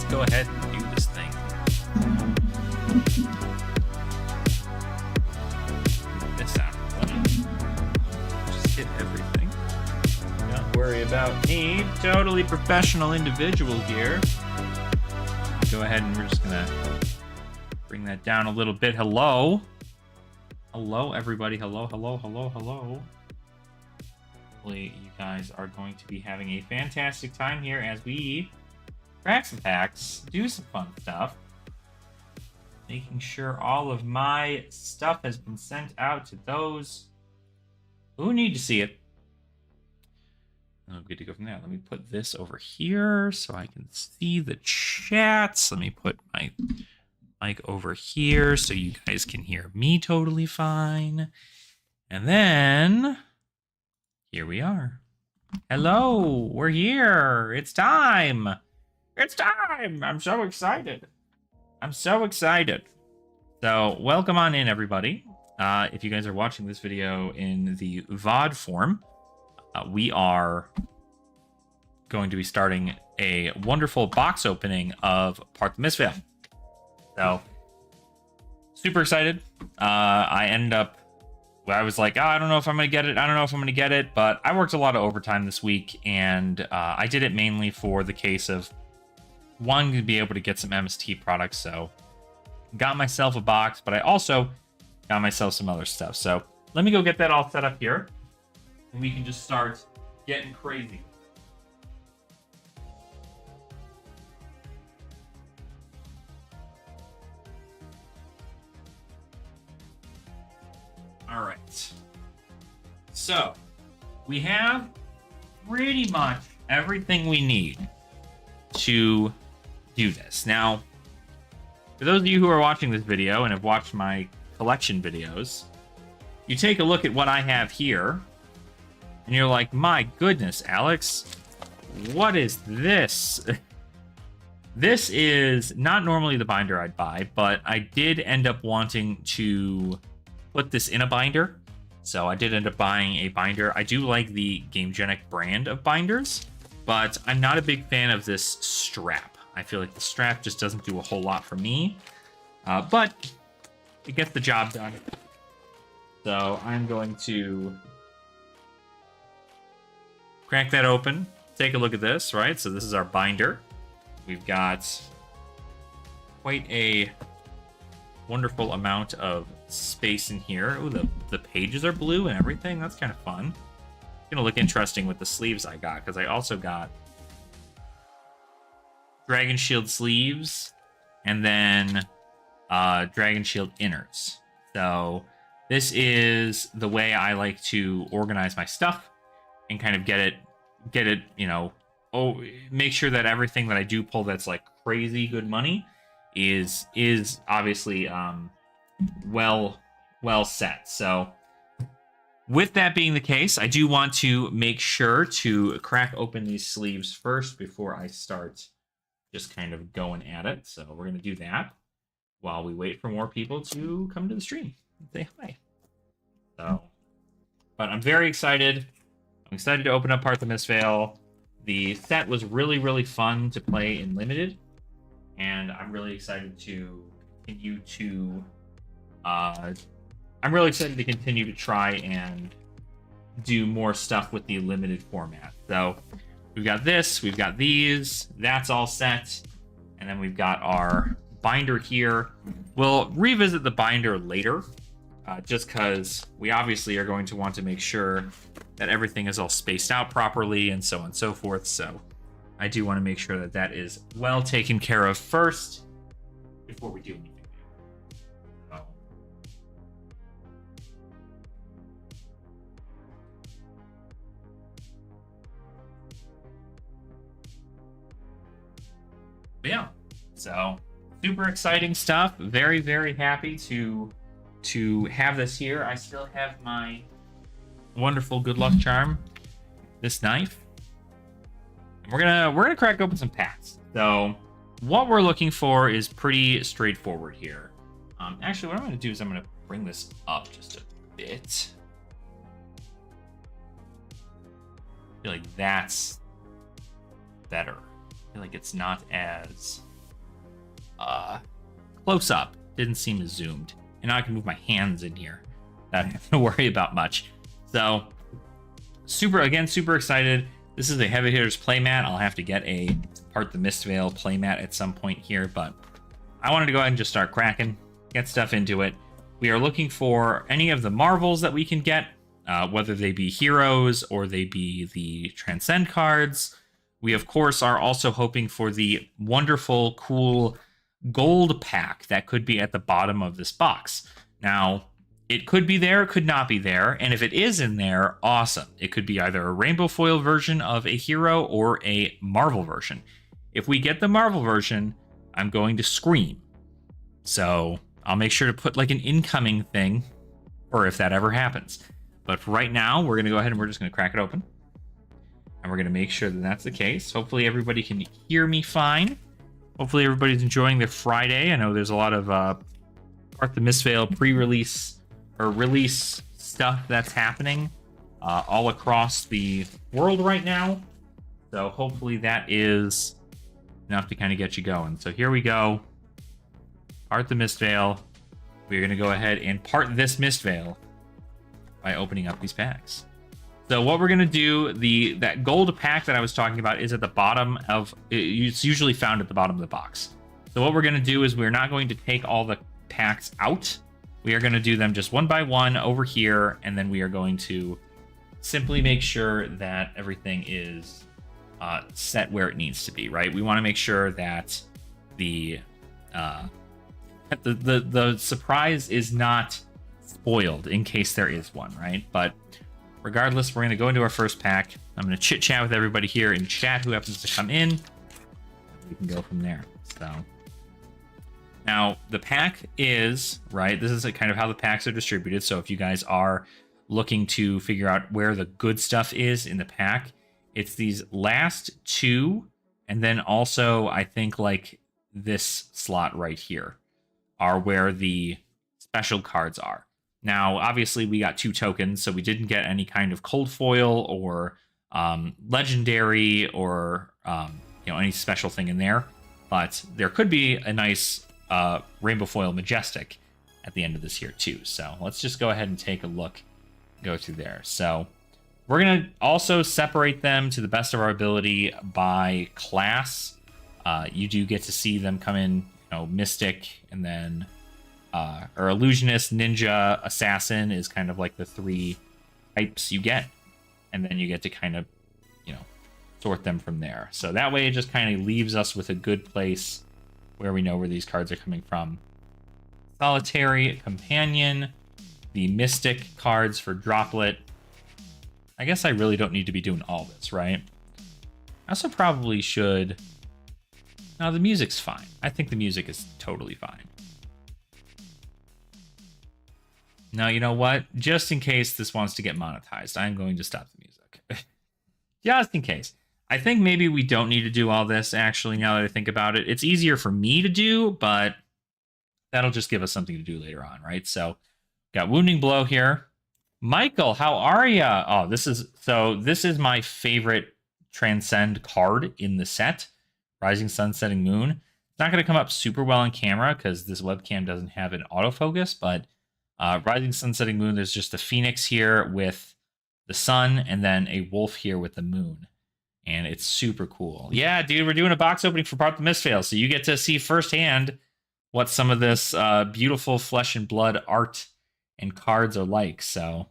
let's go ahead and do this thing. Get this out of the way. Just hit everything. Don't worry about me. Totally professional individual here. Go ahead and we're just gonna bring that down a little bit. Hello. Hello, everybody. Hello, hello, hello, hello. Hopefully you guys are going to be having a fantastic time here as we crack some packs, do some fun stuff. Making sure all of my stuff has been sent out to those who need to see it. I'm good to go from there. Let me put this over here so I can see the chats. Let me put my mic over here so you guys can hear me totally fine. And then here we are. Hello, we're here. It's time. It's time. I'm so excited. I'm so excited. So welcome on in, everybody. If you guys are watching this video in the VOD form, we are going to be starting a wonderful box opening of Part the Misveil. So, super excited. I was like, oh, I don't know if I'm going to get it. I don't know if I'm going to get it. But I worked a lot of overtime this week, and I did it mainly for the case of wanting to be able to get some MST products. So, got myself a box, but I also got myself some other stuff. So, let me go get that all set up here, and we can just start getting crazy. All right. So, we have pretty much everything we need to do this. Now, for those of you who are watching this video and have watched my collection videos, you take a look at what I have here, and you're like, my goodness, Alex, what is this? This is not normally the binder I'd buy, but I did end up wanting to put this in a binder. So I did end up buying a binder. I do like the GameGenic brand of binders, but I'm not a big fan of this strap. I feel like the strap just doesn't do a whole lot for me, but it gets the job done. So I'm going to crack that open, take a look at this, right? So this is our binder. We've got quite a wonderful amount of space in here. Ooh, the pages are blue and everything. That's kind of fun. It's gonna look interesting with the sleeves I got, because I also got Dragon Shield sleeves and then Dragon Shield inners. So this is the way I like to organize my stuff and kind of get it, you know, make sure that everything that I do pull that's like crazy good money is obviously well set. So with that being the case, I do want to make sure to crack open these sleeves first before I start just kind of going at it. So we're going to do that while we wait for more people to come to the stream and say hi. So, but I'm very excited. I'm excited to open up Part the Misveil. The set was really, really fun to play in Limited, and I'm really excited to continue to try and do more stuff with the Limited format. So we've got this, we've got these, that's all set, and then we've got our binder here. We'll revisit the binder later, just because we obviously are going to want to make sure that everything is all spaced out properly and so on and so forth. So I do want to make sure that that is well taken care of first before we do anything. So. But yeah, so super exciting stuff. Very, very happy to have this here. I still have my wonderful good luck charm, this knife. We're gonna crack open some packs. So what we're looking for is pretty straightforward here. Actually, what I'm gonna do is I'm gonna bring this up just a bit. I feel like that's better. I feel like it's not as close up. Didn't seem as zoomed. And now I can move my hands in here. That I don't have to worry about much. So, super excited. This is a Heavy Hitters playmat. I'll have to get a Part the Mistveil playmat at some point here, but I wanted to go ahead and just start cracking, get stuff into it. We are looking for any of the Marvels that we can get, whether they be heroes or they be the Transcend cards. We, of course, are also hoping for the wonderful, cool gold pack that could be at the bottom of this box. Now, it could be there, it could not be there, and if it is in there, awesome. It could be either a rainbow foil version of a hero or a Marvel version. If we get the Marvel version, I'm going to scream. So I'll make sure to put like an incoming thing, or if that ever happens. But for right now, we're going to go ahead and we're just going to crack it open. And we're going to make sure that that's the case. Hopefully everybody can hear me fine. Hopefully everybody's enjoying their Friday. I know there's a lot of Part the Mistveil pre-release or release stuff that's happening all across the world right now. So hopefully that is enough to kind of get you going. So here we go. Part the Mistveil. We're going to go ahead and part this Mistveil by opening up these packs. So what we're going to do, that gold pack that I was talking about is at the bottom of, it's usually found at the bottom of the box. So what we're going to do is we're not going to take all the packs out. We are going to do them just one by one over here, and then we are going to simply make sure that everything is set where it needs to be, right? We want to make sure that the surprise is not spoiled in case there is one, right? But regardless, we're going to go into our first pack. I'm going to chit chat with everybody here in chat who happens to come in. We can go from there. So now the pack is, right, this is kind of how the packs are distributed. So if you guys are looking to figure out where the good stuff is in the pack, it's these last two, and then also I think like this slot right here are where the special cards are. Now, obviously, we got 2 tokens, so we didn't get any kind of cold foil or legendary or any special thing in there. But there could be a nice rainbow foil majestic at the end of this here too. So let's just go ahead and take a look, go through there. So we're gonna also separate them to the best of our ability by class. You do get to see them come in, Mystic, and then or Illusionist, Ninja, Assassin is kind of like the 3 types you get, and then you get to kind of, sort them from there. So that way it just kind of leaves us with a good place where we know where these cards are coming from. Solitary, Companion, the Mystic cards for Droplet. I guess I really don't need to be doing all this, right? I also probably should... No, the music's fine. I think the music is totally fine. Now, you know what? Just in case this wants to get monetized, I'm going to stop the music. Just in case. I think maybe we don't need to do all this, actually, now that I think about it. It's easier for me to do, but that'll just give us something to do later on, right? So, got Wounding Blow here. Michael, how are ya? Oh, this is my favorite Transcend card in the set. Rising Sun, Setting Moon. It's not going to come up super well on camera because this webcam doesn't have an autofocus, but Rising Sun, Setting Moon, there's just a phoenix here with the sun and then a wolf here with the moon. And it's super cool. Yeah, dude, we're doing a box opening for Part the Mistveil, so you get to see firsthand what some of this beautiful flesh and blood art and cards are like. So,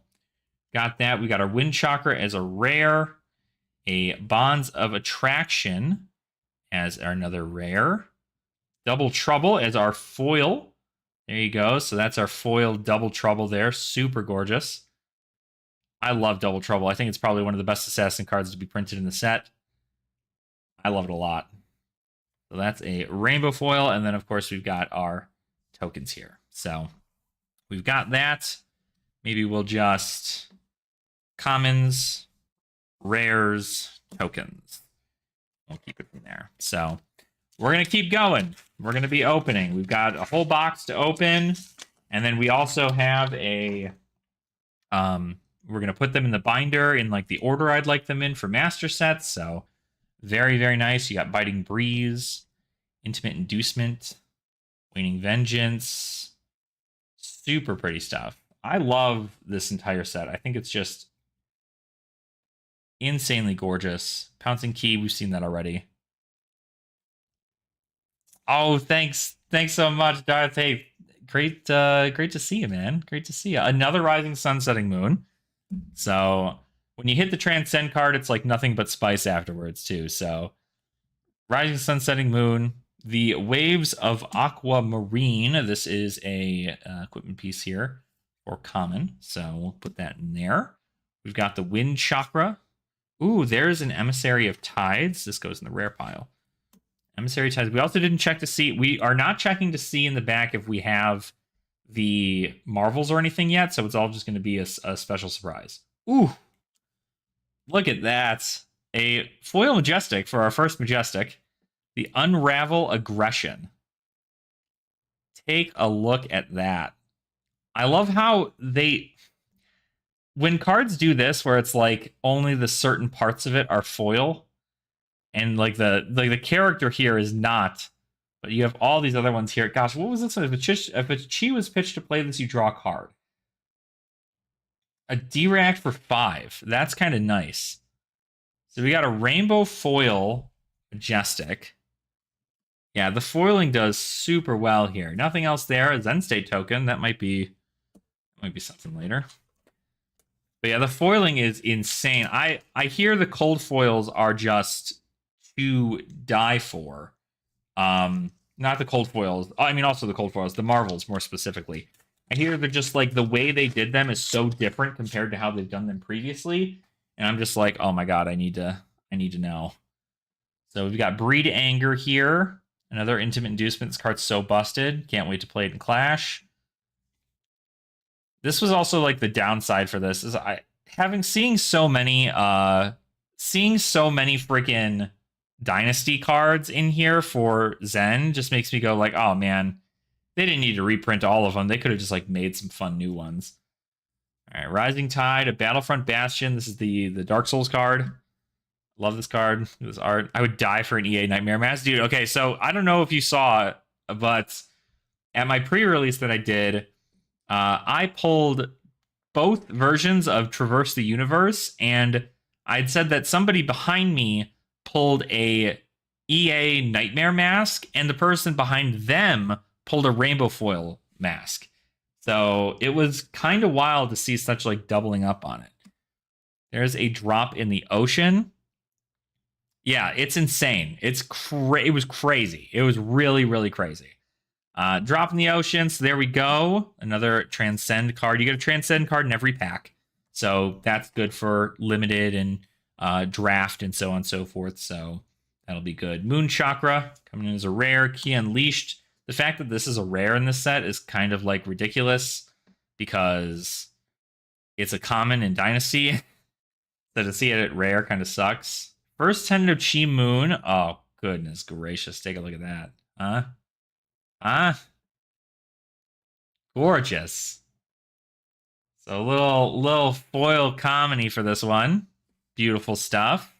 got that. We got our Wind Chakra as a rare, a Bonds of Attraction as another rare, Double Trouble as our foil. There you go. So that's our foil Double Trouble there. Super gorgeous. I love Double Trouble. I think it's probably one of the best assassin cards to be printed in the set. I love it a lot. So that's a rainbow foil. And then, of course, we've got our tokens here. So we've got that. Maybe we'll just commons, rares, tokens. We'll keep it from there. So we're going to keep going. We're going to be opening. We've got a whole box to open. And then we also have a... we're going to put them in the binder in like the order I'd like them in for master sets. So very, very nice. You got Biting Breeze, Intimate Inducement, Waning Vengeance. Super pretty stuff. I love this entire set. I think it's just insanely gorgeous. Pouncing Key, we've seen that already. Oh, thanks. Thanks so much, Darth. Hey, great to see you, man. Great to see you. Another Rising Sun Setting Moon. So when you hit the Transcend card, it's like nothing but spice afterwards, too. So Rising Sun Setting Moon, the Waves of Aquamarine. This is a equipment piece here for common. So we'll put that in there. We've got the Wind Chakra. Ooh, there's an Emissary of Tides. This goes in the rare pile. Emissary Tides. We also didn't check to see. We are not checking to see in the back if we have the Marvels or anything yet. So it's all just going to be a special surprise. Ooh, look at that. A foil Majestic for our first Majestic. The Unravel Aggression. Take a look at that. I love how they... When cards do this, where it's like only the certain parts of it are foil, and like the character here is not, but you have all these other ones here. Gosh, what was this one? If a Chi was pitched to play this, you draw a card. A D-React for 5. That's kind of nice. So we got a rainbow foil Majestic. Yeah, the foiling does super well here. Nothing else there. A Zen State token. That might be something later. But yeah, the foiling is insane. I hear the cold foils are just to die for. Not the cold foils. I mean, also the cold foils. The Marvels, more specifically. I hear they're just like the way they did them is so different compared to how they've done them previously, and I'm just like, oh my god, I need to know. So we've got Breed Anger here. Another Intimate Inducement. This card's so busted. Can't wait to play it in Clash. This was also like the downside for this is seeing so many freaking Dynasty cards in here for Zen just makes me go like, oh man, they didn't need to reprint all of them. They could have just like made some fun new ones. All right, Rising Tide, a Battlefront Bastion. This is the Dark Souls card. Love this card. This art. I would die for an EA Nightmare Mask. Dude, okay, so I don't know if you saw it, but at my pre-release that I did, I pulled both versions of Traverse the Universe, and I'd said that somebody behind me pulled a EA Nightmare Mask, and the person behind them pulled a Rainbow Foil mask. So it was kind of wild to see such like doubling up on it. There's a drop in the ocean. Yeah, it's insane. It was crazy. It was really, really crazy. Drop in the ocean. So there we go. Another Transcend card. You get a Transcend card in every pack. So that's good for limited and draft and so on and so forth. So that'll be good. Moon Chakra coming in as a rare. Key Unleashed. The fact that this is a rare in this set is kind of like ridiculous because it's a common in Dynasty. So to see it at rare kind of sucks. First Tentative Chi Moon. Oh, goodness gracious. Take a look at that. Gorgeous. So little foil comedy for this one. Beautiful stuff.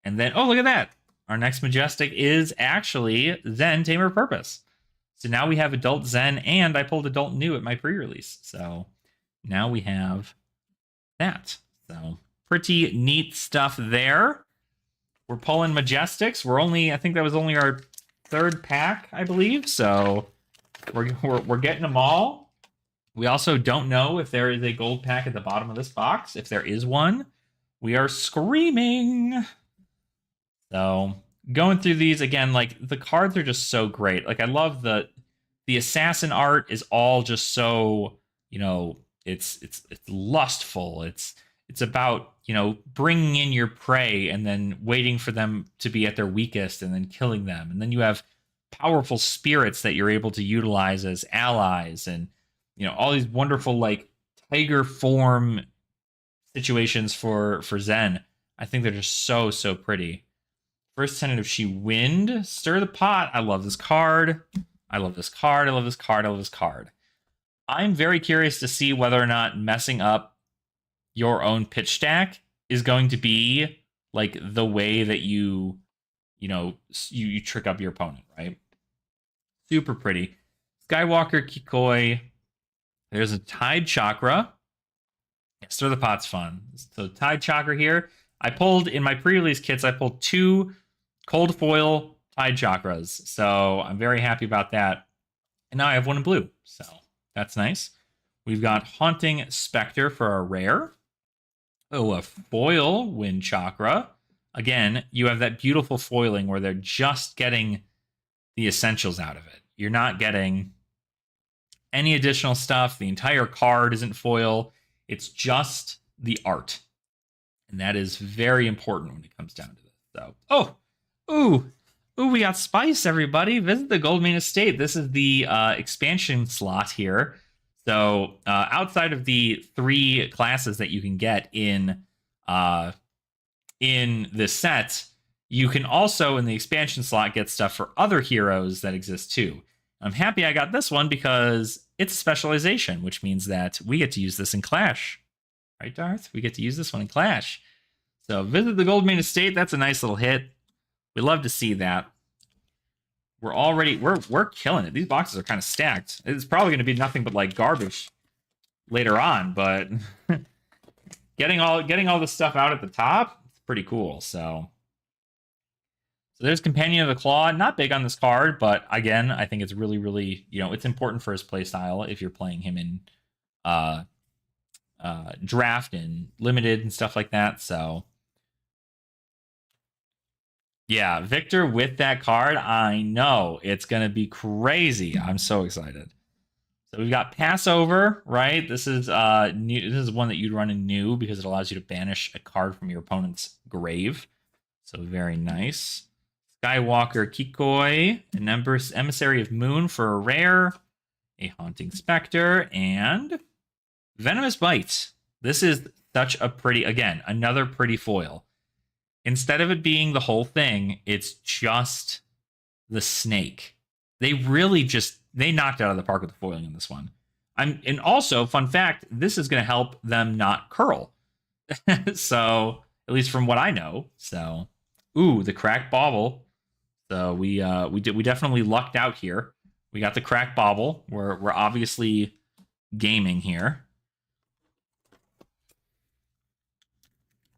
And then, oh, look at that. Our next Majestic is actually Zen Tamer Purpose. So now we have Adult Zen, and I pulled Adult New at my pre-release. So now we have that. So pretty neat stuff there. We're pulling Majestics. I think that was only our third pack, I believe. So we're getting them all. We also don't know if there is a gold pack at the bottom of this box. If there is one, we are screaming. So going through these again, like the cards are just so great. Like I love the assassin art is all just so, it's lustful. It's about, bringing in your prey and then waiting for them to be at their weakest and then killing them. And then you have powerful spirits that you're able to utilize as allies and, all these wonderful like tiger form situations for Zen. I think they're just so, so pretty. First Tentative She Wind. Stir the Pot. I love this card. I love this card. I love this card. I love this card. I'm very curious to see whether or not messing up your own pitch stack is going to be like the way that you trick up your opponent, right? Super pretty. Skywalker Kikoi. There's a Tide Chakra. Stir the Pot's fun. So Tide Chakra here. I pulled, in my pre-release kits, I pulled 2 cold foil Tide Chakras. So I'm very happy about that. And now I have one in blue. So that's nice. We've got Haunting Spectre for a rare. Oh, a foil Wind Chakra. Again, you have that beautiful foiling where they're just getting the essentials out of it. You're not getting any additional stuff. The entire card isn't foil. It's just the art. And that is very important when it comes down to this. So, ooh, we got Spice, everybody. Visit the Goldmane Estate. This is the expansion slot here. So, outside of the 3 classes that you can get in this set, you can also, in the expansion slot, get stuff for other heroes that exist too. I'm happy I got this one because it's a specialization, which means that we get to use this in Clash. Right, Darth? We get to use this one in Clash. So visit the Goldmane Estate. That's a nice little hit. We love to see that. We're killing it. These boxes are kind of stacked. It's probably going to be nothing but like garbage later on, but getting all this stuff out at the top, it's pretty cool. So there's Companion of the Claw. Not big on this card, but again, I think it's really, really, it's important for his playstyle if you're playing him in draft and limited and stuff like that. So yeah, Victor with that card, I know it's gonna be crazy. I'm so excited. So we've got Passover, right? This is new. This is one that you'd run in new because it allows you to banish a card from your opponent's grave. So very nice. Skywalker Kikoi, an Emissary of Moon for a rare, a Haunting Spectre, and Venomous Bite. This is such a pretty, again, another pretty foil. Instead of it being the whole thing, it's just the snake. They really they knocked it out of the park with the foiling in this one. And also, fun fact, this is going to help them not curl. So, at least from what I know. So, ooh, the cracked bauble. So we definitely lucked out here. We got the cracked bauble. We're obviously gaming here.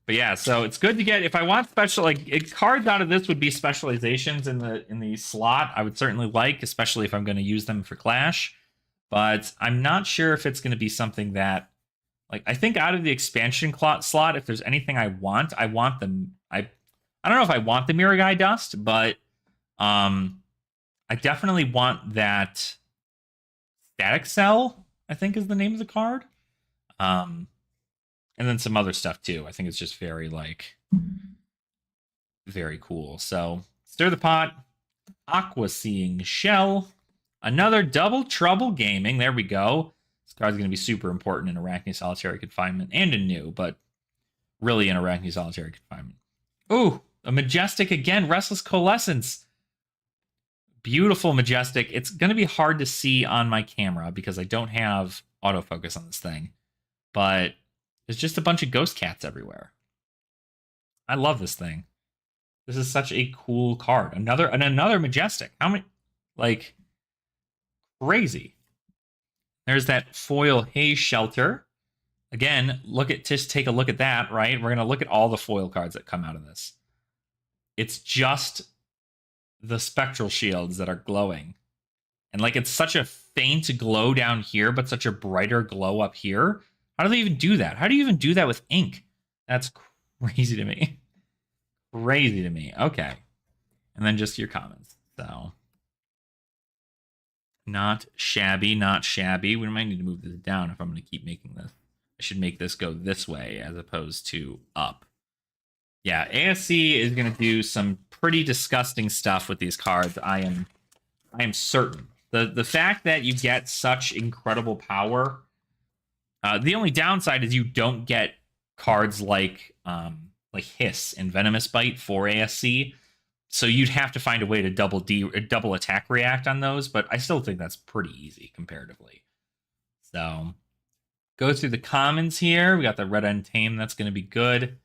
But yeah, so it's good to get. If I want special cards out of this would be specializations in the slot. I would certainly like, especially if I'm going to use them for Clash. But I'm not sure if it's going to be something that, I think out of the expansion slot, if there's anything I want them. I don't know if I want the Mirror Guy Dust, but I definitely want that Static Cell, I think is the name of the card. And then some other stuff too. I think it's just very very cool. So Stir the Pot, Aqua Seeing Shell, another Double Trouble Gaming. There we go. This card's going to be super important in Arachne Solitary Confinement and in new, but really in Arachne Solitary Confinement. Ooh, a Majestic again, Restless Coalescence. Beautiful Majestic. It's going to be hard to see on my camera because I don't have autofocus on this thing, but there's just a bunch of ghost cats everywhere. I love this thing. This is such a cool card. Another Majestic. How many? Crazy. There's that foil Haze Shelter. Again, just take a look at that, right? We're going to look at all the foil cards that come out of this. It's just the spectral shields that are glowing. And it's such a faint glow down here, but such a brighter glow up here. How do they even do that? How do you even do that with ink? That's crazy to me. Crazy to me. Okay. And then just your comments. So, not shabby, not shabby. We might need to move this down if I'm going to keep making this. I should make this go this way as opposed to up. Yeah, ASC is going to do some pretty disgusting stuff with these cards. I am certain. The fact that you get such incredible power. The only downside is you don't get cards like Hiss and Venomous Bite for ASC, so you'd have to find a way to double attack react on those. But I still think that's pretty easy comparatively. So go through the commons here. We got the Red End Tame. That's going to be good.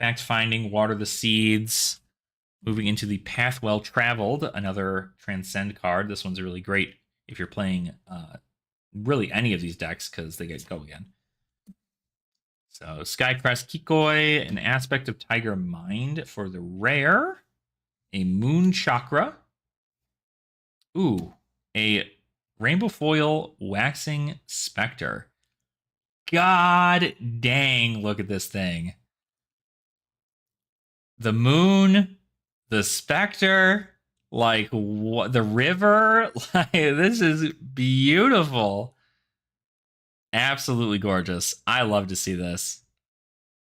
Fact Finding, Water the Seeds. Moving into the Path Well Traveled, another Transcend card. This one's really great if you're playing really any of these decks because they get Go Again. So Skycrest Kikoi, an aspect of Tiger Mind for the rare. A Moon Chakra. Ooh, a Rainbow Foil Waxing Spectre. God dang, look at this thing. The moon, the specter, like what, the river. Like, this is beautiful. Absolutely gorgeous. I love to see this.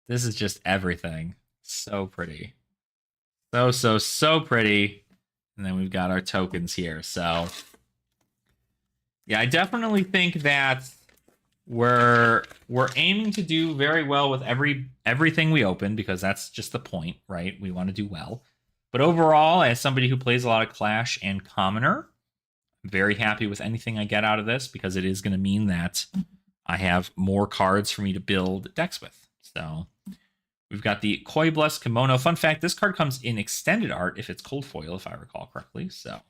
This is just everything. So pretty. So pretty. And then we've got our tokens here. So yeah, I definitely think that we're aiming to do very well with everything we open, because that's just the point, right? We want to do well. But overall, as somebody who plays a lot of Clash and Commoner, I'm very happy with anything I get out of this, because it is going to mean that I have more cards for me to build decks with. So we've got the Koi Bless Kimono. Fun fact, this card comes in extended art if it's cold foil, if I recall correctly. So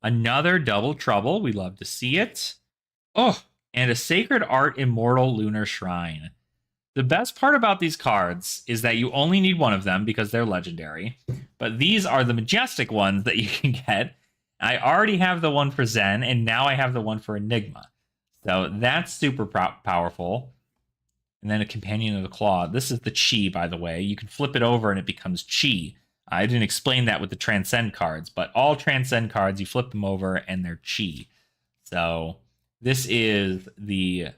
another Double Trouble. We love to see it. Oh, and a Sacred Art Immortal Lunar Shrine. The best part about these cards is that you only need one of them because they're legendary. But these are the majestic ones that you can get. I already have the one for Zen, and now I have the one for Enigma. So that's super powerful. And then a Companion of the Claw. This is the Chi, by the way. You can flip it over and it becomes Chi. I didn't explain that with the Transcend cards, but all Transcend cards, you flip them over and they're Chi. So this is the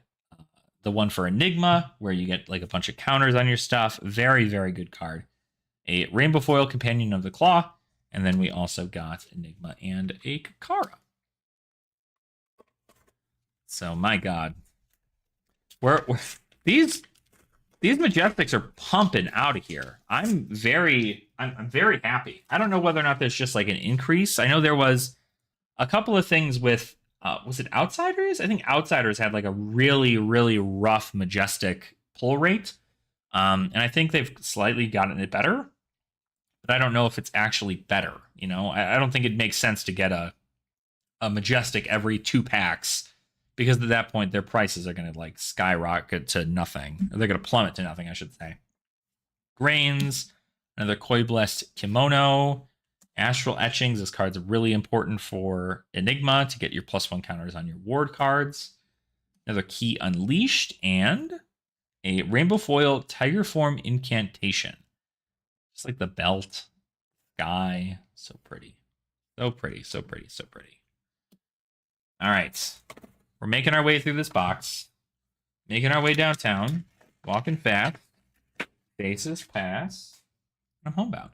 one for Enigma, where you get like a bunch of counters on your stuff. Very, very good card. A Rainbow Foil Companion of the Claw. And then we also got Enigma and a Kakara. So my God. These Majestics are pumping out of here. I'm very happy. I don't know whether or not there's just like an increase. I know there was a couple of things with was it Outsiders? I think Outsiders had like a really, really rough Majestic pull rate. And I think they've slightly gotten it better. But I don't know if it's actually better. You know, I don't think it makes sense to get a Majestic every 2 packs, because at that point their prices are going to like skyrocket to nothing. Or they're going to plummet to nothing, I should say. Grains, another Koi Blessed Kimono. Astral Etchings. This card's really important for Enigma to get your +1 counters on your ward cards. Another Key Unleashed, and a Rainbow Foil Tiger Form Incantation. Just like the belt. Sky. So pretty. So pretty, so pretty, so pretty. All right. We're making our way through this box. Making our way downtown. Walking fast. Faces pass. I'm homebound.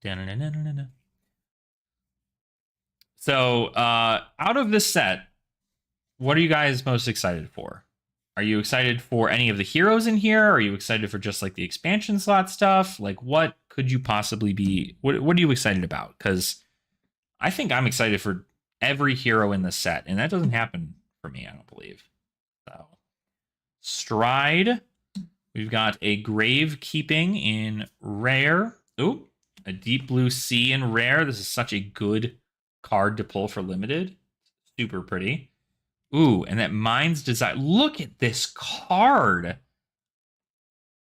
Da-na-na-na-na-na. So, out of this set, what are you guys most excited for? Are you excited for any of the heroes in here? Are you excited for just like the expansion slot stuff? Like, what could you possibly be? What are you excited about? Because I think I'm excited for every hero in the set, and that doesn't happen for me, I don't believe. So, Stride. We've got a Gravekeeping in rare. Ooh, a Deep Blue Sea in rare. This is such a good card to pull for limited. Super pretty. Ooh, and that Mind's Desire. Look at this card.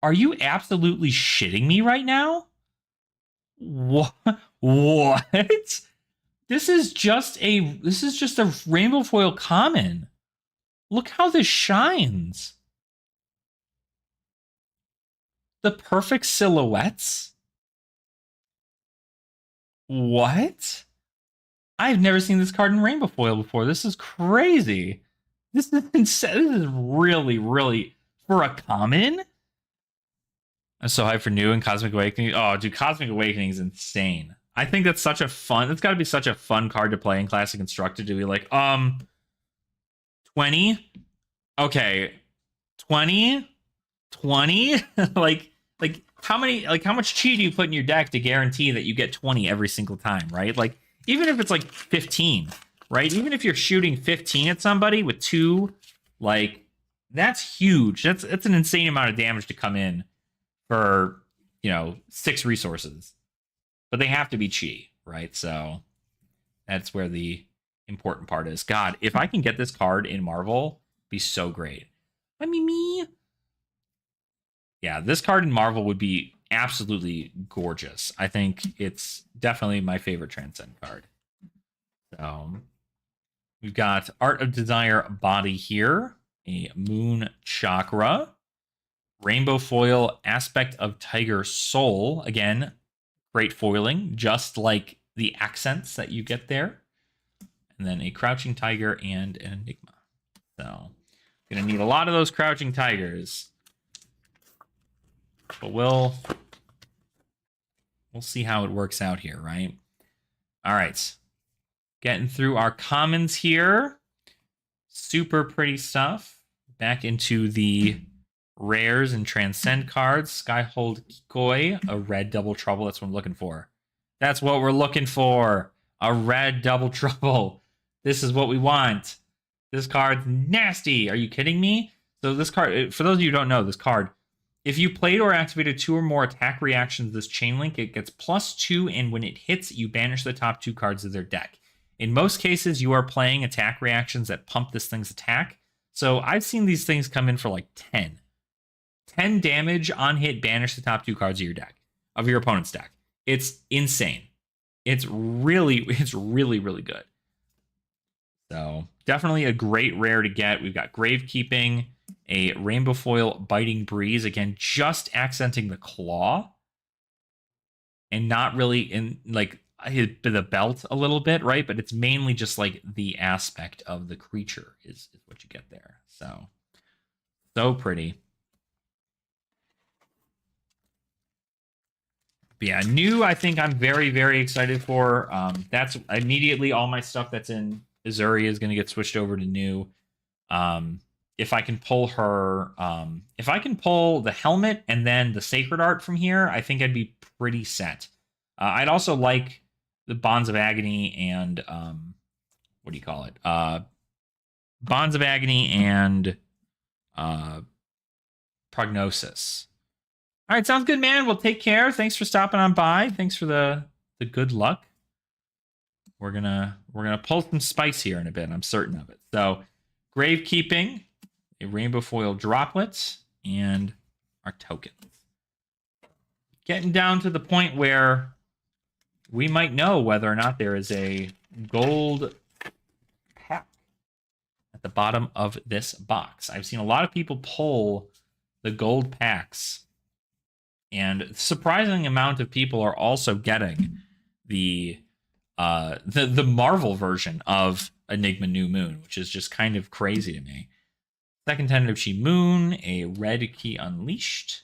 Are you absolutely shitting me right now? What? This is just a Rainbow Foil common. Look how this shines. The perfect silhouettes. What? I've never seen this card in Rainbow Foil before. This is crazy. This is insane. This is really, really, for a common. I'm so hyped for new and Cosmic Awakening. Oh, dude, Cosmic Awakening is insane. I think that's such a fun. It's got to be such a fun card to play in Classic Constructed to be like, 20. Okay, 20. like how much chi do you put in your deck to guarantee that you get 20 every single time, right? Like, even if it's like 15, right? Even if you're shooting 15 at somebody with 2, like, that's huge. That's an insane amount of damage to come in for, 6 resources. but they have to be chi, right? So that's where the important part is. God, if I can get this card in Marvel, be so great. I mean, me. Yeah, this card in Marvel would be absolutely gorgeous. I think it's definitely my favorite Transcend card. So we've got Art of Desire body here, a Moon Chakra, Rainbow Foil, Aspect of Tiger Soul. Again, great foiling, just like the accents that you get there. And then a Crouching Tiger and an Enigma. So gonna need a lot of those Crouching Tigers. But we'll see how it works out here, right? All right. Getting through our commons here. Super pretty stuff. Back into the rares and transcend cards. Skyhold Kikoi, a red double trouble. That's what I'm looking for. That's what we're looking for. A red double trouble. This is what we want. This card's nasty. Are you kidding me? So this card, for those of you who don't know, this card, if you played or activated 2 or more attack reactions this chain link, it gets +2, and when it hits, you banish the top 2 cards of their deck. In most cases, you are playing attack reactions that pump this thing's attack. So I've seen these things come in for like 10. 10 damage on hit, banish the top 2 cards of your deck, of your opponent's deck. It's insane. It's really, really good. So definitely a great rare to get. We've got Gravekeeping, a Rainbow Foil Biting Breeze, again, just accenting the claw and not really in like the belt a little bit, right? But it's mainly just like the aspect of the creature is what you get there. So pretty. But yeah, new, I think I'm very excited for. That's immediately all my stuff that's in Azuri is going to get switched over to new. If I can pull her, if I can pull the helmet and then the sacred art from here, I think I'd be pretty set. I'd also like the Bonds of Agony and what do you call it? Bonds of Agony and Prognosis. All right, sounds good, man. Well, take care. Thanks for stopping on by. Thanks for the good luck. We're gonna pull some spice here in a bit. I'm certain of it. So, Gravekeeping, a Rainbow Foil Droplet, and our tokens. Getting down to the point where we might know whether or not there is a gold pack at the bottom of this box. I've seen a lot of people pull the gold packs, and a surprising amount of people are also getting the Marvel version of Enigma New Moon, which is just kind of crazy to me. Second Tentative Chi Moon, a Red Key Unleashed.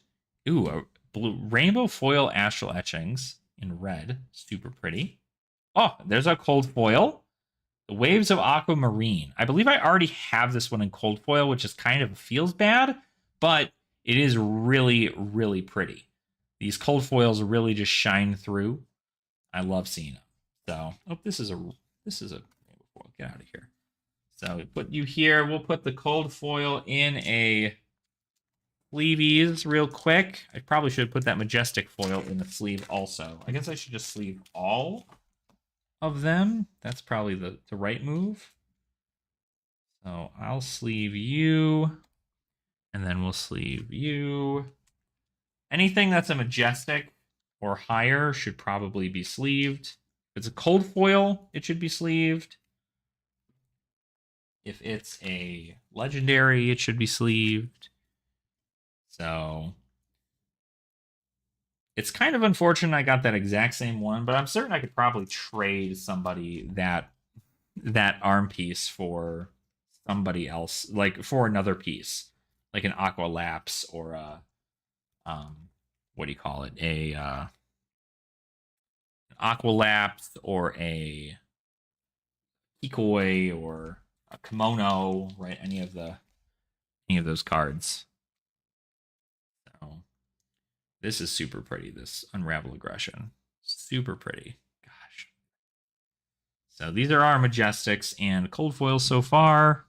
Ooh, a blue Rainbow Foil Astral Etchings in red. Super pretty. Oh, there's our cold foil. The Waves of Aquamarine. I believe I already have this one in cold foil, which is kind of feels bad, but it is really pretty. These cold foils really just shine through. I love seeing them. So, oh, this is a Rainbow Foil. Get out of here. So we put you here. We'll put the cold foil in a sleeveys real quick. I probably should put that majestic foil in the sleeve also. I guess I should just sleeve all of them. That's probably the right move. So I'll sleeve you, and then we'll sleeve you. Anything that's a majestic or higher should probably be sleeved. If it's a cold foil, it should be sleeved. If it's a legendary, it should be sleeved. So it's kind of unfortunate I got that exact same one, but I'm certain I could probably trade somebody that arm piece for somebody else, like for another piece, like an Aqua Lapse or a what do you call it? An Aqua Lapse or a Kikoi or a Kimono, right? Any of those cards. So this is super pretty, this Unravel Aggression. Super pretty. Gosh. So these are our Majestics and cold foils so far.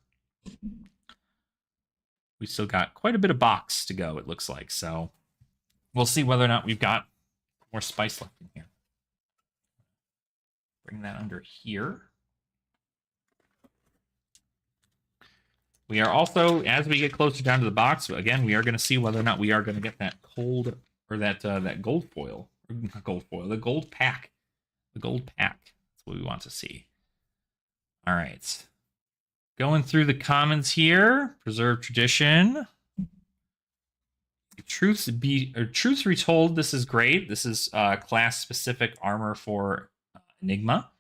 We still got quite a bit of box to go, it looks like. So we'll see whether or not we've got more spice left in here. Bring that under here. We are also, as we get closer down to the box, again, we are going to see whether or not we are going to get that cold, or that gold foil. Not gold foil, the gold pack. The gold pack. That's what we want to see. All right. Going through the commons here. Preserve tradition. Truths retold. This is great. This is class-specific armor for Enigma.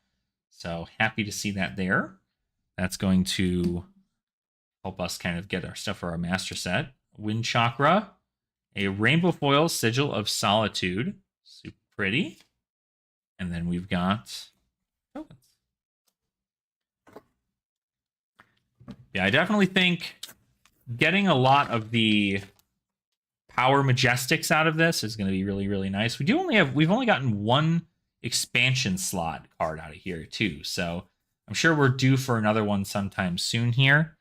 So happy to see that there. That's going to help us kind of get our stuff for our master set. Wind Chakra. A Rainbow Foil Sigil of Solitude. Super pretty. And then we've got tokens. Yeah, I definitely think getting a lot of the Power Majestics out of this is going to be really, really nice. We've only gotten one expansion slot card out of here too, so I'm sure we're due for another one sometime soon here,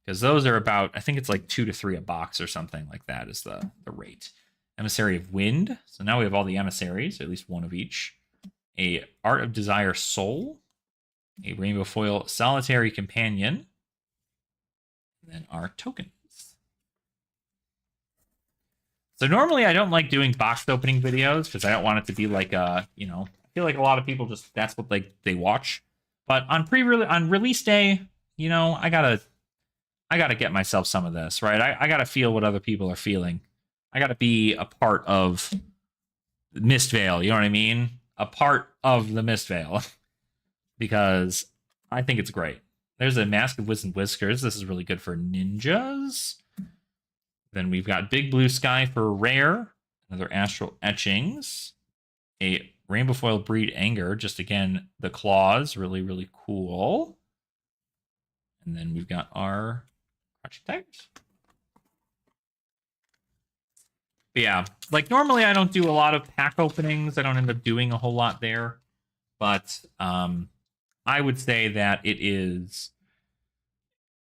because those are about, I think it's like 2 to 3 a box or something like that is the rate. Emissary of Wind. So now we have all the emissaries, at least one of each. A Art of Desire Soul. A Rainbow Foil Solitary Companion. And then our tokens. So normally I don't like doing box opening videos because I don't want it to be like I feel like a lot of people just, that's what they watch. But on release day, I gotta get myself some of this, right? I gotta feel what other people are feeling. I gotta be a part of Mistvale, you know what I mean? A part of the Mistvale. Because I think it's great. There's a Mask of Wiz and Whiskers. This is really good for ninjas. Then we've got Big Blue Sky for rare. Another Astral Etchings. A Rainbow Foil Breed Anger. Just again, the claws. Really, really cool. And then we've got our Crouching Tigers. But yeah, like normally I don't do a lot of pack openings. I don't end up doing a whole lot there. But I would say that it is,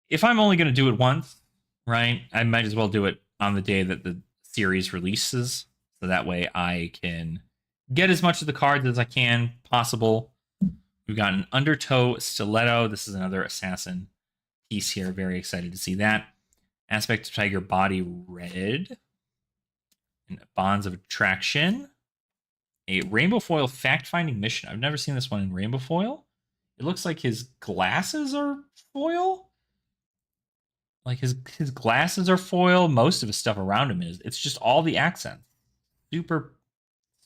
if I'm only going to do it once, right, I might as well do it on the day that the series releases. So that way I can get as much of the cards as I can possible. We've got an Undertow Stiletto. This is another assassin piece here. Very excited to see that. Aspect of Tiger Body Red. And Bonds of Attraction. A Rainbow Foil Fact-Finding Mission. I've never seen this one in Rainbow Foil. It looks like his glasses are foil. Like his glasses are foil. Most of his stuff around him is. It's just all the accents. Super,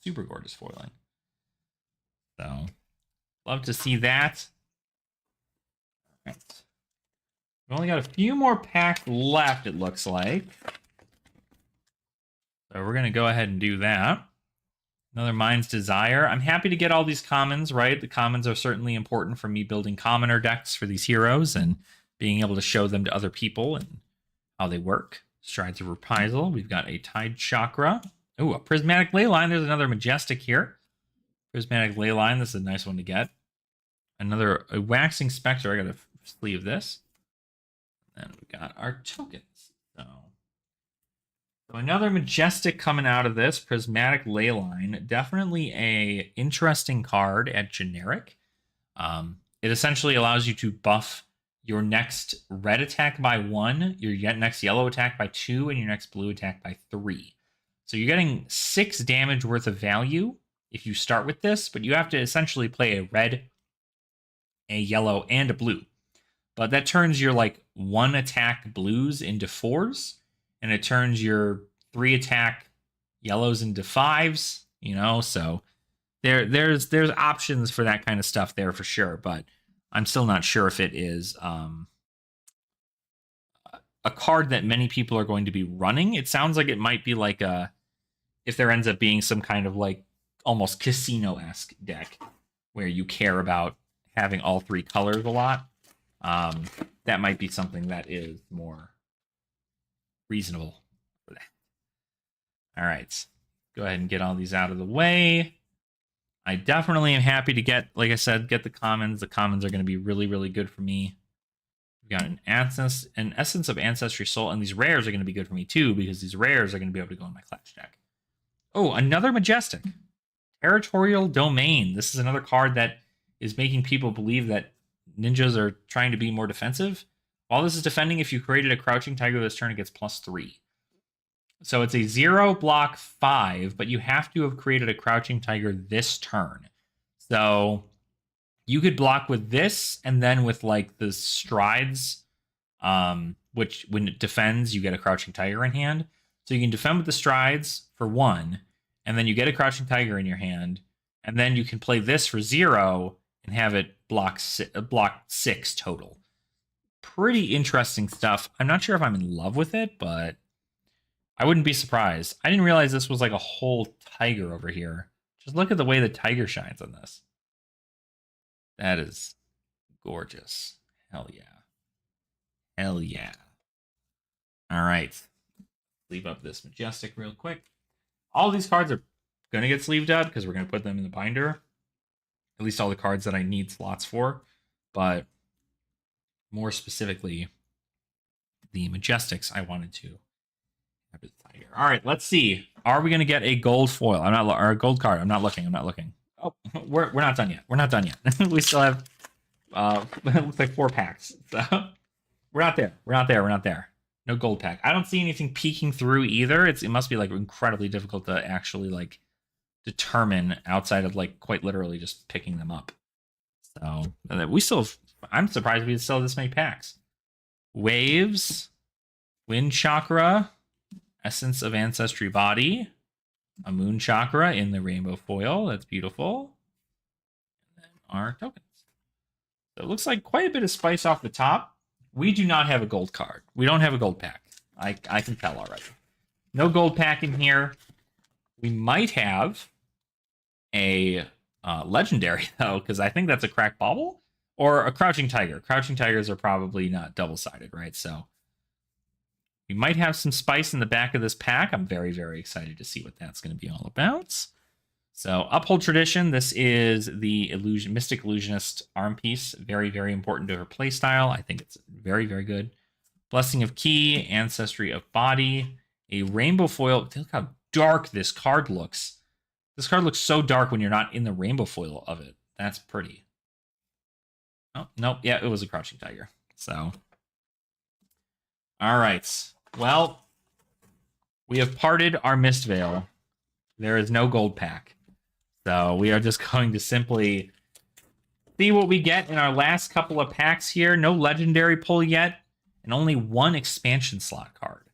super gorgeous foiling. So, love to see that. All right. We've only got a few more packs left, it looks like. So we're going to go ahead and do that. Another Mind's Desire. I'm happy to get all these commons, right? The commons are certainly important for me building commoner decks for these heroes and being able to show them to other people and how they work. Strides of Reprisal. We've got a Tide Chakra. Oh, a Prismatic Leyline. There's another Majestic here. Prismatic Leyline. This is a nice one to get. Another a Waxing Spectre. I got to sleeve this. And we got our tokens. So another Majestic coming out of this, Prismatic Leyline. Definitely a interesting card at generic. It essentially allows you to buff your next red attack by 1, your next yellow attack by 2, and your next blue attack by 3. So you're getting 6 damage worth of value if you start with this, but you have to essentially play a red, a yellow, and a blue. But that turns your 1 attack blues into 4s. And it turns your 3 attack yellows into 5s, so there's options for that kind of stuff there for sure, but I'm still not sure if it is a card that many people are going to be running. It sounds like it might be if there ends up being some kind of almost casino-esque deck where you care about having all 3 colors a lot. That might be something that is more reasonable for that. All right, go ahead and get all these out of the way. I definitely am happy to get, like I said, get the commons. The commons are going to be really, really good for me. We've got an Essence of Ancestry Soul, and these rares are going to be good for me too, because these rares are going to be able to go in my Clash deck. Oh, another Majestic. Territorial Domain. This is another card that is making people believe that ninjas are trying to be more defensive. While this is defending, if you created a Crouching Tiger this turn, it gets +3. So it's a 0 block 5, but you have to have created a Crouching Tiger this turn. So you could block with this and then with like the strides, which when it defends, you get a Crouching Tiger in hand. So you can defend with the strides for 1, and then you get a Crouching Tiger in your hand, and then you can play this for 0 and have it block 6 total. Pretty interesting stuff. I'm not sure if I'm in love with it, but I wouldn't be surprised. I didn't realize this was like a whole tiger over here. Just look at the way the tiger shines on this. That is gorgeous. Hell yeah. Hell yeah. All right. Sleeve up this Majestic real quick. All these cards are going to get sleeved up because we're going to put them in the binder. At least all the cards that I need slots for. But more specifically, the Majestics I wanted to have the tiger. All right, let's see. Are we going to get a gold foil? Or a gold card. I'm not looking. Oh, we're not done yet. We're not done yet. We still have it looks like 4 packs. So we're not there. We're not there. No gold pack. I don't see anything peeking through either. It must be like incredibly difficult to actually like determine outside of like quite literally just picking them up. So we still I'm surprised we still have this many packs. Waves, Wind Chakra, Essence of Ancestry Body, a Moon Chakra in the rainbow foil. That's beautiful. And then our tokens. So it looks like quite a bit of spice off the top. We do not have a gold card. We don't have a gold pack. I can tell already. No gold pack in here. We might have a legendary, though, because I think that's a cracked bauble or a Crouching Tiger. Crouching Tigers are probably not double-sided, right? So we might have some spice in the back of this pack. I'm very, very excited to see what that's going to be all about. So Uphold Tradition. This is the Mystic Illusionist arm piece. Very, very important to her playstyle. I think it's very, very good. Blessing of Key, Ancestry of Body, a rainbow foil. Look how dark this card looks. This card looks so dark when you're not in the rainbow foil of it. That's pretty. Oh, nope. Yeah, it was a Crouching Tiger. So, all right. Well, we have parted our Mist Veil. There is no gold pack. So we are just going to simply see what we get in our last couple of packs here. No legendary pull yet, and only 1 expansion slot card.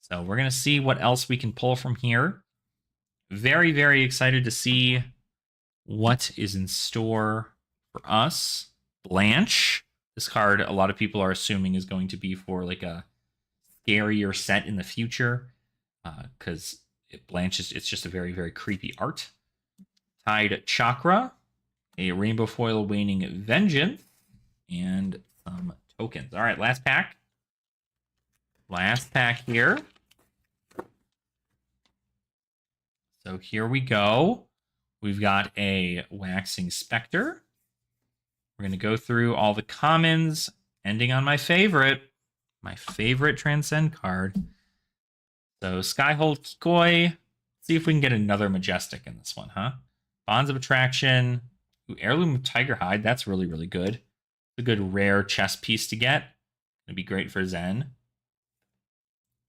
So we're going to see what else we can pull from here. Very, very excited to see what is in store for us. Blanche. This card, a lot of people are assuming, is going to be for like a scarier set in the future. Because Blanche is, it's just a very, very creepy art. Tide Chakra, a rainbow foil Waning Vengeance, and some tokens. All right, last pack. Last pack here. So here we go. We've got a Waxing Spectre. We're going to go through all the commons, ending on my favorite Transcend card. So Skyhold Kikoi. See if we can get another Majestic in this one, huh? Bonds of Attraction. Ooh, Heirloom of Tiger Hide. That's really, really good. It's a good rare chess piece to get. It'd be great for Zen.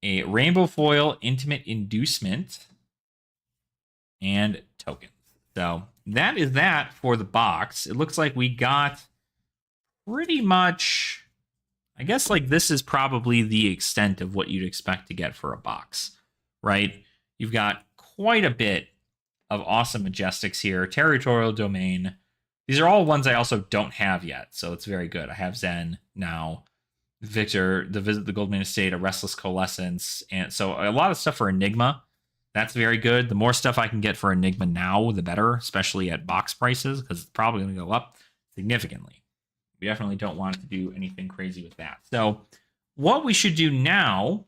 A Rainbow Foil Intimate Inducement. And tokens. So that is that for the box. It looks like we got pretty much, I guess like this is probably the extent of what you'd expect to get for a box, right? You've got quite a bit of awesome Majestics here. Territorial Domain. These are all ones I also don't have yet, so it's very good. I have Zen now, Victor, the Visit the Goldman Estate, a Restless Coalescence, and so a lot of stuff for Enigma. That's very good. The more stuff I can get for Enigma now, the better, especially at box prices, because it's probably going to go up significantly. We definitely don't want to do anything crazy with that. So what we should do now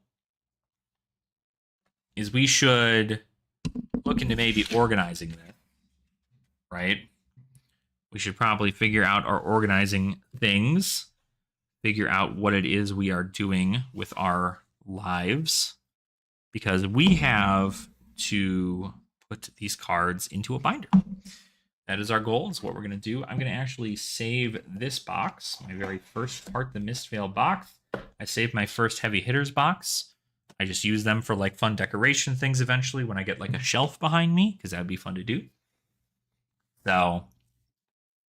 is we should look into maybe organizing this, right? We should probably figure out our organizing things, figure out what it is we are doing with our lives, because we have to put these cards into a binder. That is our goal. Is what we're going to do. I'm going to actually save this box, my very first part, the Mistveil box. I saved my first heavy hitters box. I just use them for like fun decoration things eventually when I get like a shelf behind me, because that would be fun to do. So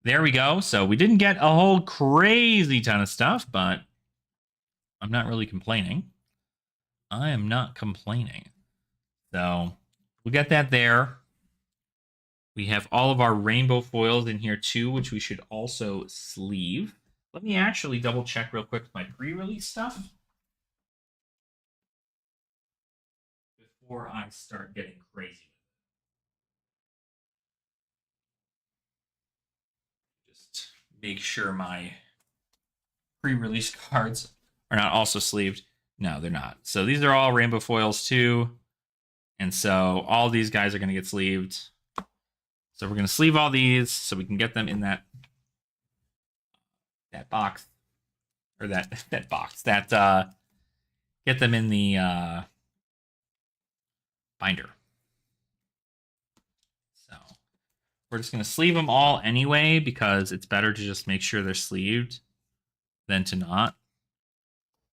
there we go. So we didn't get a whole crazy ton of stuff, but I'm not really complaining. I am not complaining. So we'll get that there. We have all of our rainbow foils in here too, which we should also sleeve. Let me actually double check real quick my pre-release stuff before I start getting crazy. Just make sure my pre-release cards are not also sleeved. No, they're not. So these are all rainbow foils too. And so all these guys are going to get sleeved. So we're going to sleeve all these so we can get them in that box, or that box, get them in the binder. So we're just going to sleeve them all anyway, because it's better to just make sure they're sleeved than to not.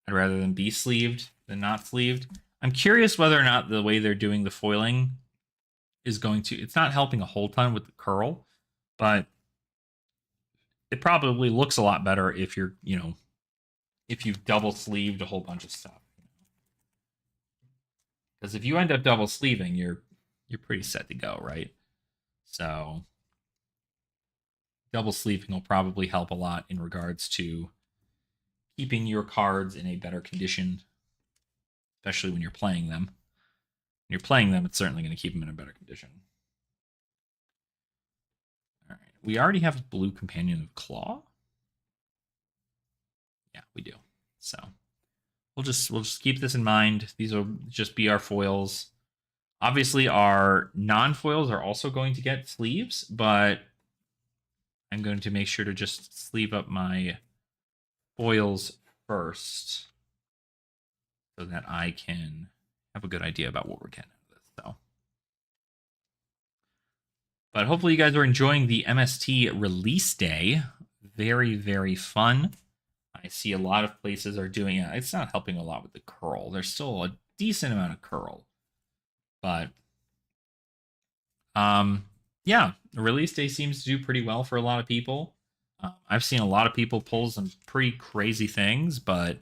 I'd rather them be sleeved than not sleeved. I'm curious whether or not the way they're doing the foiling is going to, it's not helping a whole ton with the curl, but it probably looks a lot better if you're, if you've double sleeved a whole bunch of stuff. Because if you end up double sleeving, you're pretty set to go, right? So double sleeving will probably help a lot in regards to keeping your cards in a better condition, especially when you're playing them. When you're playing them, it's certainly going to keep them in a better condition. All right, we already have a blue companion of claw. Yeah, we do. So we'll just keep this in mind. These will just be our foils. Obviously, our non-foils are also going to get sleeves, but I'm going to make sure to just sleeve up my foils first so that I can have a good idea about what we're getting out of this. So, but hopefully you guys are enjoying the MST release day. Very, very fun. I see a lot of places are doing it. It's not helping a lot with the curl. There's still a decent amount of curl, but yeah, the release day seems to do pretty well for a lot of people. I've seen a lot of people pull some pretty crazy things, but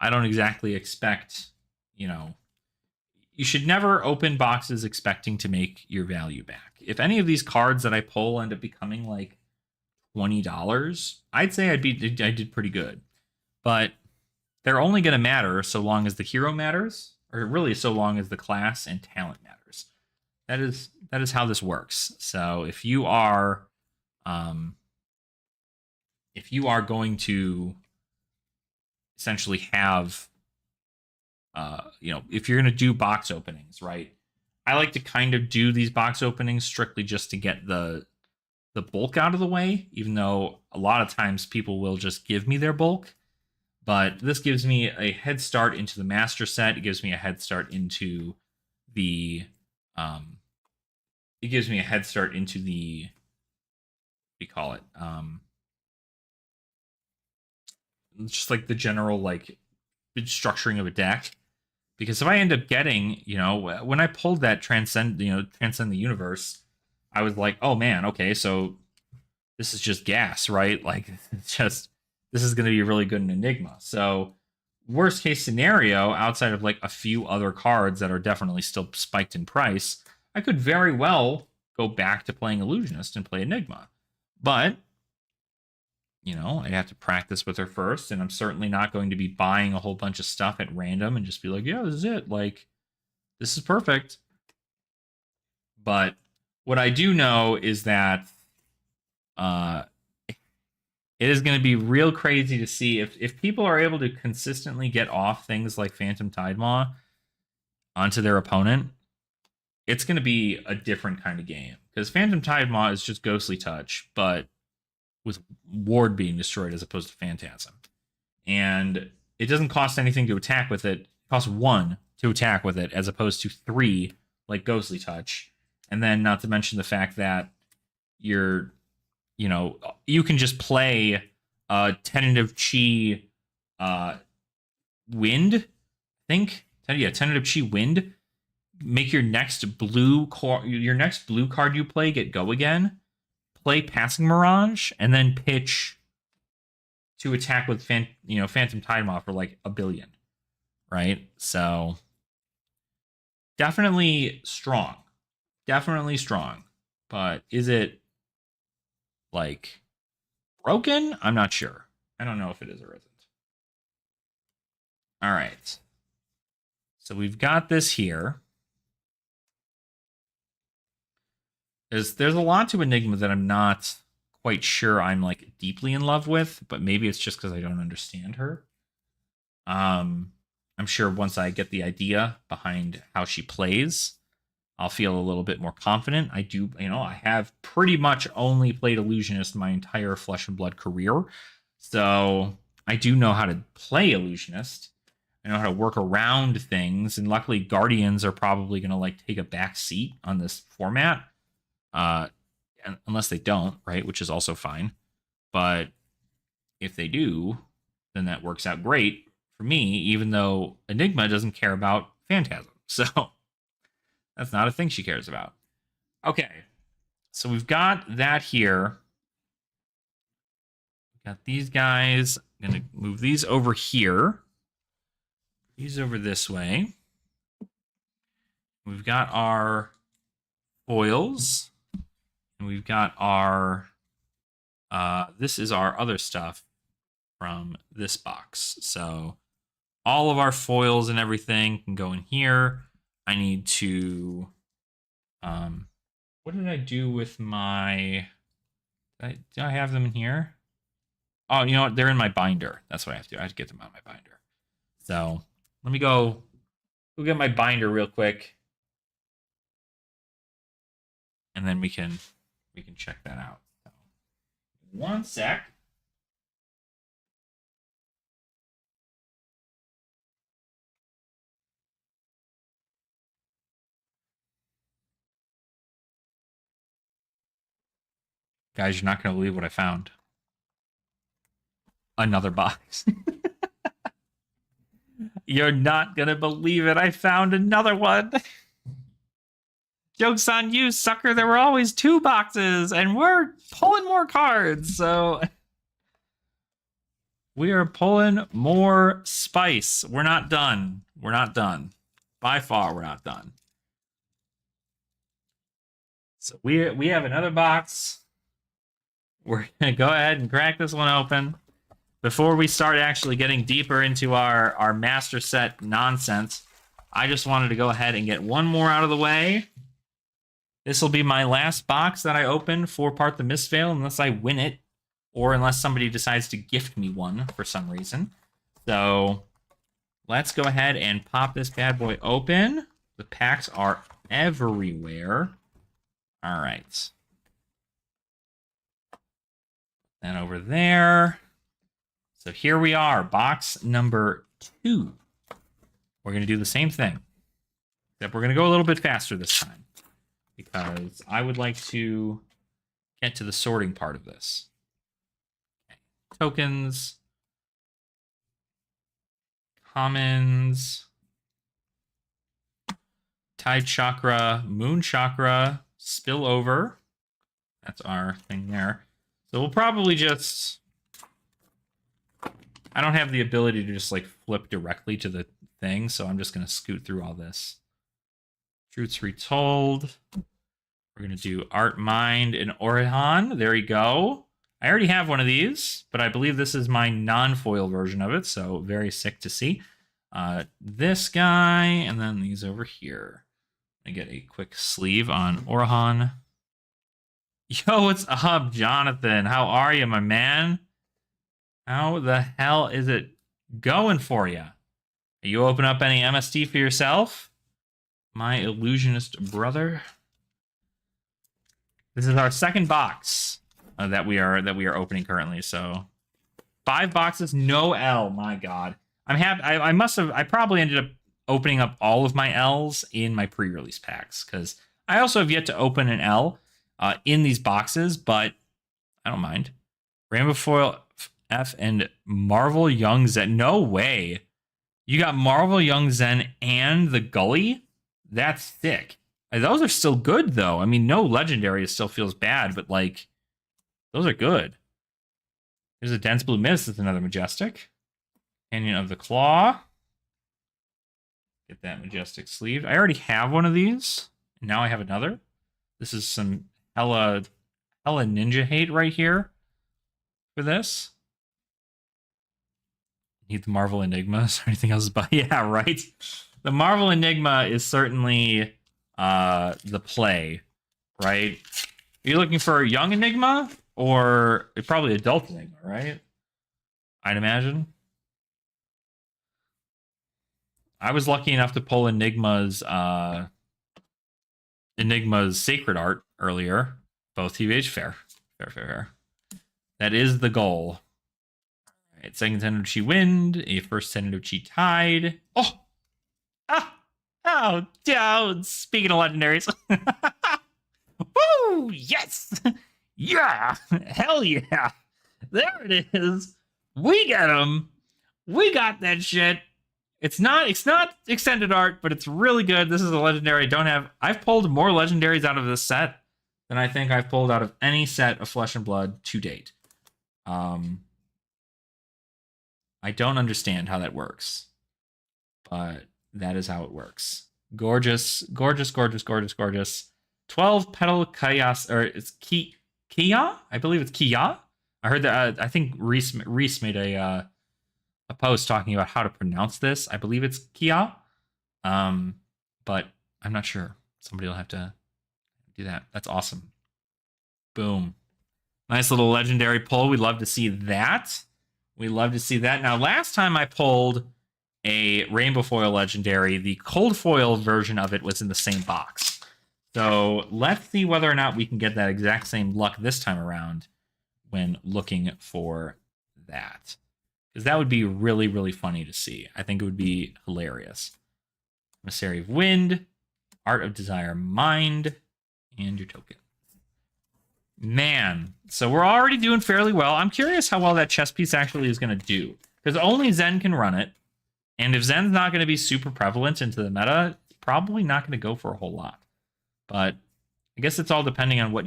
I don't exactly expect, you should never open boxes expecting to make your value back. If any of these cards that I pull end up becoming like $20, I'd say I did pretty good. But they're only going to matter so long as the hero matters, or really so long as the class and talent matters. That is how this works. So if you are going to essentially have if you're going to do box openings, right? I like to kind of do these box openings strictly just to get the bulk out of the way, even though a lot of times people will just give me their bulk. But this gives me a head start into the master set. It gives me a head start into the we call it just like the general like structuring of a deck. Because if I end up getting, when I pulled that transcend the universe, I was like, oh man, okay, so this is just gas, right? Like, this is going to be really good in Enigma. So worst case scenario, outside of like a few other cards that are definitely still spiked in price, I could very well go back to playing Illusionist and play Enigma. But, I'd have to practice with her first, and I'm certainly not going to be buying a whole bunch of stuff at random and just be like, yeah, this is it. Like, this is perfect. But what I do know is that it is going to be real crazy to see if people are able to consistently get off things like Phantom Tidemaw onto their opponent. It's going to be a different kind of game, because Phantom Tidemaw is just Ghostly Touch, but with Ward being destroyed as opposed to Phantasm. And it doesn't cost anything to attack with it. It costs 1 to attack with it as opposed to 3 like Ghostly Touch. And then not to mention the fact that you're, you can just play Tentative Chi Wind, I think. Yeah, Tentative Chi Wind. Make your next blue card you play get go again. Play Passing Mirage, and then pitch to attack with Phantom Tidemoth for like a billion, right? So definitely strong, but is it like broken? I'm not sure. I don't know if it is or isn't. All right, so we've got this here. There's a lot to Enigma that I'm not quite sure I'm like deeply in love with, but maybe it's just because I don't understand her. I'm sure once I get the idea behind how she plays, I'll feel a little bit more confident. I do, I have pretty much only played Illusionist my entire Flesh and Blood career, so I do know how to play Illusionist. I know how to work around things, and luckily Guardians are probably going to like take a back seat on this format. Unless they don't, right? Which is also fine. But if they do, then that works out great for me, even though Enigma doesn't care about Phantasm. So that's not a thing she cares about. Okay. So we've got that here. We've got these guys. I'm going to move these over here. These over this way. We've got our foils. And we've got our, this is our other stuff from this box. So all of our foils and everything can go in here. I need to, what did I do with my, do I have them in here? Oh, you know what? They're in my binder. That's what I have to do. I have to get them out of my binder. So let me go get my binder real quick. And then we can check that out. So, 1 sec. Guys, you're not going to believe what I found. Another box. You're not going to believe it. I found another one. Joke's on you, sucker. There were always 2 boxes, and we're pulling more cards. So we are pulling more spice. We're not done. We're not done. By far, we're not done. So we have another box. We're going to go ahead and crack this one open. Before we start actually getting deeper into our master set nonsense, I just wanted to go ahead and get one more out of the way. This will be my last box that I open for Part the Mistveil, unless I win it, or unless somebody decides to gift me one for some reason. So let's go ahead and pop this bad boy open. The packs are everywhere. All right. And over there. So here we are, box number 2. We're going to do the same thing, except we're going to go a little bit faster this time, because I would like to get to the sorting part of this. Okay. Tokens, commons, Tide Chakra, Moon Chakra, Spillover. That's our thing there. So we'll probably just... I don't have the ability to just like flip directly to the thing, so I'm just going to scoot through all this. Truths Retold. We're going to do Art Mind and Orihan. There you go. I already have one of these, but I believe this is my non-foil version of it, so very sick to see. This guy, and then these over here. I get a quick sleeve on Orihan. Yo, what's up, Jonathan? How are you, my man? How the hell is it going for you? Are you open up any MST for yourself? My illusionist brother. This is our second box that we are opening currently. So 5 boxes, no L. My God, I'm happy. I probably ended up opening up all of my L's in my pre-release packs, because I also have yet to open an L in these boxes, but I don't mind. Rainbow Foil F and Marvel Young Zen. No way. You got Marvel Young Zen and the Gully? That's sick. Those are still good, though. I mean, no legendary still feels bad, but, like, those are good. There's a Dense Blue Mist. That's another Majestic. Canyon of the Claw. Get that Majestic sleeved. I already have one of these. Now I have another. This is some hella ninja hate right here for this. Need the Marvel Enigma. Is there anything else? But yeah, right. The Marvel Enigma is certainly the play, right? Are you looking for a young Enigma or probably adult Enigma, right? I'd imagine. I was lucky enough to pull Enigma's Sacred Art earlier. Both TVH fair. Fair. That is the goal. All right, second Tennochi Wind, a first Tennochi Tide. Oh, speaking of legendaries. Woo! Yes! Yeah! Hell yeah! There it is. We got him. We got that shit. It's not extended art, but it's really good. This is a legendary I don't have. I've pulled more legendaries out of this set than I think I've pulled out of any set of Flesh and Blood to date. I don't understand how that works, but that is how it works. Gorgeous. 12 petal chaos, or it's Kia? I believe it's Kia. I heard that. I think Reese made a post talking about how to pronounce this. I believe it's Kia, but I'm not sure. Somebody will have to do that. That's awesome. Boom. Nice little legendary pull. We'd love to see that. Now, last time I pulled a Rainbow Foil legendary, the cold foil version of it was in the same box. So let's see whether or not we can get that exact same luck this time around when looking for that. Because that would be really, really funny to see. I think it would be hilarious. Emissary of Wind, Art of Desire Mind, and your token. Man, so we're already doing fairly well. I'm curious how well that chess piece actually is going to do. Because only Zen can run it. And if Zen's not going to be super prevalent into the meta, it's probably not going to go for a whole lot. But I guess it's all depending on what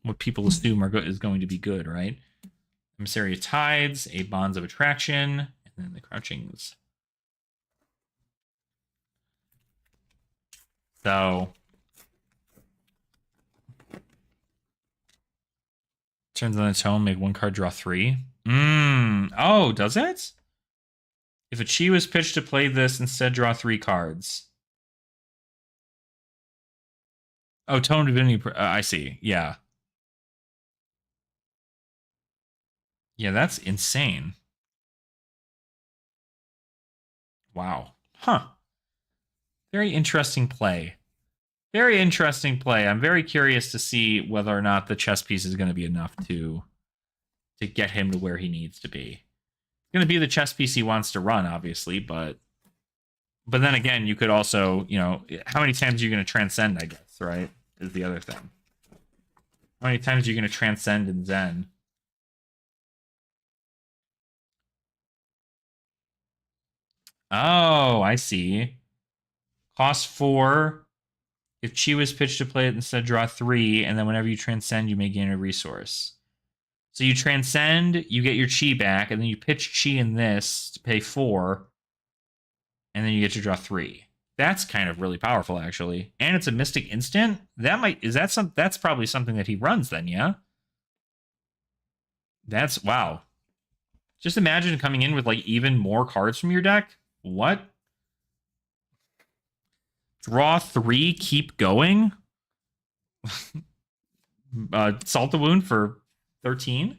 what people assume is going to be good, right? Emissary of Tides, a Bonds of Attraction, and then the Crouchings. So turns on its own, make one card, draw 3. Oh, does it? If a Chi was pitched to play this, instead draw 3 cards. Oh, Tone Divinity. I see. Yeah. Yeah, that's insane. Wow. Huh. Very interesting play. I'm very curious to see whether or not the chess piece is going to be enough to get him to where he needs to be. It's going to be the chess piece he wants to run, obviously, but then again, you could also, how many times are you going to transcend, I guess, right? Is the other thing. How many times are you going to transcend in Zen? Oh, I see. Cost 4. If Chi was pitched to play it, instead draw 3, and then whenever you transcend, you may gain a resource. So you transcend, you get your Chi back, and then you pitch Chi in this to pay 4, and then you get to draw 3. That's kind of really powerful, actually. And it's a Mystic Instant? That's probably something that he runs then, yeah? That's, wow. Just imagine coming in with, like, even more cards from your deck. What? Draw 3, keep going? Salt the Wound for 13.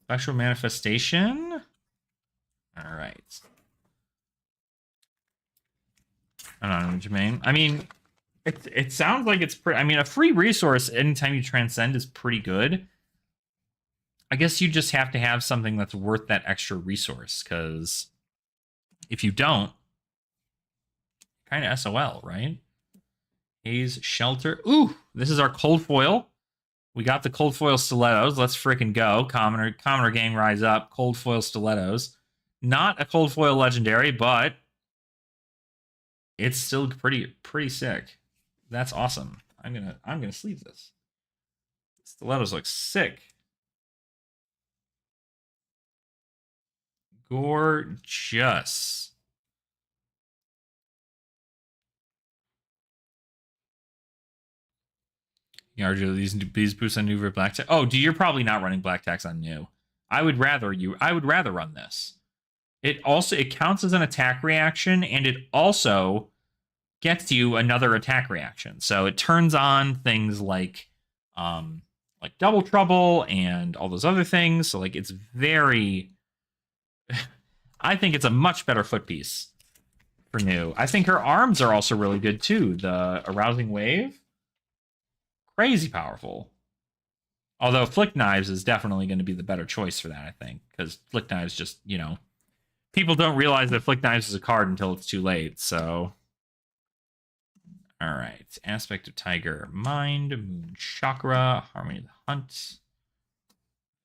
Special Manifestation. All right. I don't know, Jermaine. I mean, it sounds like it's pretty. I mean, a free resource anytime you transcend is pretty good. I guess you just have to have something that's worth that extra resource, because if you don't, kind of SOL, right? Haze Shelter. Ooh, this is our cold foil. We got the cold foil stilettos. Let's freaking go. Commoner gang rise up. Cold foil stilettos. Not a cold foil legendary, but it's still pretty sick. That's awesome. I'm gonna sleeve this. Stilettos look sick. Gorgeous. Arjo, these boosts on new for black tax. Oh, you're probably not running black tax on new. I would rather run this. It counts as an attack reaction, and it also gets you another attack reaction. So it turns on things like double trouble and all those other things. So like it's very I think it's a much better foot piece for new. I think her arms are also really good too. The arousing wave. Crazy powerful. Although Flick Knives is definitely going to be the better choice for that, I think. Because Flick Knives just, people don't realize that Flick Knives is a card until it's too late, so. Alright. Aspect of Tiger, Mind, Moon Chakra, Harmony of the Hunt.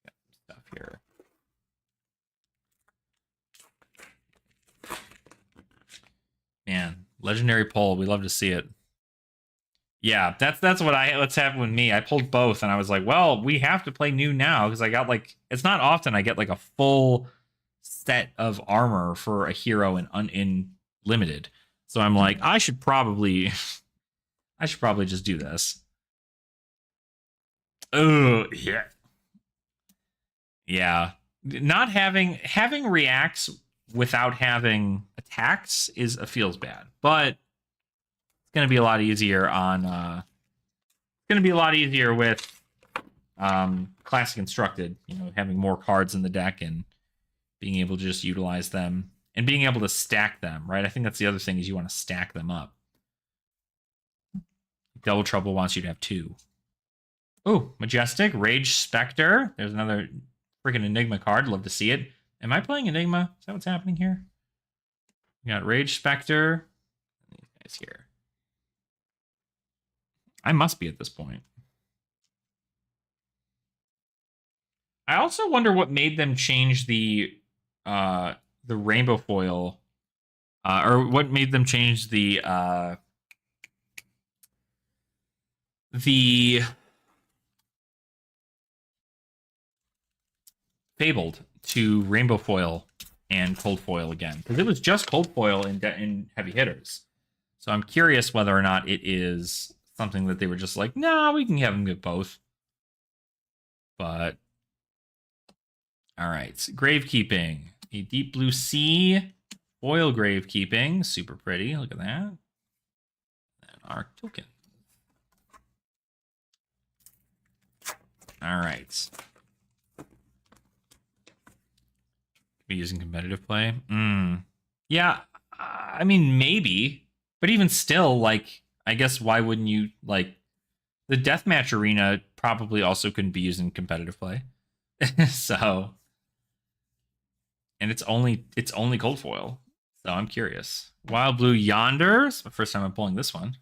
Got some stuff here. Man, legendary pull. We love to see it. Yeah, that's what's happened with me. I pulled both, and I was like, well, we have to play new now because I got it's not often I get like a full set of armor for a hero in limited. So I'm like, I should probably just do this. Oh yeah, yeah. Not having reacts without having attacks feels bad, but going to be a lot easier on going to be a lot easier with classic constructed, having more cards in the deck and being able to just utilize them and being able to stack them, right? I think that's the other thing is you want to stack them up. Double Trouble wants you to have 2. Oh, Majestic, Rage Spectre. There's another freaking Enigma card. Love to see it. Am I playing Enigma? Is that what's happening here? We got Rage Spectre. These guys here. I must be at this point. I also wonder what made them change the rainbow foil, or what made them change the Fabled to rainbow foil and cold foil again, because it was just cold foil in heavy hitters. So I'm curious whether or not it is something that they were just like, nah, we can have them get both. But, all right. Gravekeeping. A deep blue sea. Foil gravekeeping. Super pretty. Look at that. And our token. All right. Be using competitive play. Yeah, I mean, maybe. But even still, I guess why wouldn't you, the deathmatch arena probably also couldn't be used in competitive play. So, and it's only cold foil. So I'm curious. Wild Blue Yonder. It's my first time I'm pulling this one.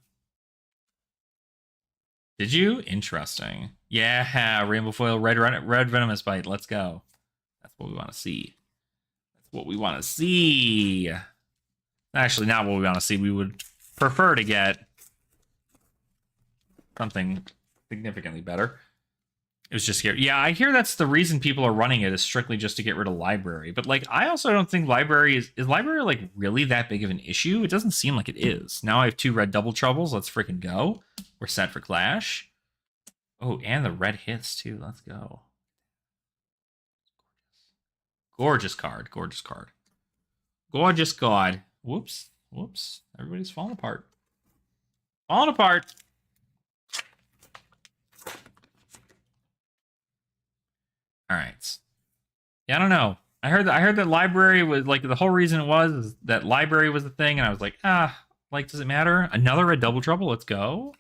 Did you? Interesting. Yeah, rainbow foil, red venomous bite. Let's go. That's what we want to see. That's what we want to see. Actually, not what we want to see. We would prefer to get something significantly better. It was just here. Yeah, I hear that's the reason people are running it is strictly just to get rid of library. But I also don't think library is library really that big of an issue? It doesn't seem like it is. Now I have 2 red double troubles. Let's freaking go. We're set for Clash. Oh, and the red hits too. Let's go. Gorgeous card. Gorgeous card. Gorgeous card. Whoops. Whoops. Everybody's falling apart. Falling apart. All right. Yeah, I don't know. I heard that library was the whole reason it was is that library was the thing, and I was like, does it matter? Another red double trouble. Let's go.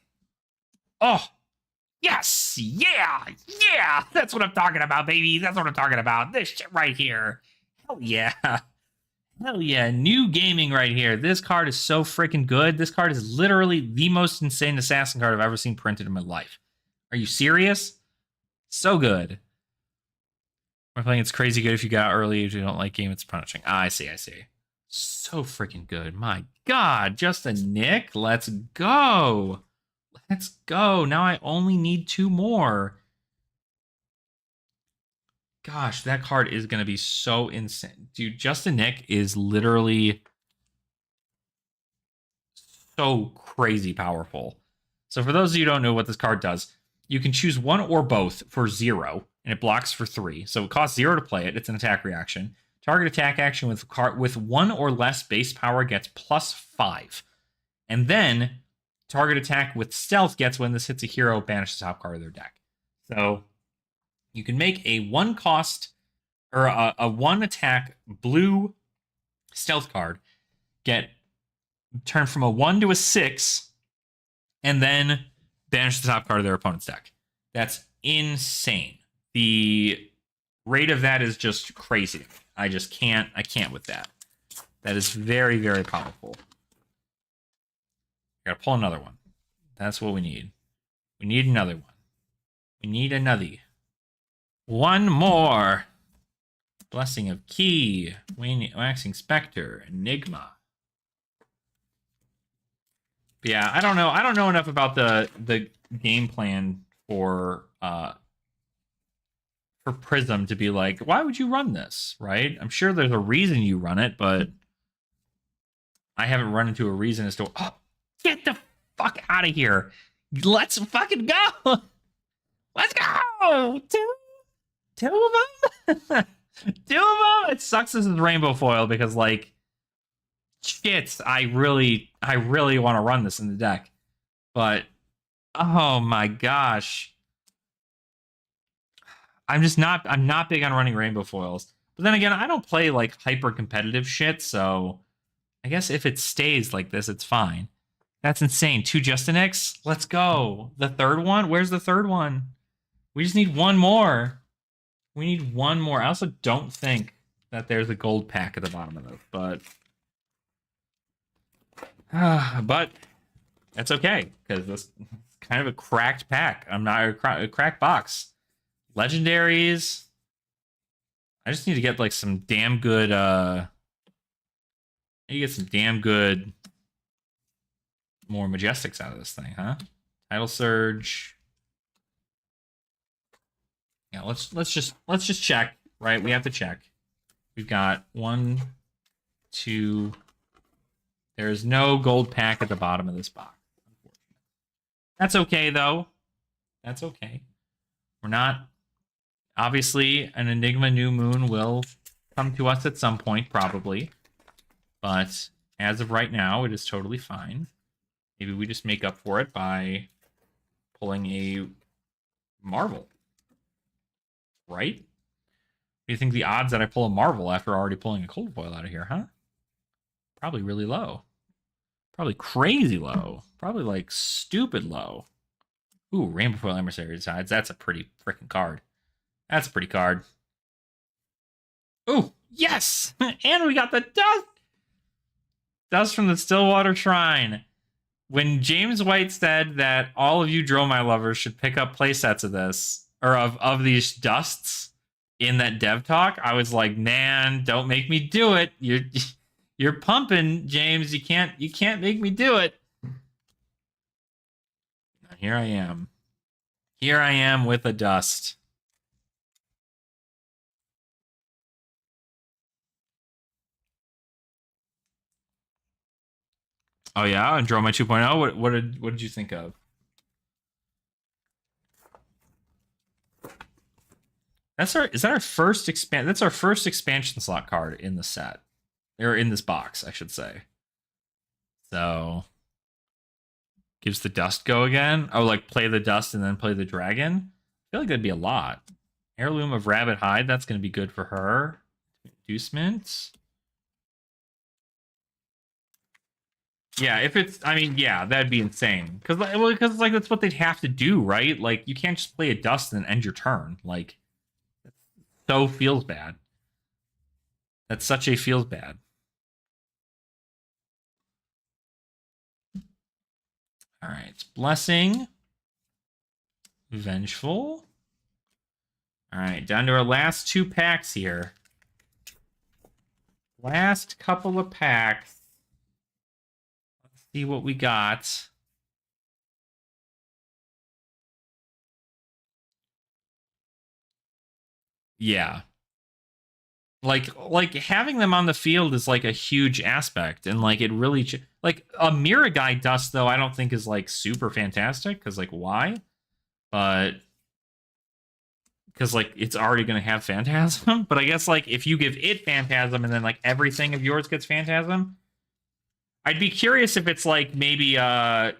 Oh, yes, yeah. That's what I'm talking about, baby. That's what I'm talking about. This shit right here. Hell yeah. Hell yeah, new gaming right here. This card is so freaking good. This card is literally the most insane assassin card I've ever seen printed in my life. Are you serious? So good. I'm playing it's crazy good if you got early. If you don't like game, it's punishing. Ah, I see, I see. So freaking good. My God, just a Nick. Let's go. Let's go. Now I only need 2 more. Gosh, that card is going to be so insane. Dude, Justin Nick is literally so crazy powerful. So for those of you who don't know what this card does, you can choose one or both for 0, and it blocks for 3. So it costs 0 to play it. It's an attack reaction. Target attack action with 1 or less base power gets +5. And then target attack with stealth gets when this hits a hero, banish the top card of their deck. So you can make a 1 cost or a 1 attack blue stealth card get turn from a 1 to a 6 and then banish the top card of their opponent's deck. That's insane. The rate of that is just crazy. I can't with that. That is very, very powerful. I gotta pull another one. That's what we need. We need another one. We need another. One more. Blessing of Key. Waxing Spectre. Enigma. But yeah, I don't know. I don't know enough about the game plan for Prism to be like, why would you run this, right? I'm sure there's a reason you run it, but I haven't run into a reason as to, oh, get the fuck out of here. Let's fucking go. Let's go. Two of them? 2 of them? It sucks this is rainbow foil because, like, shit, I really want to run this in the deck. But, oh my gosh. I'm not big on running rainbow foils. But then again, I don't play like hyper competitive shit, so I guess if it stays like this, it's fine. That's insane. 2 Justin X? Let's go. The third one? Where's the third one? We just need 1 more. We need 1 more. I also don't think that there's a gold pack at the bottom of this, but that's okay, because this is kind of a cracked pack. I'm not a cracked box. Legendaries. I just need to get like some damn good you get some damn good more Majestics out of this thing, huh? Tidal Surge. Yeah, let's just check, right? We have to check. We've got 1, 2. There's no gold pack at the bottom of this box. That's okay though. That's okay. We're not. Obviously, an Enigma New Moon will come to us at some point, probably. But as of right now, it is totally fine. Maybe we just make up for it by pulling a Marvel. Right? What do you think the odds that I pull a Marvel after already pulling a cold foil out of here, huh? Probably really low. Probably crazy low. Probably like stupid low. Ooh, Rainbow Foil Emissary Decides. That's a pretty freaking card. That's a pretty card. Ooh, yes! And we got the dust! Dust from the Stillwater Shrine. When James White said that all of you Dromai lovers should pick up playsets of this, or of these dusts in that dev talk, I was like, man, don't make me do it. You're pumping, James. You can't make me do it. Here I am. Here I am with a dust. Oh yeah, and Dromai 2.0. What did you think of? That's our first expansion slot card in the set. Or in this box, I should say. So gives the dust go again. Oh, like play the dust and then play the dragon. I feel like that'd be a lot. Heirloom of Rabbit Hide, that's gonna be good for her. Inducement. Yeah, if it's, I mean, yeah, that'd be insane. Because like that's what they'd have to do, right? Like you can't just play a dust and end your turn. Like, so feels bad. That's such a feels bad. All right. Blessing. Vengeful. All right. Down to our last 2 packs here. Last couple of packs. Let's see what we got. Yeah. Like having them on the field is like a huge aspect, and like it really like a Mira Guy Dust though I don't think is like super fantastic because like why? But because like it's already gonna have Phantasm. But I guess like if you give it Phantasm and then like everything of yours gets Phantasm, I'd be curious if it's like maybe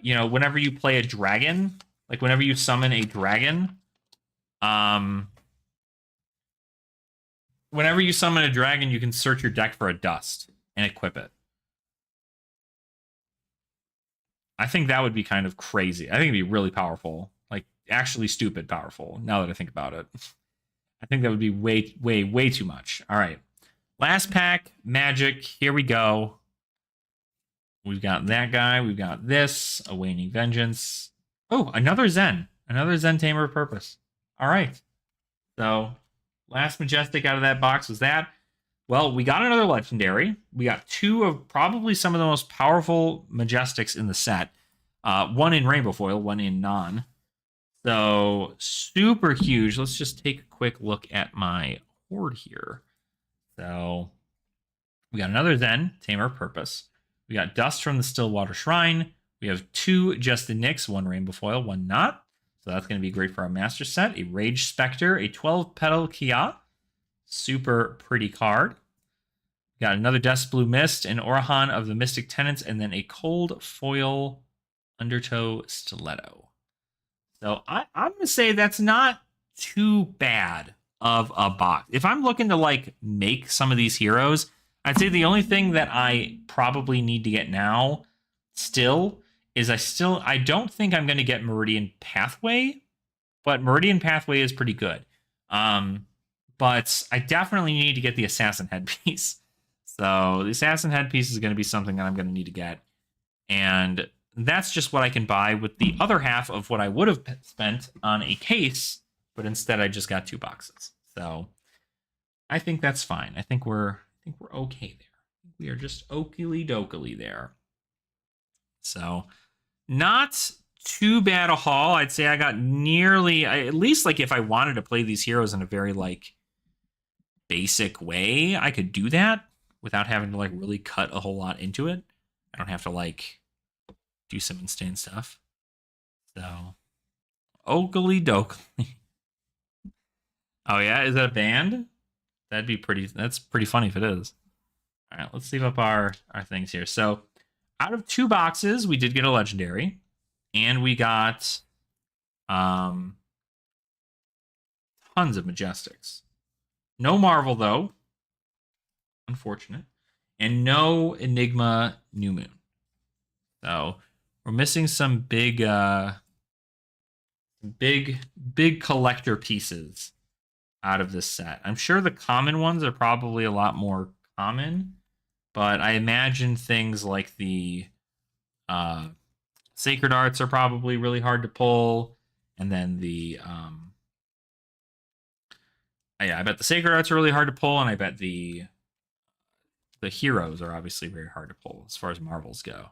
you know whenever you play a dragon, like whenever you summon a dragon, um whenever you summon a dragon, you can search your deck for a dust and equip it. I think that would be kind of crazy. I think it'd be really powerful. Like actually stupid powerful, now that I think about it. I think that would be way too much. All right. Last pack, Magic. Here we go. We've got that guy. We've got this. A Waning Vengeance. Oh, another Zen. Another Zen Tamer of Purpose. All right. So, last Majestic out of that box was that. Well, we got another Legendary. We got 2 of probably some of the most powerful Majestics in the set. One in Rainbow Foil, one in non. So, super huge. Let's just take a quick look at my horde here. So, we got another Zen, Tamer of Purpose. We got Dust from the Stillwater Shrine. We have 2 Justin Nix, 1 Rainbow Foil, 1 not. So that's going to be great for our Master set. A Rage Spectre, a 12-petal Kia. Super pretty card. We got another Dust Blue Mist, an Orahan of the Mystic Tenants, and then a Cold Foil Undertow Stiletto. So I'm going to say that's not too bad of a box. If I'm looking to like make some of these heroes, I'd say the only thing that I probably need to get now still is I don't think I'm going to get Meridian Pathway, but Meridian Pathway is pretty good. But I definitely need to get the Assassin Headpiece. So the Assassin Headpiece is going to be something that I'm going to need to get. And that's just what I can buy with the other half of what I would have spent on a case, but instead I just got 2 boxes. So I think that's fine. I think we're okay there. We are just okily dokily there. So not too bad a haul. I'd say I got nearly, at least like if I wanted to play these heroes in a very like basic way, I could do that without having to like really cut a whole lot into it. I don't have to like do some insane stuff. So okily dokily. Oh yeah, is that a band? That's pretty funny if it is. All right, let's leave up our things here. So out of 2 boxes, we did get a legendary, and we got tons of Majestics. No Marvel though, unfortunate, and no Enigma New Moon. So we're missing some big collector pieces out of this set. I'm sure the common ones are probably a lot more common, but I imagine things like the Sacred Arts are probably really hard to pull, and then the yeah, I bet the Sacred Arts are really hard to pull, and I bet the heroes are obviously very hard to pull as far as Marvels go.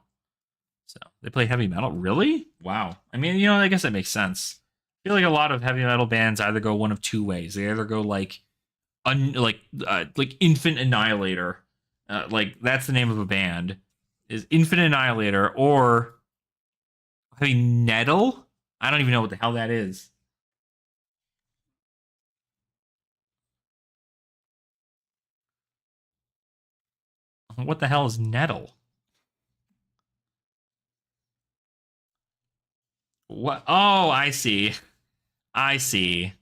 So they play heavy metal, really? Wow. I mean, you know, I guess that makes sense. I feel like a lot of heavy metal bands either go one of 2 ways. They either go like Infant Annihilator, like that's the name of a band, is Infant Annihilator, or heavy metal. I don't even know what the hell that is. What the hell is nettle? What? Oh, I see. I see.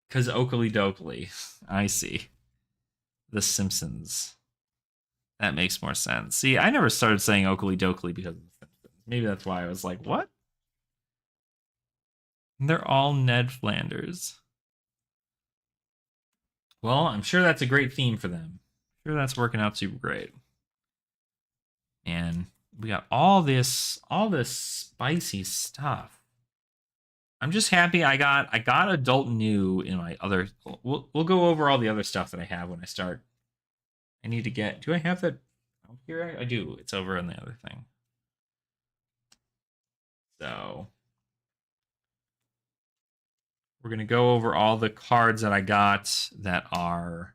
Because Oakley Dokley. I see. The Simpsons. That makes more sense. See, I never started saying Oakley Dokley because of the Simpsons. Maybe that's why I was like, what? They're all Ned Flanders. Well, I'm sure that's a great theme for them. I'm sure that's working out super great. And we got all this spicy stuff. I'm just happy I got adult new in my other. We'll go over all the other stuff that I have when I start. I need to get. Do I have that out here? I do. It's over on the other thing. So we're gonna go over all the cards that I got that are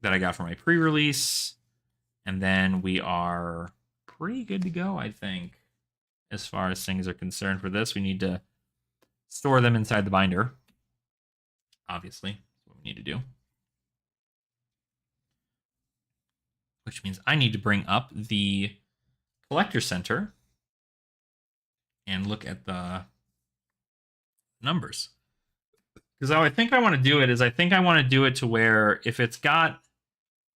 that I got for my pre-release, and then we are pretty good to go, I think, as far as things are concerned for this. We need to store them inside the binder. Obviously, that's what we need to do. Which means I need to bring up the collector center and look at the numbers. Because how I think I want to do it is I think I want to do it to where if it's got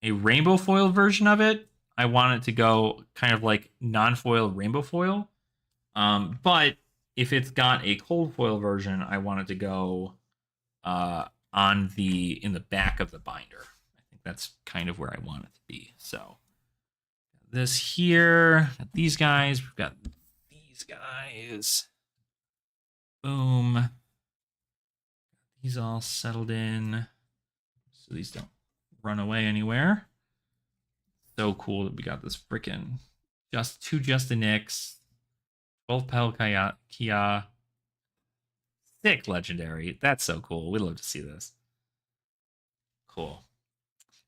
a rainbow foil version of it, I want it to go kind of like non-foil rainbow foil. But if it's got a cold foil version, I want it to go in the back of the binder. I think that's kind of where I want it to be. So this here, these guys, we've got these guys. Boom. These all settled in. So these don't run away anywhere. So cool that we got this freaking two Justin Nicks, 12 Pel Kia, 6 legendary. That's so cool. We'd love to see this. Cool.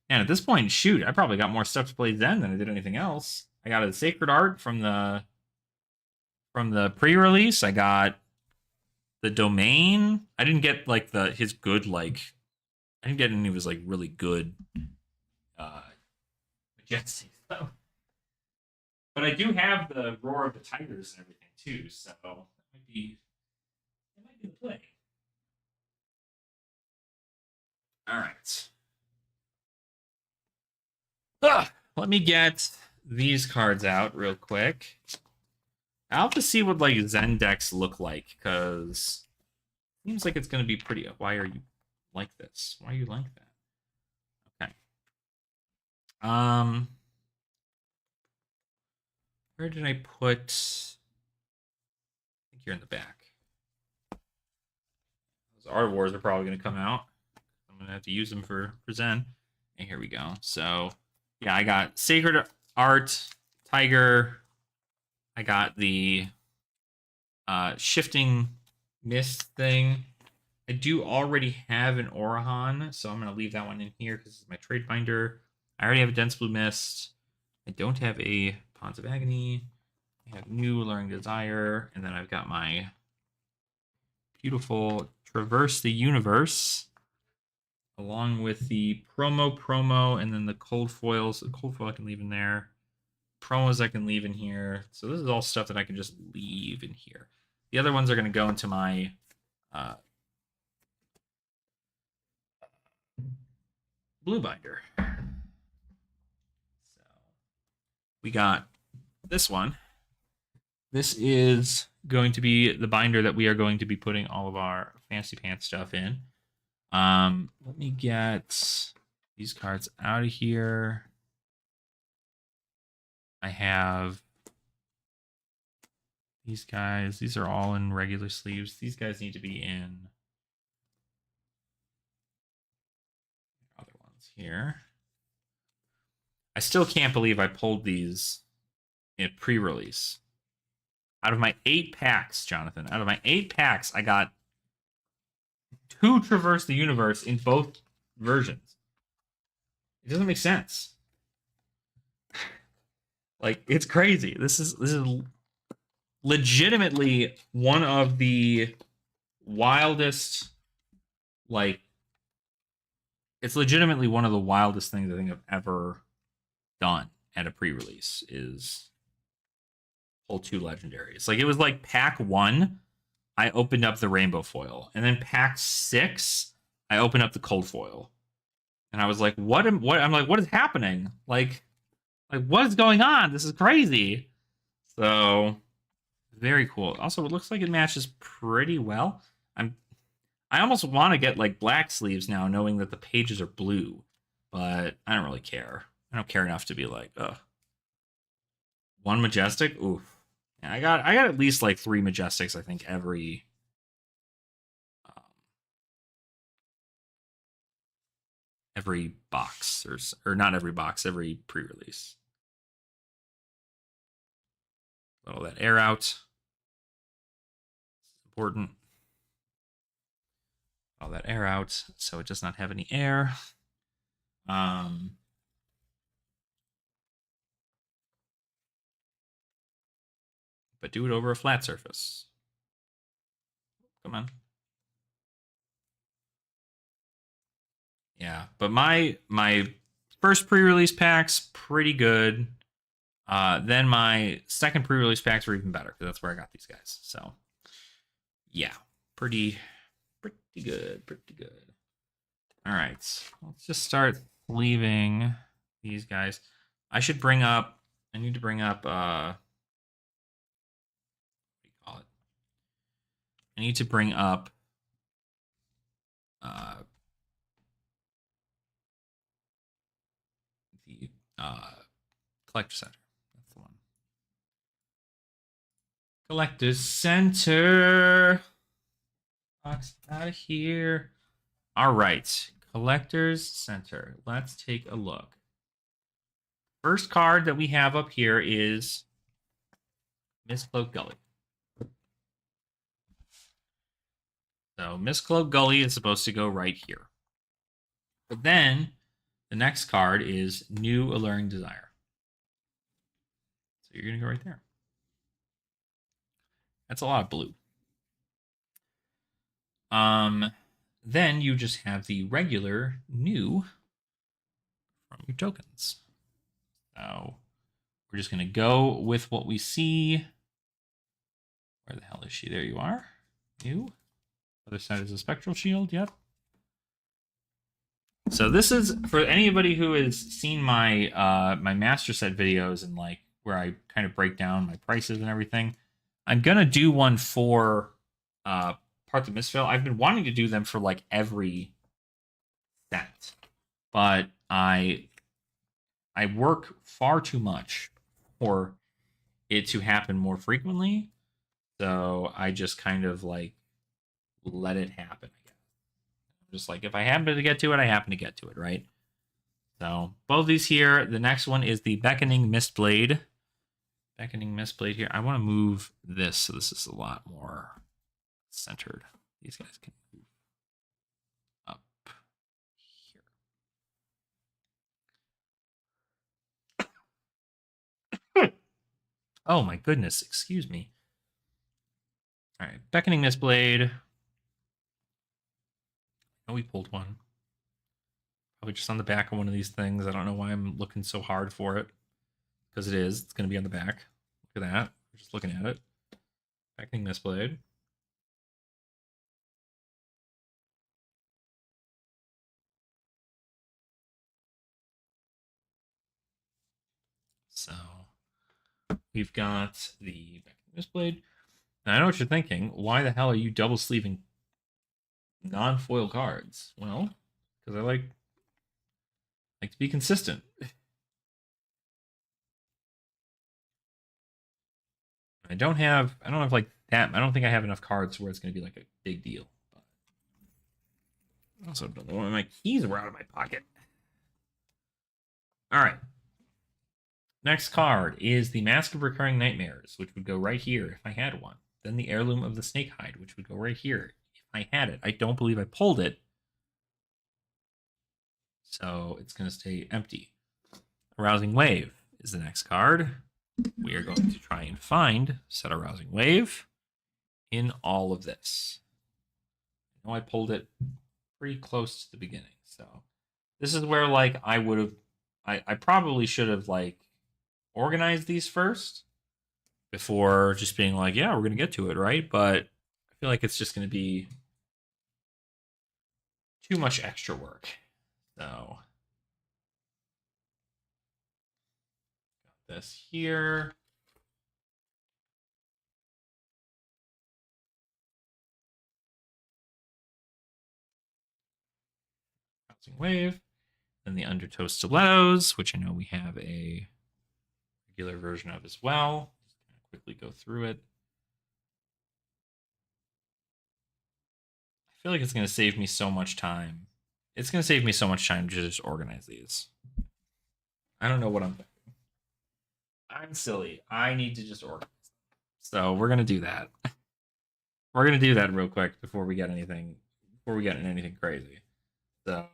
And at this point, shoot, I probably got more stuff to play Zen than I did anything else. I got a Sacred Art from the pre-release. I got the Domain. I didn't get like his good I didn't get any of his like really good Majesty stuff. But I do have the Roar of the Tigers and everything too, so that might be the play. All right. Let me get these cards out real quick. I'll have to see what like Zen decks look like, because it seems like it's going to be pretty. Why are you like this? Why are you like that? Okay. Where did I put? I think you're in the back. Those Art Wars are probably going to come out. I'm going to have to use them for Zen. And here we go. So yeah, I got Sacred Art, Tiger. I got the Shifting Mist thing. I do already have an Orahan, so I'm going to leave that one in here because it's my trade binder. I already have a Dense Blue Mist. I don't have a Ponds of Agony. I have New Alluring Desire, and then I've got my beautiful Traverse the Universe, along with the promo, and then the cold foils. The cold foil I can leave in there. Promos I can leave in here. So this is all stuff that I can just leave in here. The other ones are going to go into my blue binder. So we got this one. This is going to be the binder that we are going to be putting all of our Fantasy Pants stuff in. Let me get these cards out of here. I have these guys. These are all in regular sleeves. These guys need to be in other ones here. I still can't believe I pulled these in pre-release. Out of my 8 packs, Jonathan, out of my 8 packs, I got 2 Traverse the Universe in both versions. It doesn't make sense. Like, it's crazy. This is legitimately one of the wildest, like, it's legitimately one of the wildest things I think I've ever done at a pre-release is pull 2 legendaries. Like, it was like pack 1, I opened up the rainbow foil, and then pack 6, I opened up the cold foil, and I was like, what? I'm like, what is happening? Like what is going on? This is crazy. So very cool. Also, it looks like it matches pretty well. I almost want to get like black sleeves now, knowing that the pages are blue, but I don't really care. I don't care enough to be like, ugh. One majestic? Oof. Yeah, I got at least like 3 majestics, I think, every box, or not every box, every pre-release. Let all that air out. Important. All that air out so it does not have any air. But do it over a flat surface. Come on. Yeah, but my first pre-release packs pretty good. Then my second pre-release packs were even better because that's where I got these guys. So yeah, pretty good, pretty good. All right, let's just start leaving these guys. I should bring up. I need to bring up. What do you call it? I need to bring up. The collector center. That's the one. Collector's center. Box out of here. All right, collector's center. Let's take a look. First card that we have up here is Miss Cloak Gully. So Miss Cloak Gully is supposed to go right here. But then the next card is New Alluring Desire. So you're going to go right there. That's a lot of blue. Then you just have the regular new from your tokens. So we're just going to go with what we see. Where the hell is she? There you are. New. Other side is a spectral shield. Yep. So this is for anybody who has seen my my master set videos and like where I kind of break down my prices and everything. I'm gonna do one for Part of Misfill. I've been wanting to do them for like every set, but I work far too much for it to happen more frequently. So I just kind of like let it happen. I guess. Just like if I happen to get to it, I happen to get to it, right? So both these here. The next one is the Beckoning Mistblade. Beckoning Mistblade here. I want to move this so this is a lot more centered. These guys can move up here. Oh my goodness, excuse me. All right, Beckoning Mistblade. Oh, we pulled one. Probably just on the back of one of these things. I don't know why I'm looking so hard for it. Because it is. It's going to be on the back. Look at that. We're just looking at it. Beckoning Mistblade. So we've got the Beckoning Mistblade. Now I know what you're thinking. Why the hell are you double sleeving non-foil cards? Well, because I like to be consistent. I don't have like that. I don't think I have enough cards where it's going to be like a big deal. But I also don't know why my keys were out of my pocket. All right. Next card is the Mask of Recurring Nightmares, which would go right here if I had one. Then the Heirloom of the Snakehide, which would go right here if I had it. I don't believe I pulled it. So it's going to stay empty. Arousing Wave is the next card. We are going to try and find said Arousing Wave in all of this. I know I pulled it pretty close to the beginning. So this is where like I would have I probably should have like organized these first before just being like, yeah, we're going to get to it, right? But I feel like it's just going to be too much extra work. So got this here. Bouncing Wave. Then the Undertow Stilettos, which I know we have a regular version of as well. Just quickly go through it. I feel like it's going to save me so much time. It's going to save me so much time to just organize these. I don't know what I'm thinking. I'm silly. I need to just organize them. So we're going to do that. We're going to do that real quick before we get anything crazy. So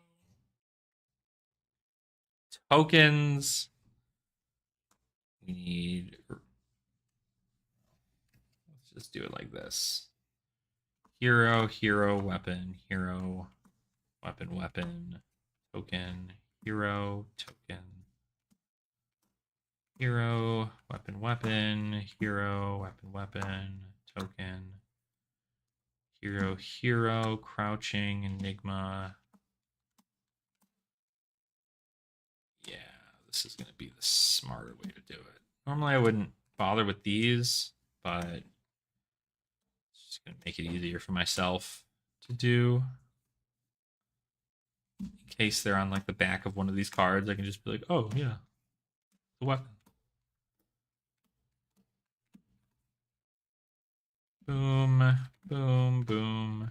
tokens. We need. Let's just do it like this. Hero, hero, weapon, hero, weapon, weapon, token, hero, token, hero, weapon, weapon, hero, weapon, weapon, token, hero, hero, crouching, enigma. Yeah, this is going to be the smarter way to do it. Normally I wouldn't bother with these, but it's just going to make it easier for myself to do. In case they're on like the back of one of these cards, I can just be like, oh yeah, the weapon. Boom, boom, boom.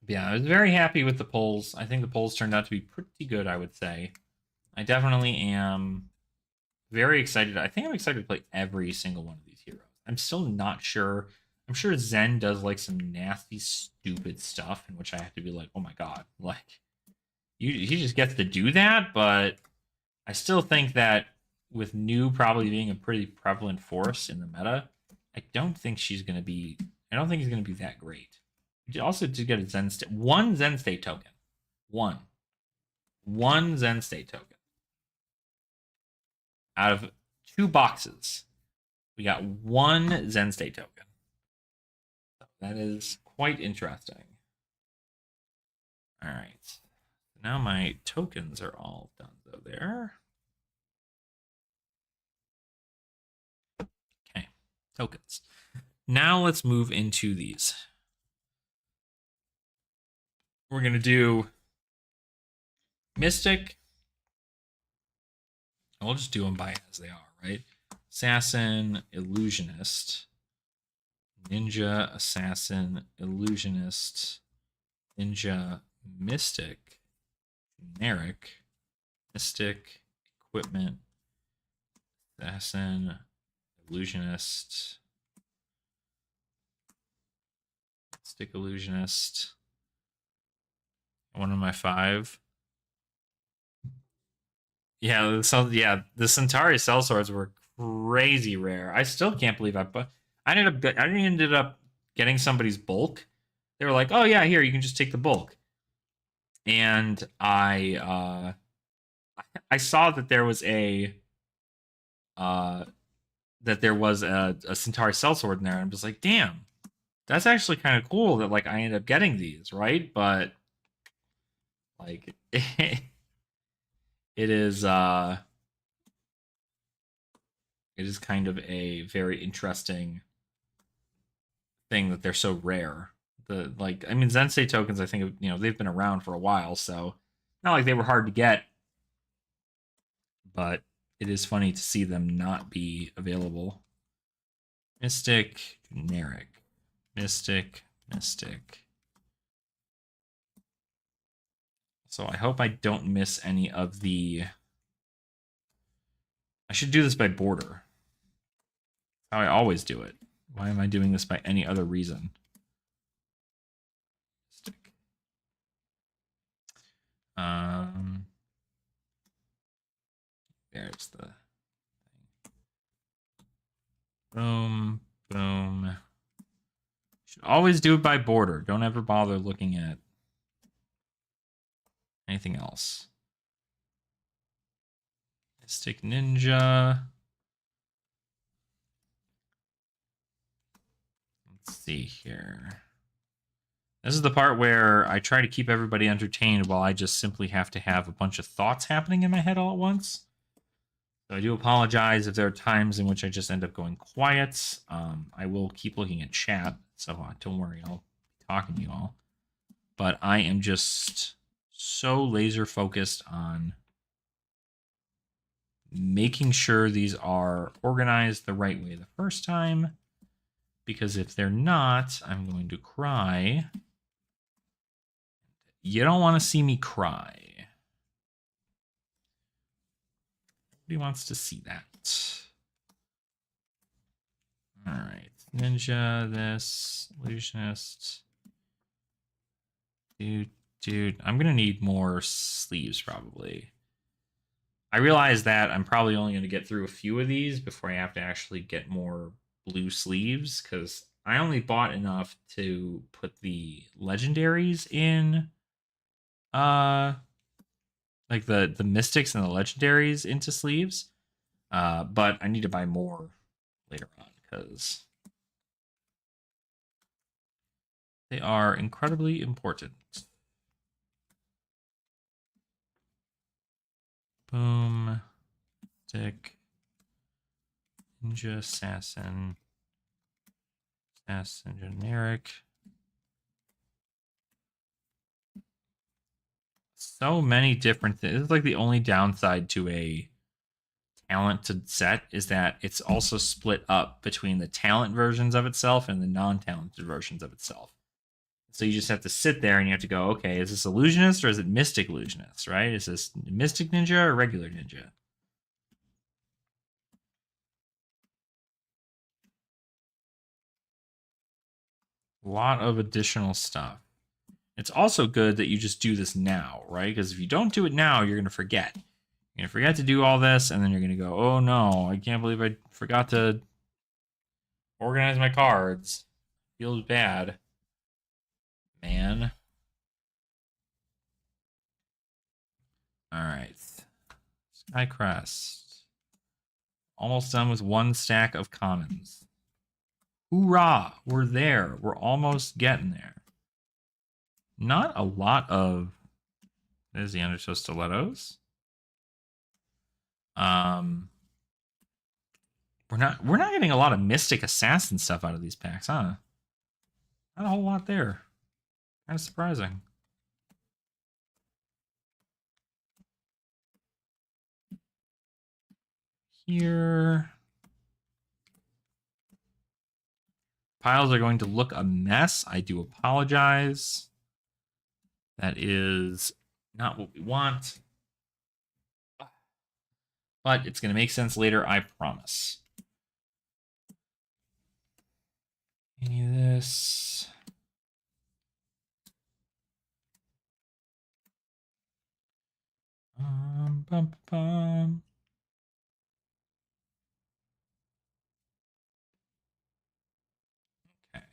Yeah, I was very happy with the polls. I think the polls turned out to be pretty good, I would say. I definitely am very excited. I think I'm excited to play every single one of these heroes. I'm still not sure. I'm sure Zen does like some nasty, stupid stuff in which I have to be like, oh my god, like he just gets to do that. But I still think that with New probably being a pretty prevalent force in the meta, I don't think he's going to be that great. You also did get a Zen State, one Zen State token, one Zen State token out of 2 boxes. We got 1 Zen State token. That is quite interesting. All right, now my tokens are all done though. There. Okay, tokens. Now let's move into these. We're going to do Mystic. We'll just do them by as they are, right? Assassin, Illusionist, Ninja, Assassin, Illusionist, Ninja, Mystic, Generic, Mystic, Equipment, Assassin, Illusionist, Mystic, Illusionist. One of my 5. Yeah, the Centauri sellswords were crazy rare. I still can't believe I ended up getting somebody's bulk. They were like, "Oh yeah, here you can just take the bulk," and I saw that there was a Centauri sellsword in there, and I'm just like, "Damn, that's actually kind of cool that like I ended up getting these, right?" But like it is kind of a very interesting thing that they're so rare. Zen State tokens, I think they've been around for a while, so not like they were hard to get, but it is funny to see them not be available. Mystic, generic, Mystic. So I hope I don't miss any of the. I should do this by border. How I always do it. Why am I doing this by any other reason? There's the thing. Boom, boom. Should always do it by border. Don't ever bother looking at anything else. Mystic Ninja. Let's see here. This is the part where I try to keep everybody entertained while I just simply have to have a bunch of thoughts happening in my head all at once. So I do apologize if there are times in which I just end up going quiet. I will keep looking at chat, so don't worry, I'll be talking to you all. But I am just so laser focused on making sure these are organized the right way the first time, because if they're not, I'm going to cry. You don't want to see me cry. Nobody wants to see that. All right, ninja, this, illusionist. Dude, I'm gonna need more sleeves probably. I realize that I'm probably only gonna get through a few of these before I have to actually get more blue sleeves, because I only bought enough to put the legendaries in, like the mystics and the legendaries into sleeves. But I need to buy more later on because they are incredibly important. Boom. Stick. Ninja, assassin. Assassin, generic. So many different things. This is like the only downside to a talented set is that it's also split up between the talent versions of itself and the non-talented versions of itself. So you just have to sit there and you have to go, okay, is this illusionist or is it mystic illusionist, right? Is this mystic ninja or regular ninja? A lot of additional stuff. It's also good that you just do this now, right? Because if you don't do it now, you're going to forget. You're going to forget to do all this, and then you're going to go, oh no, I can't believe I forgot to organize my cards. Feels bad. Man. All right. Skycrest. Almost done with one stack of commons. Hoorah! We're there. We're almost getting there. Not a lot of... There's the Undertow Stilettos. We're not getting a lot of Mystic Assassin stuff out of these packs, huh? Not a whole lot there. Kind of surprising. Here. Piles are going to look a mess. I do apologize. That is not what we want. But it's going to make sense later, I promise. Any of this. Bum, bum. Okay.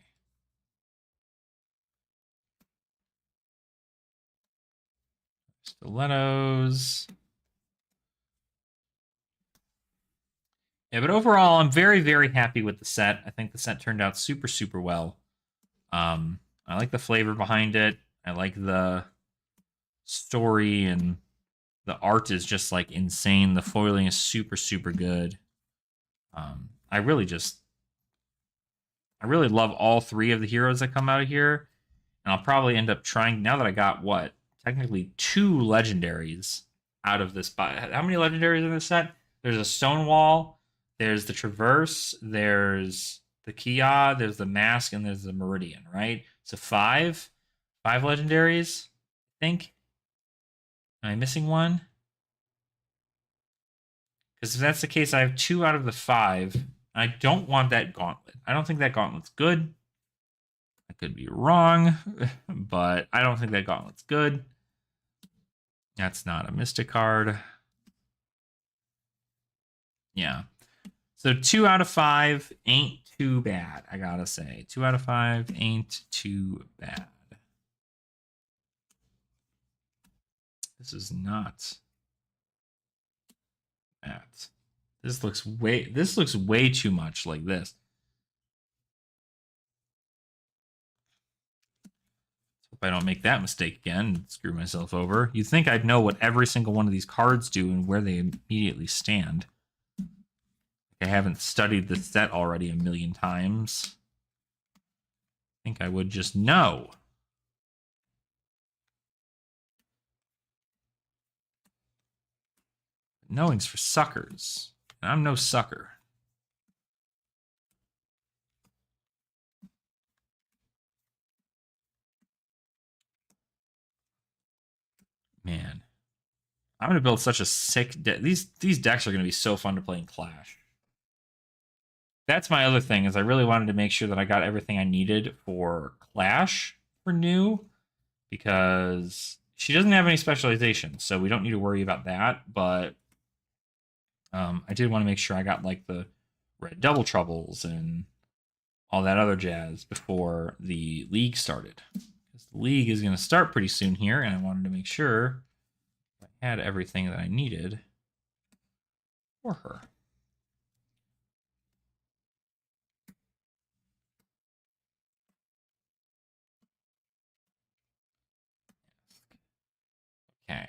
Stilettos. Yeah, but overall, I'm very, very happy with the set. I think the set turned out super, super well. I like the flavor behind it. I like the story, and the art is just like insane. The foiling is super, super good. I really love all three of the heroes that come out of here. And I'll probably end up trying, now that I got what? Technically 2 legendaries out of this. How many legendaries in this set? There's a Stonewall, there's the Traverse, there's the Kia, there's the Mask, and there's the Meridian, right? So 5 legendaries, I think. Am I missing one? Because if that's the case, I have 2 out of the 5. I don't want that gauntlet. I don't think that gauntlet's good. I could be wrong, but I don't think that gauntlet's good. That's not a Mystic card. Yeah. So 2 out of 5 ain't too bad, I gotta say. 2 out of 5 ain't too bad. This is not that. This looks way too much like this. Hope I don't make that mistake again and screw myself over. You'd think I'd know what every single one of these cards do and where they immediately stand. I haven't studied this set already a million times. I think I would just know. Knowing's for suckers. And I'm no sucker. Man. I'm going to build such a sick deck. These decks are going to be so fun to play in Clash. That's my other thing, is I really wanted to make sure that I got everything I needed for Clash for New, because she doesn't have any specialization, so we don't need to worry about that. But I did want to make sure I got like the red double troubles and all that other jazz before the league started. Because the league is going to start pretty soon here, and I wanted to make sure I had everything that I needed for her. Okay,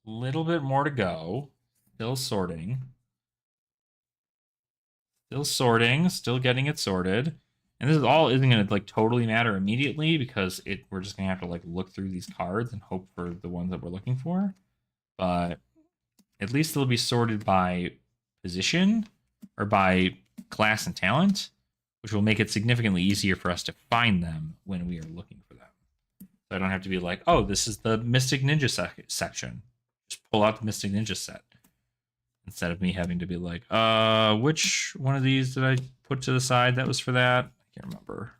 little bit more to go. Still sorting. Still sorting. Still getting it sorted. And this is all isn't going to like totally matter immediately, because we're just going to have to like look through these cards and hope for the ones that we're looking for. But at least they'll be sorted by position or by class and talent, which will make it significantly easier for us to find them when we are looking for them. So I don't have to be like, oh, this is the Mystic Ninja section. Just pull out the Mystic Ninja set. Instead of me having to be like, which one of these did I put to the side that was for that? I can't remember.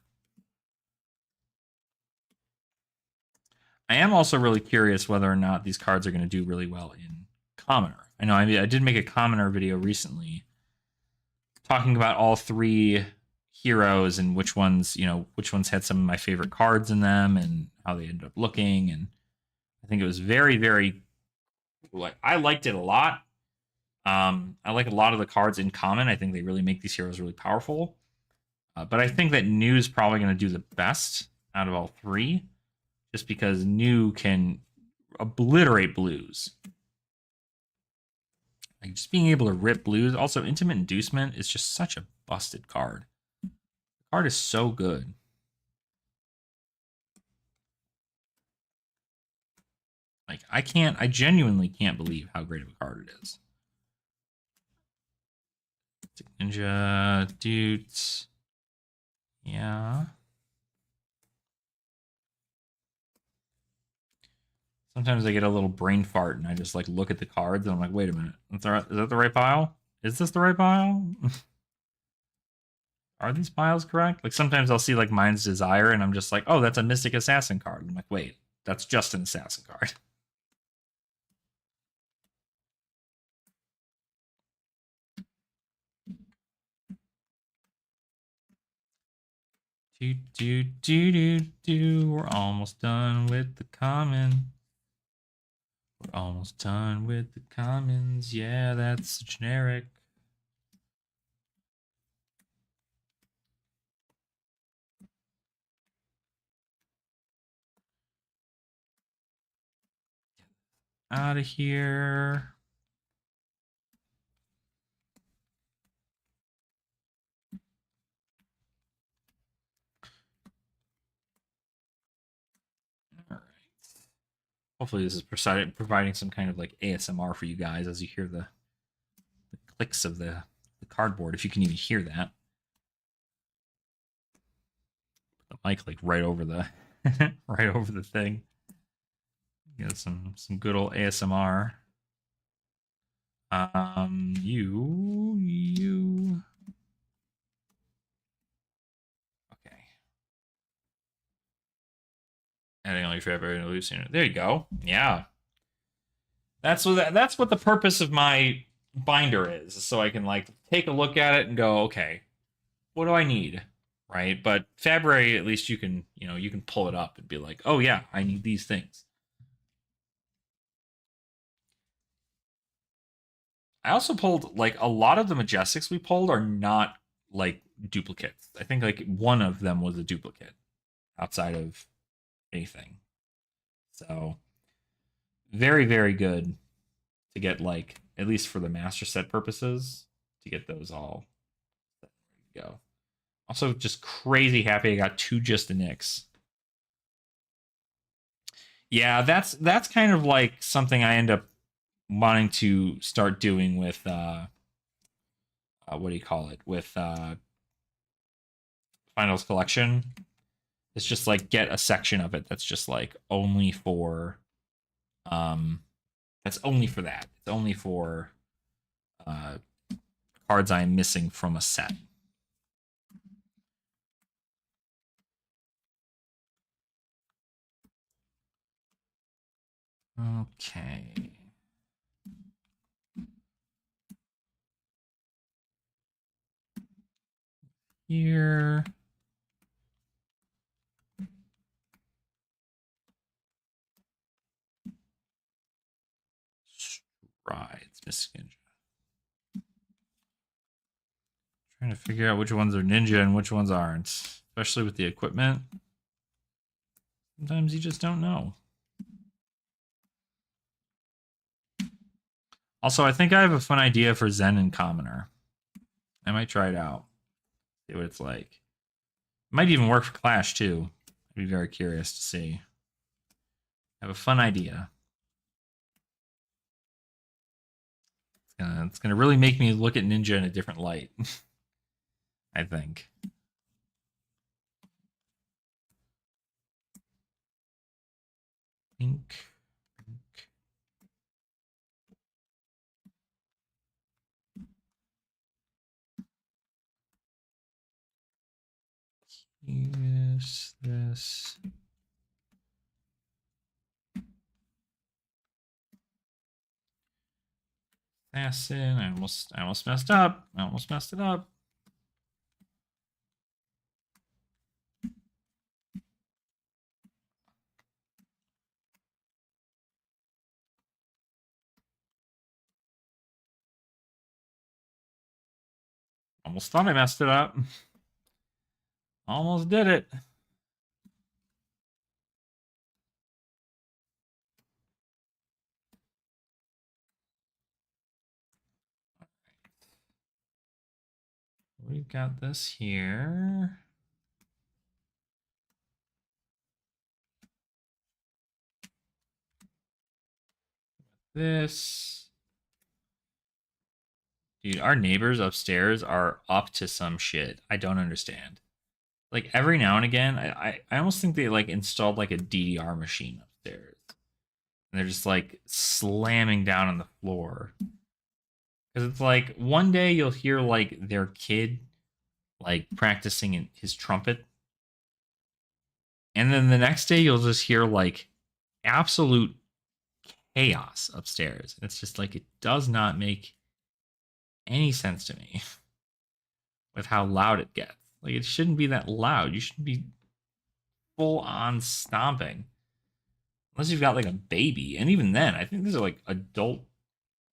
I am also really curious whether or not these cards are going to do really well in Commoner. I know I did make a Commoner video recently talking about all three heroes and which ones had some of my favorite cards in them and how they ended up looking. And I think it was very, very, like, I liked it a lot. I like a lot of the cards in common. I think they really make these heroes really powerful. But I think that New's probably going to do the best out of all three, just because New can obliterate blues. Like, just being able to rip blues. Also, Intimate Inducement is just such a busted card. The card is so good. Like, I genuinely can't believe how great of a card it is. Ninja dudes. Yeah. Sometimes I get a little brain fart and I just like look at the cards and I'm like, wait a minute. Is that the right pile? Is this the right pile? Are these piles correct? Like sometimes I'll see like Mind's Desire and I'm just like, oh, that's a Mystic Assassin card. I'm like, wait, that's just an assassin card. We're almost done with the common. We're almost done with the commons. Yeah, that's generic. Out of here. All right. Hopefully this is providing some kind of like ASMR for you guys as you hear the clicks of the cardboard, if you can even hear that. The mic like right over the right over the thing. Get some good old ASMR. You. Okay. Adding all your favorite illusion. There you go. Yeah. That's what the purpose of my binder is, so I can like take a look at it and go, okay, what do I need? Right? But Fabry, at least you can pull it up and be like, oh yeah, I need these things. I also pulled like a lot of the Majestics we pulled are not like duplicates. I think like one of them was a duplicate outside of anything. So very, very good to get like, at least for the master set purposes, to get those all ready to go. Also just crazy happy I got 2 Just the Nicks. Yeah, that's kind of like something I end up wanting to start doing with what do you call it? With Finals Collection. It's just like get a section of it that's just like only for that's only for that. It's only for uh cards I'm missing from a set. Okay. Here. Strides, Miss Ninja. Trying to figure out which ones are ninja and which ones aren't, especially with the equipment. Sometimes you just don't know. Also, I think I have a fun idea for Zen and Commoner. I might try it out. See what it's like. Might even work for Clash too. I'd be very curious to see. I have a fun idea. It's gonna really make me look at Ninja in a different light. I think. Ink. Use this. Assassin. I almost messed up. I almost messed it up. Almost thought I messed it up. Almost did it. We've got this here. This. Dude, our neighbors upstairs are up to some shit. I don't understand. Like every now and again, I almost think they like installed like a DDR machine upstairs. And they're just like slamming down on the floor. Because it's like one day you'll hear like their kid like practicing his trumpet. And then the next day you'll just hear like absolute chaos upstairs. It's just like it does not make any sense to me with how loud it gets. Like it shouldn't be that loud. You shouldn't be full on stomping. Unless you've got like a baby. And even then, I think these are like adult,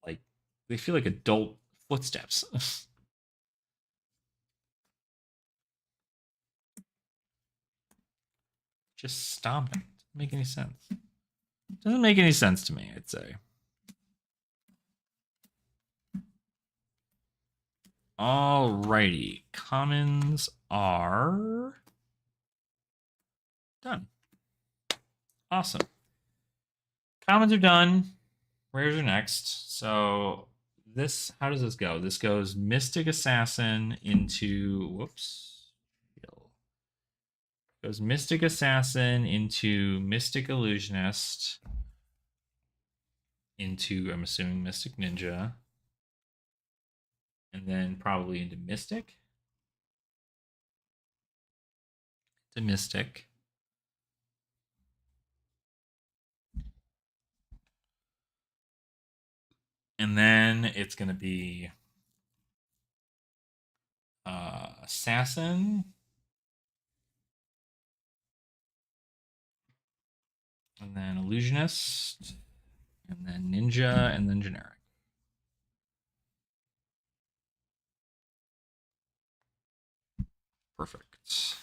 like they feel like adult footsteps. Just stomping. Doesn't make any sense. Doesn't make any sense to me, I'd say. Alrighty. Commons are done. Awesome. Commons are done. Rares are next. So this, how does this go? This goes Mystic Assassin into, whoops. Goes Mystic Assassin into Mystic Illusionist into, I'm assuming, Mystic Ninja. And then probably into Mystic. To Mystic. And then it's going to be Assassin. And then Illusionist. And then Ninja. And then Generic. Perfect.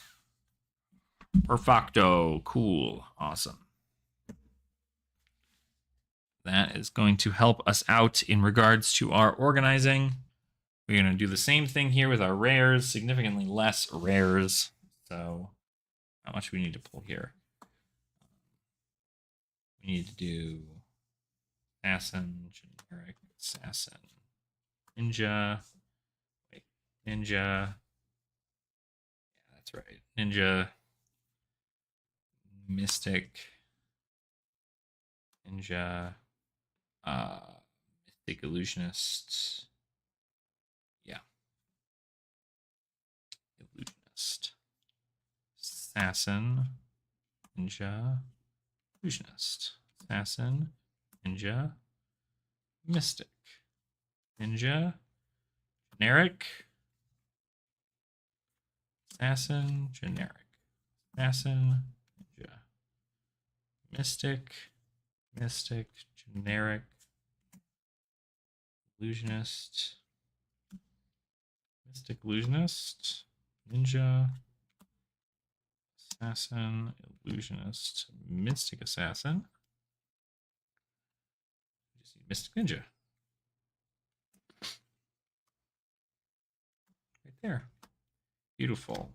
Perfecto. Cool. Awesome. That is going to help us out in regards to our organizing. We're going to do the same thing here with our rares, significantly less rares. So how much we need to pull here? We need to do assassin, generic, assassin, ninja. Wait, ninja. Yeah, that's right. Ninja, mystic, ninja, uh, mystic illusionist. Yeah, illusionist, assassin, ninja, illusionist, assassin, ninja, mystic, ninja, generic, assassin, generic, assassin, ninja, mystic, mystic, generic, illusionist, mystic illusionist, ninja, assassin, illusionist, mystic assassin. Just need mystic ninja. Right there. Beautiful.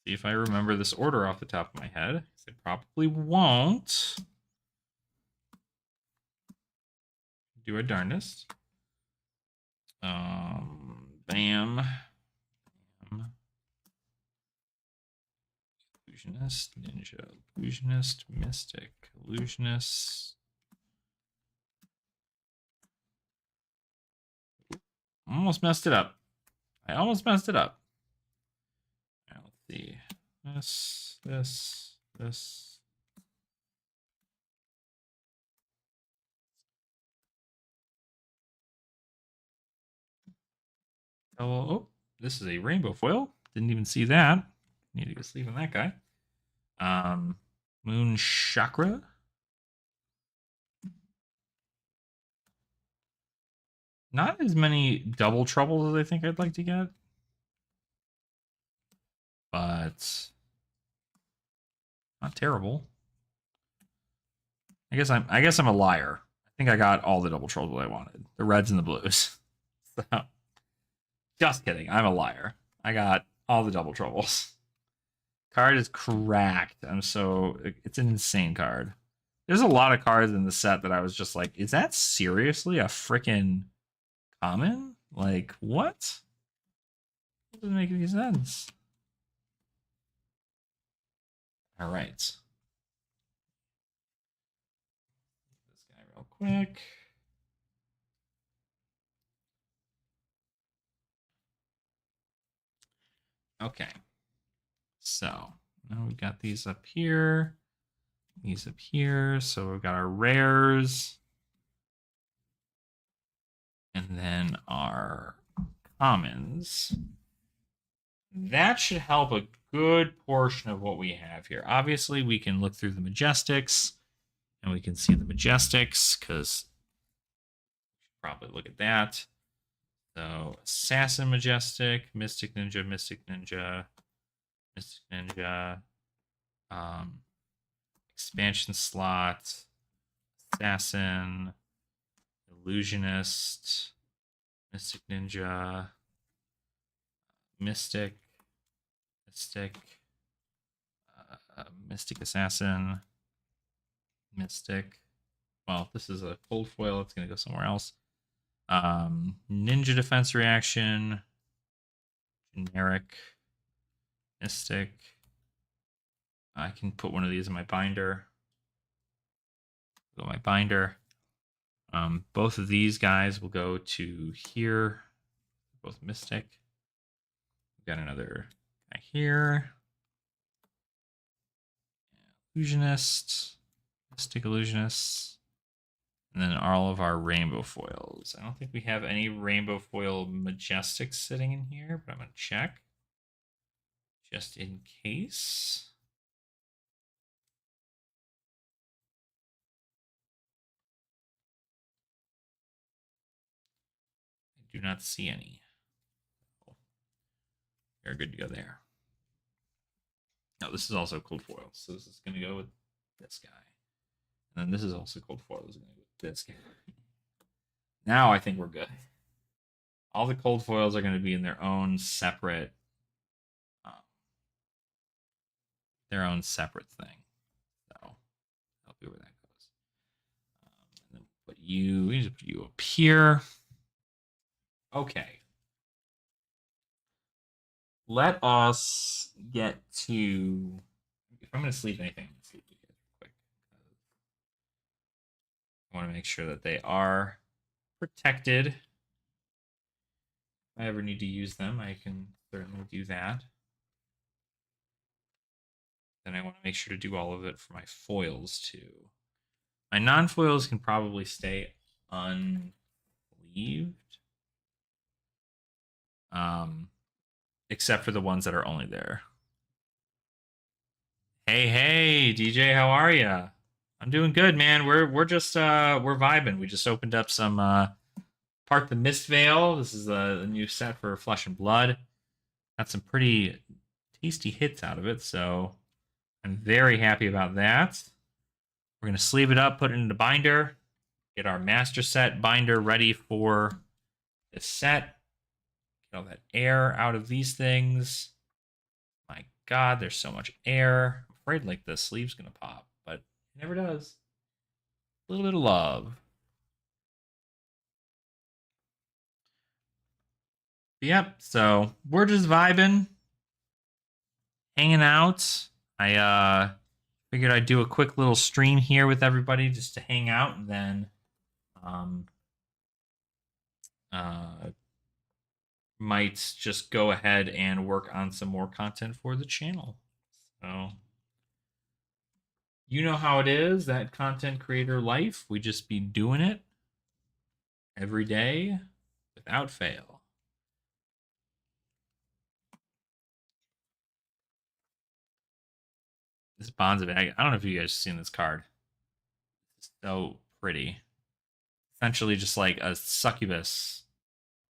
See if I remember this order off the top of my head. I probably won't. Do our darndest. Bam. Illusionist, ninja, illusionist, mystic, illusionist. Almost messed it up. I almost messed it up. Now, let's see. This. Oh, this is a rainbow foil. Didn't even see that. Need to go sleep on that guy. Moon Chakra. Not as many double troubles as I think I'd like to get. But not terrible. I guess I'm a liar. I think I got all the double troubles I wanted. The reds and the blues. So just kidding. I'm a liar. I got all the double troubles. Card is cracked. It's an insane card. There's a lot of cards in the set that I was just like, is that seriously a freaking common? Like, what? It doesn't make any sense. All right. This guy real quick. Okay. So now we've got these up here. These up here. So we've got our rares. And then our commons. That should help a good portion of what we have here. Obviously, we can look through the Majestics, and we can see the Majestics, because we should probably look at that. So, Assassin Majestic, Mystic Ninja, Mystic Ninja, Mystic Ninja, expansion slot, Assassin, Illusionist, Mystic Ninja, Mystic, Mystic Assassin, Mystic. Well, this is a cold foil. It's going to go somewhere else. Ninja defense reaction, generic, Mystic. I can put one of these in my binder. Go my binder. Both of these guys will go to here. Both Mystic. We've got another guy here. Illusionist, Mystic Illusionist, and then all of our rainbow foils. I don't think we have any rainbow foil Majestics sitting in here, but I'm going to check just in case. I do not see any. You're good to go there. No, this is also cold foil, so this is going to go with this guy. And then this is also cold foil. This is going to go with this guy. Now I think we're good. All the cold foils are going to be in their own separate thing. So I'll be where that goes. we just put you up here. Okay. Let us get to. If I'm going to sleep anything, let's sleep real quick. I want to make sure that they are protected. If I ever need to use them, I can certainly do that. Then I want to make sure to do all of it for my foils too. My non-foils can probably stay unsleeved. Except for the ones that are only there. Hey, DJ, how are you? I'm doing good, man. We're just we're vibing. We just opened up some Part the Mist Veil. This is the new set for Flesh and Blood. Got some pretty tasty hits out of it, so I'm very happy about that. We're gonna sleeve it up, put it in the binder, get our master set binder ready for this set. Get all that air out of these things. My God, there's so much air. I'm afraid like the sleeve's gonna pop, but it never does. A little bit of love. Yep, so we're just vibing, hanging out. I figured I'd do a quick little stream here with everybody just to hang out, and then might just go ahead and work on some more content for the channel. So you know how it is, that content creator life. We just be doing it every day without fail. This Bonza, I don't know if you guys have seen this card. It's so pretty. Essentially just like a succubus,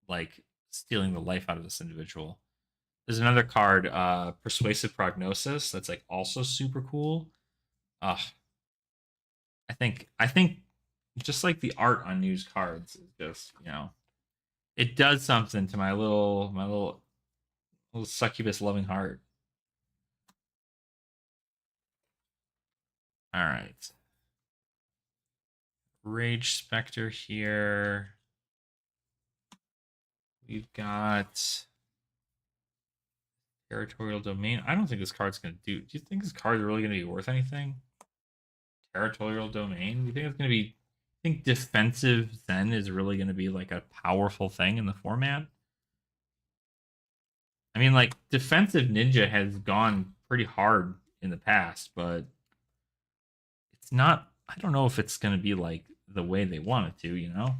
like stealing the life out of this individual. There's another card, Persuasive Prognosis, that's like also super cool. I think just like the art on news cards is just, it does something to my little succubus loving heart. All right. Rage Spectre here. We've got Territorial Domain. I don't think this card's going to do. Do you think this card's really going to be worth anything? Territorial Domain? Do you think it's going to be. I think Defensive Zen is really going to be like a powerful thing in the format? I mean, like, Defensive Ninja has gone pretty hard in the past, but it's not. I don't know if it's going to be like the way they want it to, you know?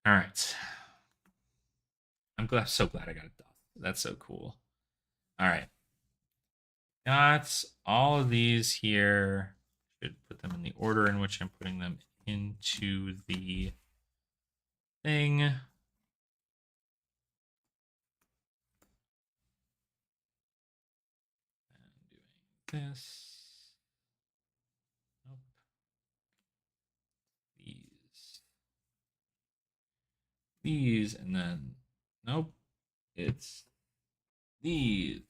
All right. I'm so glad I got it done. That's so cool. All right. Got all of these here. Should put them in the order in which I'm putting them into the thing. And doing this. Nope. These, and then nope. It's these.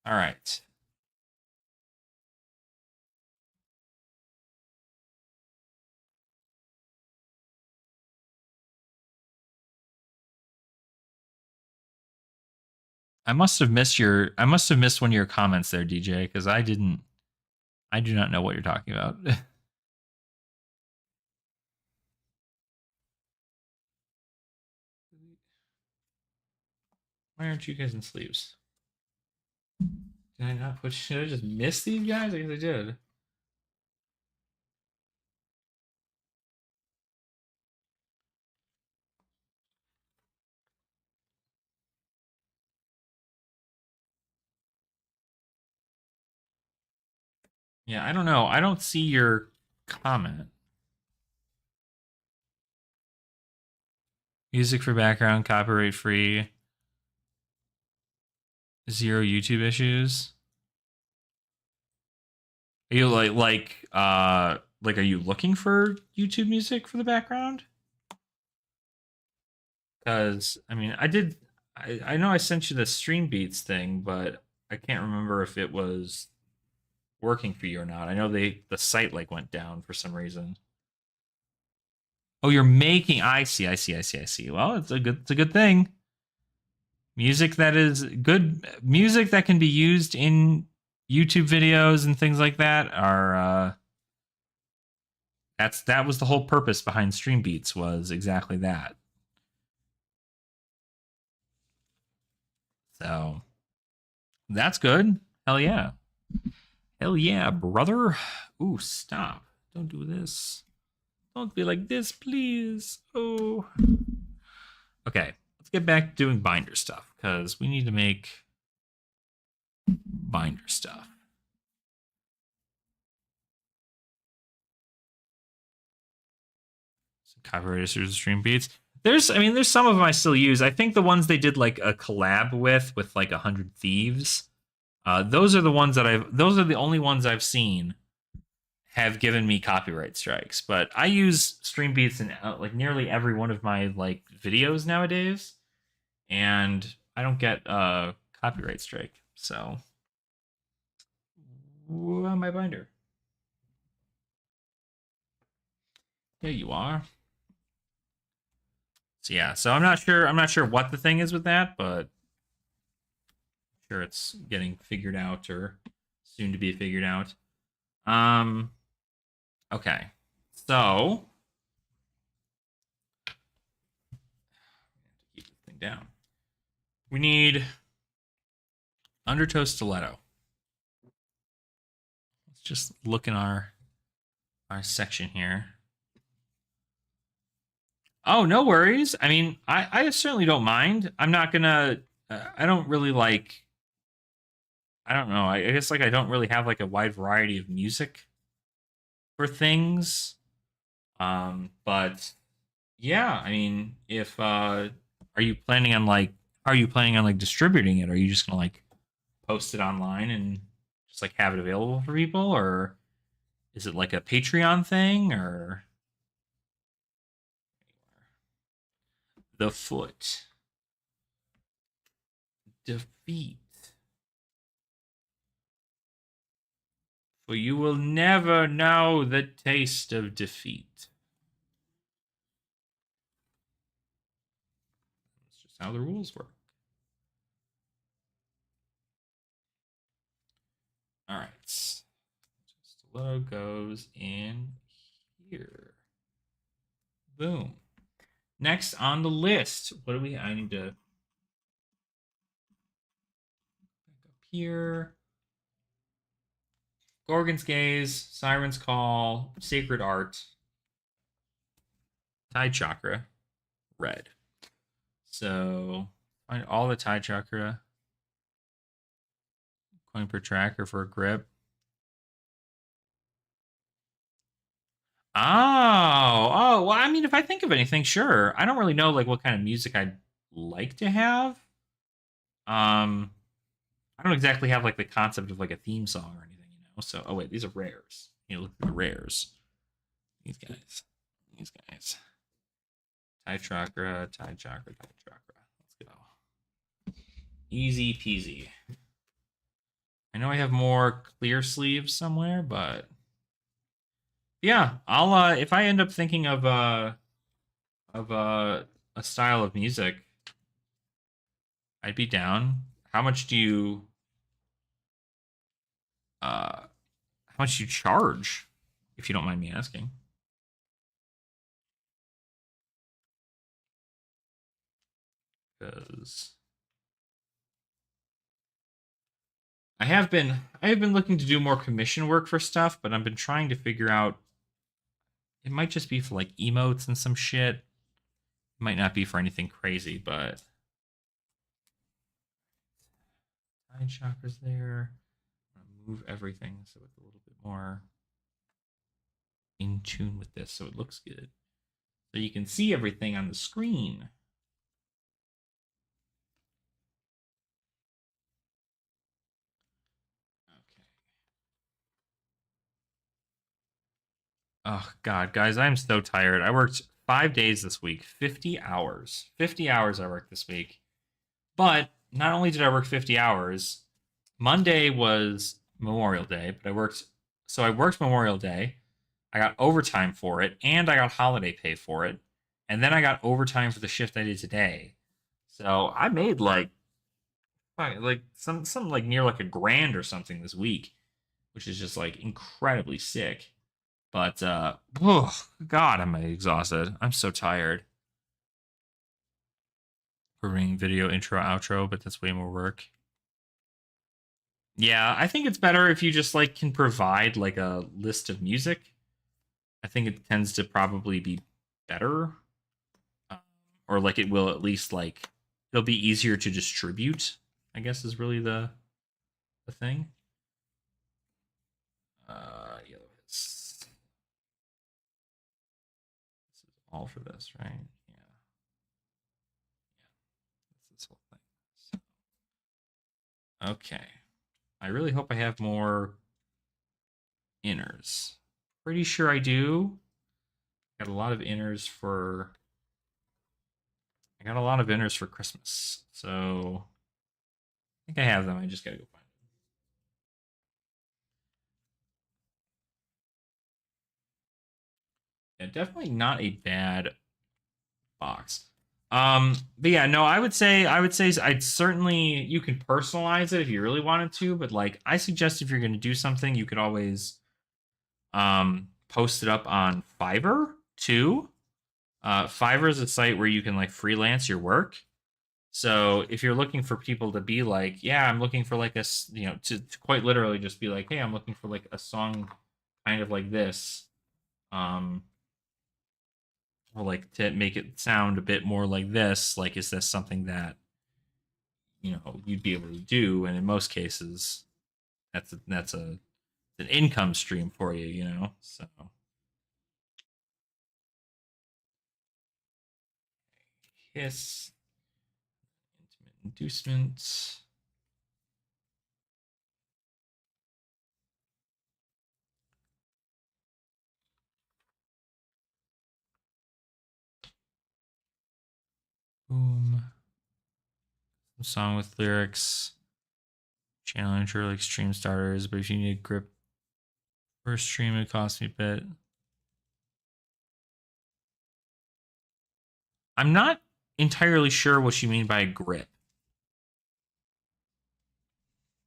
All right. I must have missed one of your comments there, DJ, because I do not know what you're talking about. Why aren't you guys in sleeves? Did I not put? Should I just miss these guys? I guess I did. Yeah, I don't know. I don't see your comment. Music for background, copyright free, zero YouTube issues. Are you like are you looking for YouTube music for the background? Because I mean, I know I sent you the Stream Beats thing, but I can't remember if it was working for you or not. I know the site like went down for some reason. Oh, you're making. I see. I see. I see. I see. Well, it's a good thing. Music that is good. Music that can be used in YouTube videos and things like that are. That was the whole purpose behind Stream Beats was exactly that. So that's good. Hell yeah. Hell yeah, brother. Ooh, stop. Don't do this. Don't be like this, please. Oh. Okay, let's get back to doing binder stuff because we need to make binder stuff. Some copyright issues with Stream Beats. There's some of them I still use. I think the ones they did like a collab with like 100 Thieves. Those are the ones those are the only ones I've seen have given me copyright strikes. But I use Stream Beats in like nearly every one of my like videos nowadays, and I don't get a copyright strike. So, my binder. There you are. So yeah, so I'm not sure. I'm not sure what the thing is with that, but I'm sure it's getting figured out or soon to be figured out. Um. Okay. So keep this thing down. We need undertow stiletto. Let's just look in our section here. Oh, no worries. I mean, I certainly don't mind. I'm not gonna. I don't really like. I don't know. I guess like I don't really have like a wide variety of music for things. But yeah, I mean, if are you planning on like are you planning on like distributing it? Are you just gonna like post it online and just like have it available for people, or is it like a Patreon thing, or the foot defeat? For you will never know the taste of defeat. That's just how the rules work. All right. Stiletto goes in here. Boom. Next on the list, what do we? I need to back up here. Gorgon's Gaze, Siren's Call, Sacred Art, Tide Chakra, red. So find all the Tide Chakra. Coin per tracker for a grip. Well, I mean, if I think of anything, sure. I don't really know like what kind of music I'd like to have. I don't exactly have like the concept of like a theme song or anything, you know. So, oh wait, these are rares. You look at the rares. These guys. These guys. Tide chakra, tide chakra, tide chakra. Let's go. Easy peasy. I know I have more clear sleeves somewhere, but yeah, I'll if I end up thinking of a style of music, I'd be down. How much do you how much do you charge, if you don't mind me asking? Because I have been looking to do more commission work for stuff, but I've been trying to figure out it might just be for like emotes and some shit. It might not be for anything crazy, but nine chakras there. I'm gonna move everything so it's a little bit more in tune with this so it looks good. So you can see everything on the screen. Okay. Oh god, guys, I'm so tired. I worked 5 days this week, 50 hours. 50 hours I worked this week. But not only did I work 50 hours, Monday was Memorial Day, but I worked Memorial Day. I got overtime for it, and I got holiday pay for it. And then I got overtime for the shift I did today. So I made like some like near like $1,000 or something this week, which is just like incredibly sick. But oh God, am I exhausted. I'm so tired. Recording video intro outro, but that's way more work. Yeah, I think it's better if you just like can provide like a list of music. I think it tends to probably be better, uh, or like it will at least like it'll be easier to distribute. I guess is really the thing. Yellow hits. This is all for this, right? Yeah, that's this whole thing. So, okay, I really hope I have more inners. Pretty sure I do. Got a lot of inners for. I got a lot of inners for Christmas, so I think I have them. I just gotta go find them. Yeah, definitely not a bad box. But yeah, no, I would say I'd certainly you can personalize it if you really wanted to, but like I suggest if you're gonna do something, you could always post it up on Fiverr too. Fiverr is a site where you can like freelance your work. So if you're looking for people to be like, yeah, I'm looking for like to quite literally just be like, hey, I'm looking for like a song kind of like this, um, or like to make it sound a bit more like this. Like, is this something that you'd be able to do? And in most cases, that's an income stream for you, So Kiss, intimate inducement. Boom. Some song with lyrics. Channel intro like stream starters, but if you need a grip for a stream, it costs me a bit. I'm not entirely sure what you mean by a grip.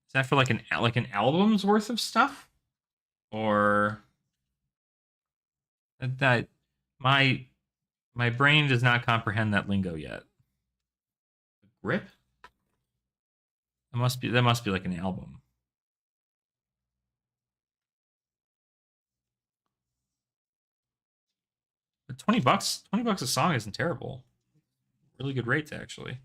Is that for like an album's worth of stuff, or that my brain does not comprehend that lingo yet? A grip? That must be like an album. But $20 a song isn't terrible. Really good rates actually.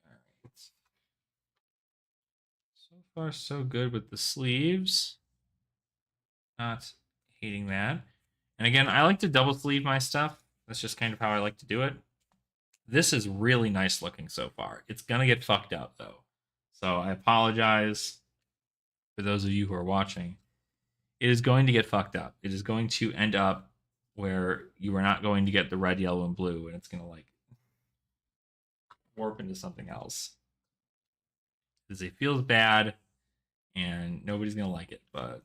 All right. So far, so good with the sleeves. Not hating that. And again, I like to double sleeve my stuff. That's just kind of how I like to do it. This is really nice looking so far. It's gonna get fucked up though. So I apologize for those of you who are watching. It is going to get fucked up. It is going to end up where you are not going to get the red, yellow, and blue, and it's gonna like warp into something else. Because it feels bad and nobody's gonna like it, but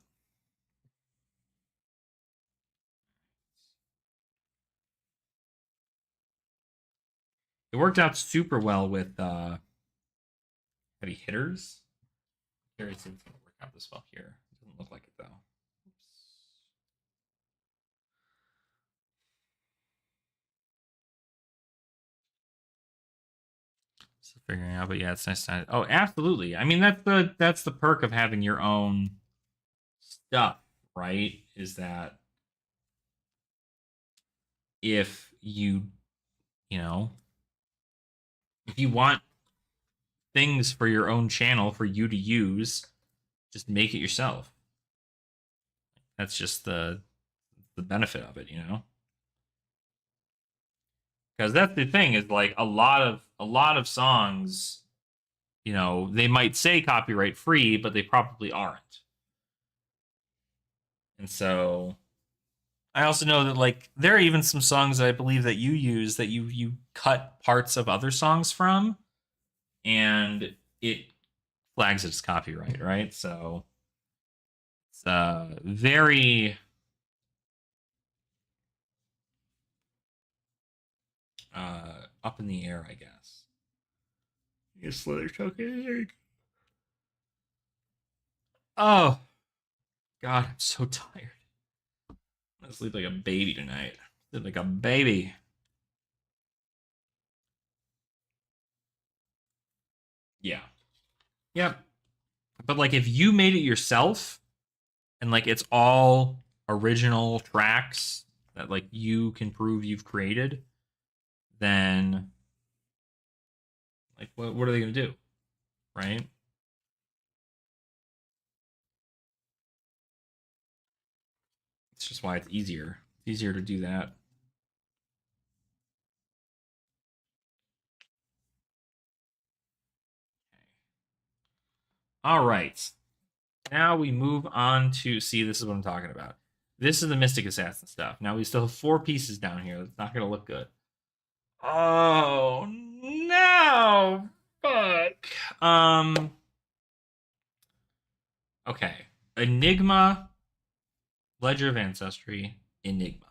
it worked out super well with heavy hitters. Curious if it's gonna work out this well here. It doesn't look like it though. Still figuring out, but yeah, it's nice to. Oh, absolutely. I mean, that's the perk of having your own stuff, right? Is that if you know, if you want things for your own channel for you to use, just make it yourself. That's just the benefit of it. Because that's the thing is like a lot of songs, they might say copyright free, but they probably aren't. And so I also know that like there are even some songs that I believe that you use that you cut parts of other songs from, and it flags it as copyright, right? So it's very up in the air, I guess. You slither token. Oh God, I'm so tired. I'm gonna sleep like a baby tonight. Sleep like a baby. Yeah. Yep. But like if you made it yourself and like it's all original tracks that like you can prove you've created, then like what are they gonna do? Right? It's just why it's easier. It's easier to do that. All right. Now we move on to see this is what I'm talking about. This is the Mystic Assassin stuff. Now we still have 4 pieces down here. It's not gonna look good. Oh no! Fuck. Okay. Enigma, Ledger of Ancestry, Enigma.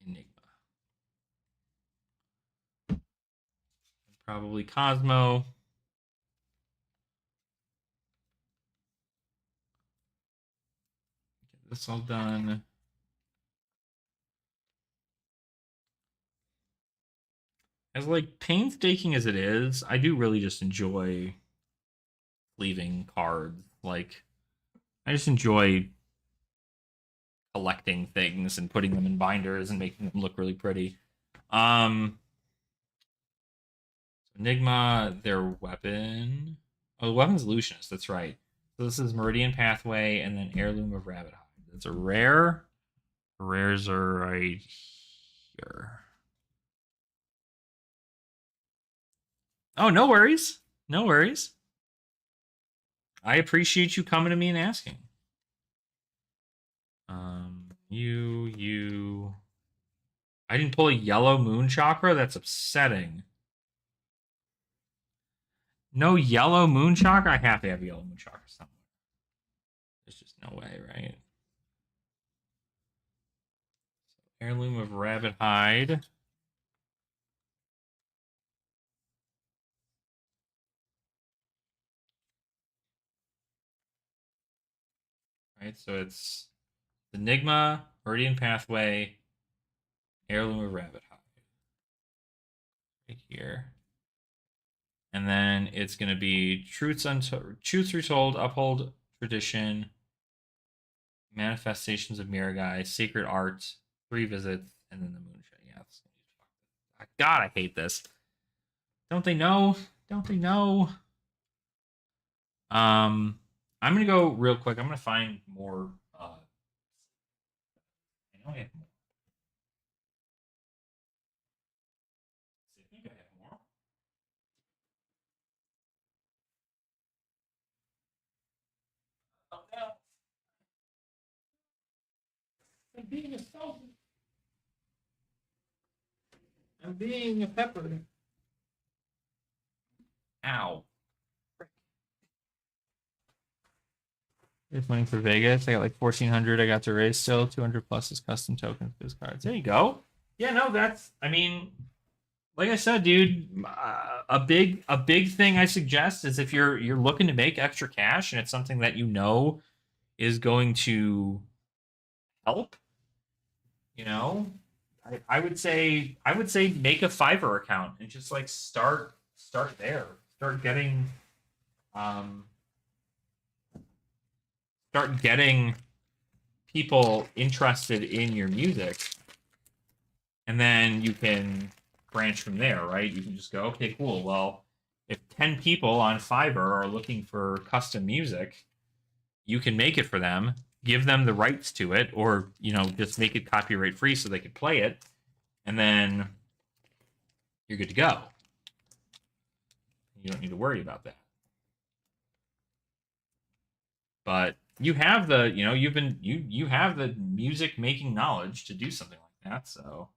Enigma. Probably Cosmo. Get this all done. As like painstaking as it is, I do really just enjoy leaving cards. Like I just enjoy collecting things and putting them in binders and making them look really pretty. Um Enigma, their weapon. Oh, the weapon's Lucius, that's right. So this is Meridian Pathway and then Heirloom of Rabbit Hide. That's a rare. Rares are right here. Oh, no worries. No worries. I appreciate you coming to me and asking. You. I didn't pull a yellow moon chakra. That's upsetting. No yellow moon chakra. I have to have a yellow moon chakra somewhere. There's just no way, right? Heirloom of Rabbit Hide. Right, so it's Enigma, Meridian Pathway, Heirloom of Rabbit Hide. Right here. And then it's going to be Truths Retold, Uphold Tradition, Manifestations of Miragai, Sacred Art, 3 Visits, and then the Moonshine. Yeah, God, I hate this. Don't they know? Don't they know? I'm gonna go real quick. I'm gonna find more. I know I have more. I think I have more. Oh no! I'm being assaulted. I'm being a pepper. Ow. It's winning for Vegas. I got like 1,400. I got to raise still. 200 plus is custom tokens for his cards. There you go. Yeah, no, that's. I mean, like I said, dude, a big thing I suggest is if you're looking to make extra cash and it's something that you know is going to help, you know, I would say make a Fiverr account and just like start there. Um start getting people interested in your music, and then you can branch from there, right? You can just go, okay, cool. Well, if 10 people on Fiverr are looking for custom music, you can make it for them, give them the rights to it, or just make it copyright free so they could play it, and then you're good to go. You don't need to worry about that. But you have the, you have the music making knowledge to do something like that. So,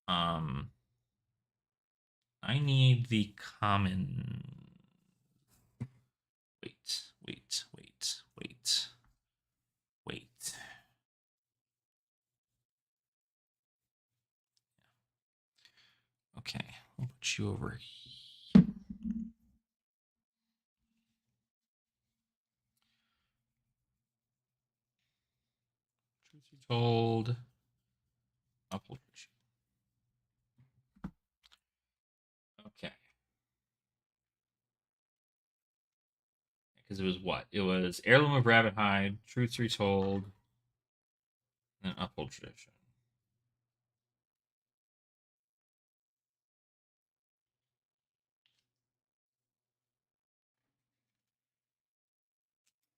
um, I need the common. Wait. Okay, we'll put you over here. Truth be told, upload. Okay. Because it was what? It was Heirloom of Rabbit Hide, Truths Retold, and Uphold Tradition.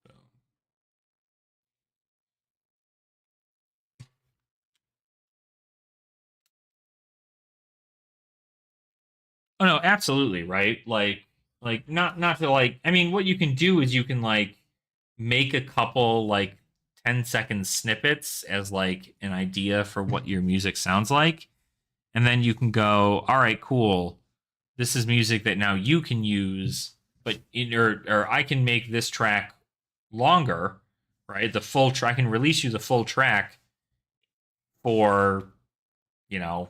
So. Oh no, absolutely, right? Like not to like I mean what you can do is you can like make a couple like 10-second snippets as like an idea for what your music sounds like. And then you can go, all right, cool. This is music that now you can use, but or I can make this track longer, right? The full track, I can release you the full track for, you know,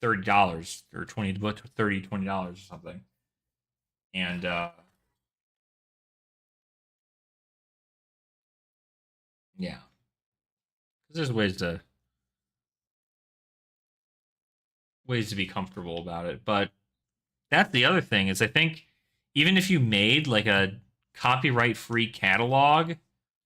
$30 or 20 $30 or something. And yeah, because there's ways to be comfortable about it. But that's the other thing is I think even if you made like a copyright free catalog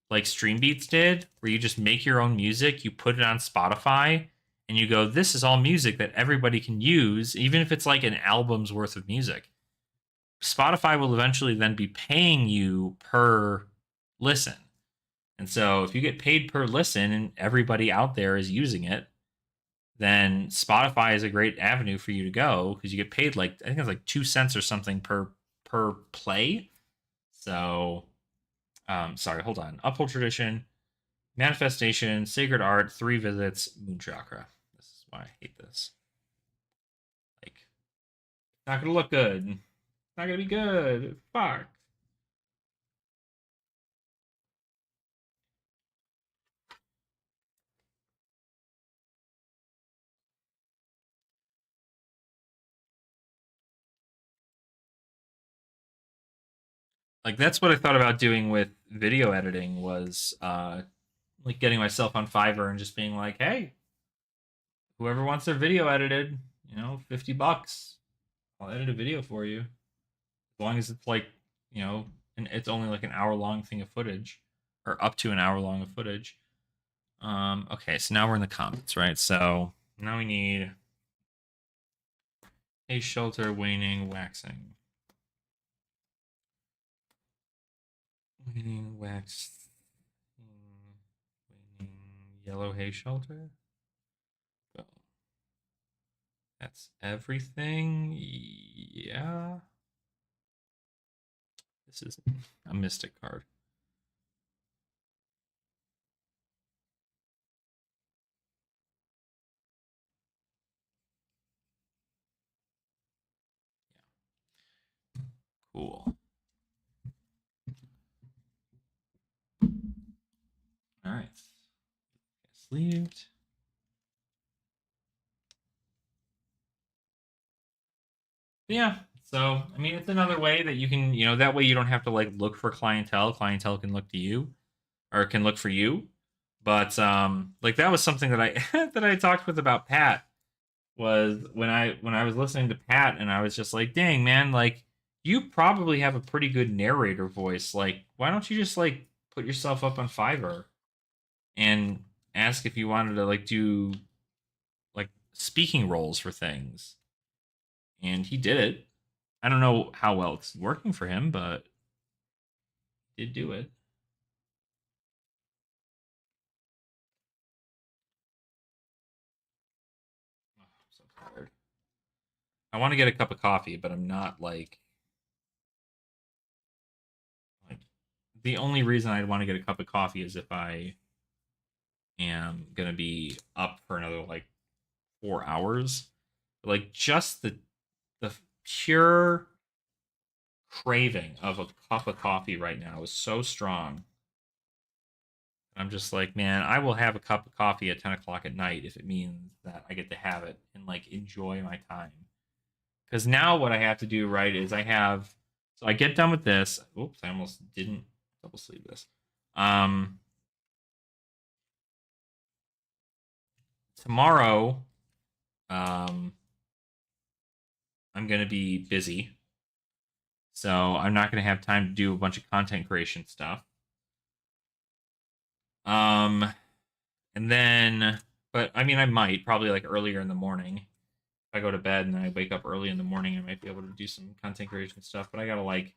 like Streambeats did, where you just make your own music, you put it on Spotify, and you go, this is all music that everybody can use, even if it's like an album's worth of music. Spotify will eventually then be paying you per listen. And so if you get paid per listen and everybody out there is using it, then Spotify is a great avenue for you to go because you get paid like I think it's like 2 cents or something per play. So sorry, hold on. Uphold Tradition, Manifestation, Sacred Art, 3 visits, Moon Chakra. This is why I hate this. Like, not gonna look good. Not gonna be good. Fuck. Like that's what I thought about doing with video editing was like getting myself on Fiverr and just being like, hey, whoever wants their video edited, $50. I'll edit a video for you. As long as it's like, and it's only like an hour long thing of footage. Or up to an hour long of footage. Okay, so now we're in the comments, right? So now we need a shelter, waning, waxing. Waning, wax, waning, yellow hay shelter. Go. That's everything. Yeah. This is a mystic card. Yeah. Cool. All right. Sleeved. Yeah. So, I mean, it's another way that you can, that way you don't have to like look for clientele. Clientele can look to you or can look for you. But like that was something that I that I talked with about Pat was when I was listening to Pat and I was just like, "Dang, man, like you probably have a pretty good narrator voice. Like, why don't you just like put yourself up on Fiverr and ask if you wanted to like do like speaking roles for things?" And he did it. I don't know how well it's working for him, but he did do it. Oh, I'm so tired. I want to get a cup of coffee, but I'm not like the only reason I'd want to get a cup of coffee is if I am gonna be up for another like 4 hours. Like just the pure craving of a cup of coffee right now is so strong. I'm just like, man, I will have a cup of coffee at 10 o'clock at night if it means that I get to have it and like enjoy my time. Because now what I have to do, right, is so I get done with this. Oops, I almost didn't double sleeve this. Um, Tomorrow, um, I'm going to be busy. So I'm not going to have time to do a bunch of content creation stuff. Um, and then, but I mean, I might probably like earlier in the morning. If I go to bed and then I wake up early in the morning, I might be able to do some content creation stuff. But I gotta like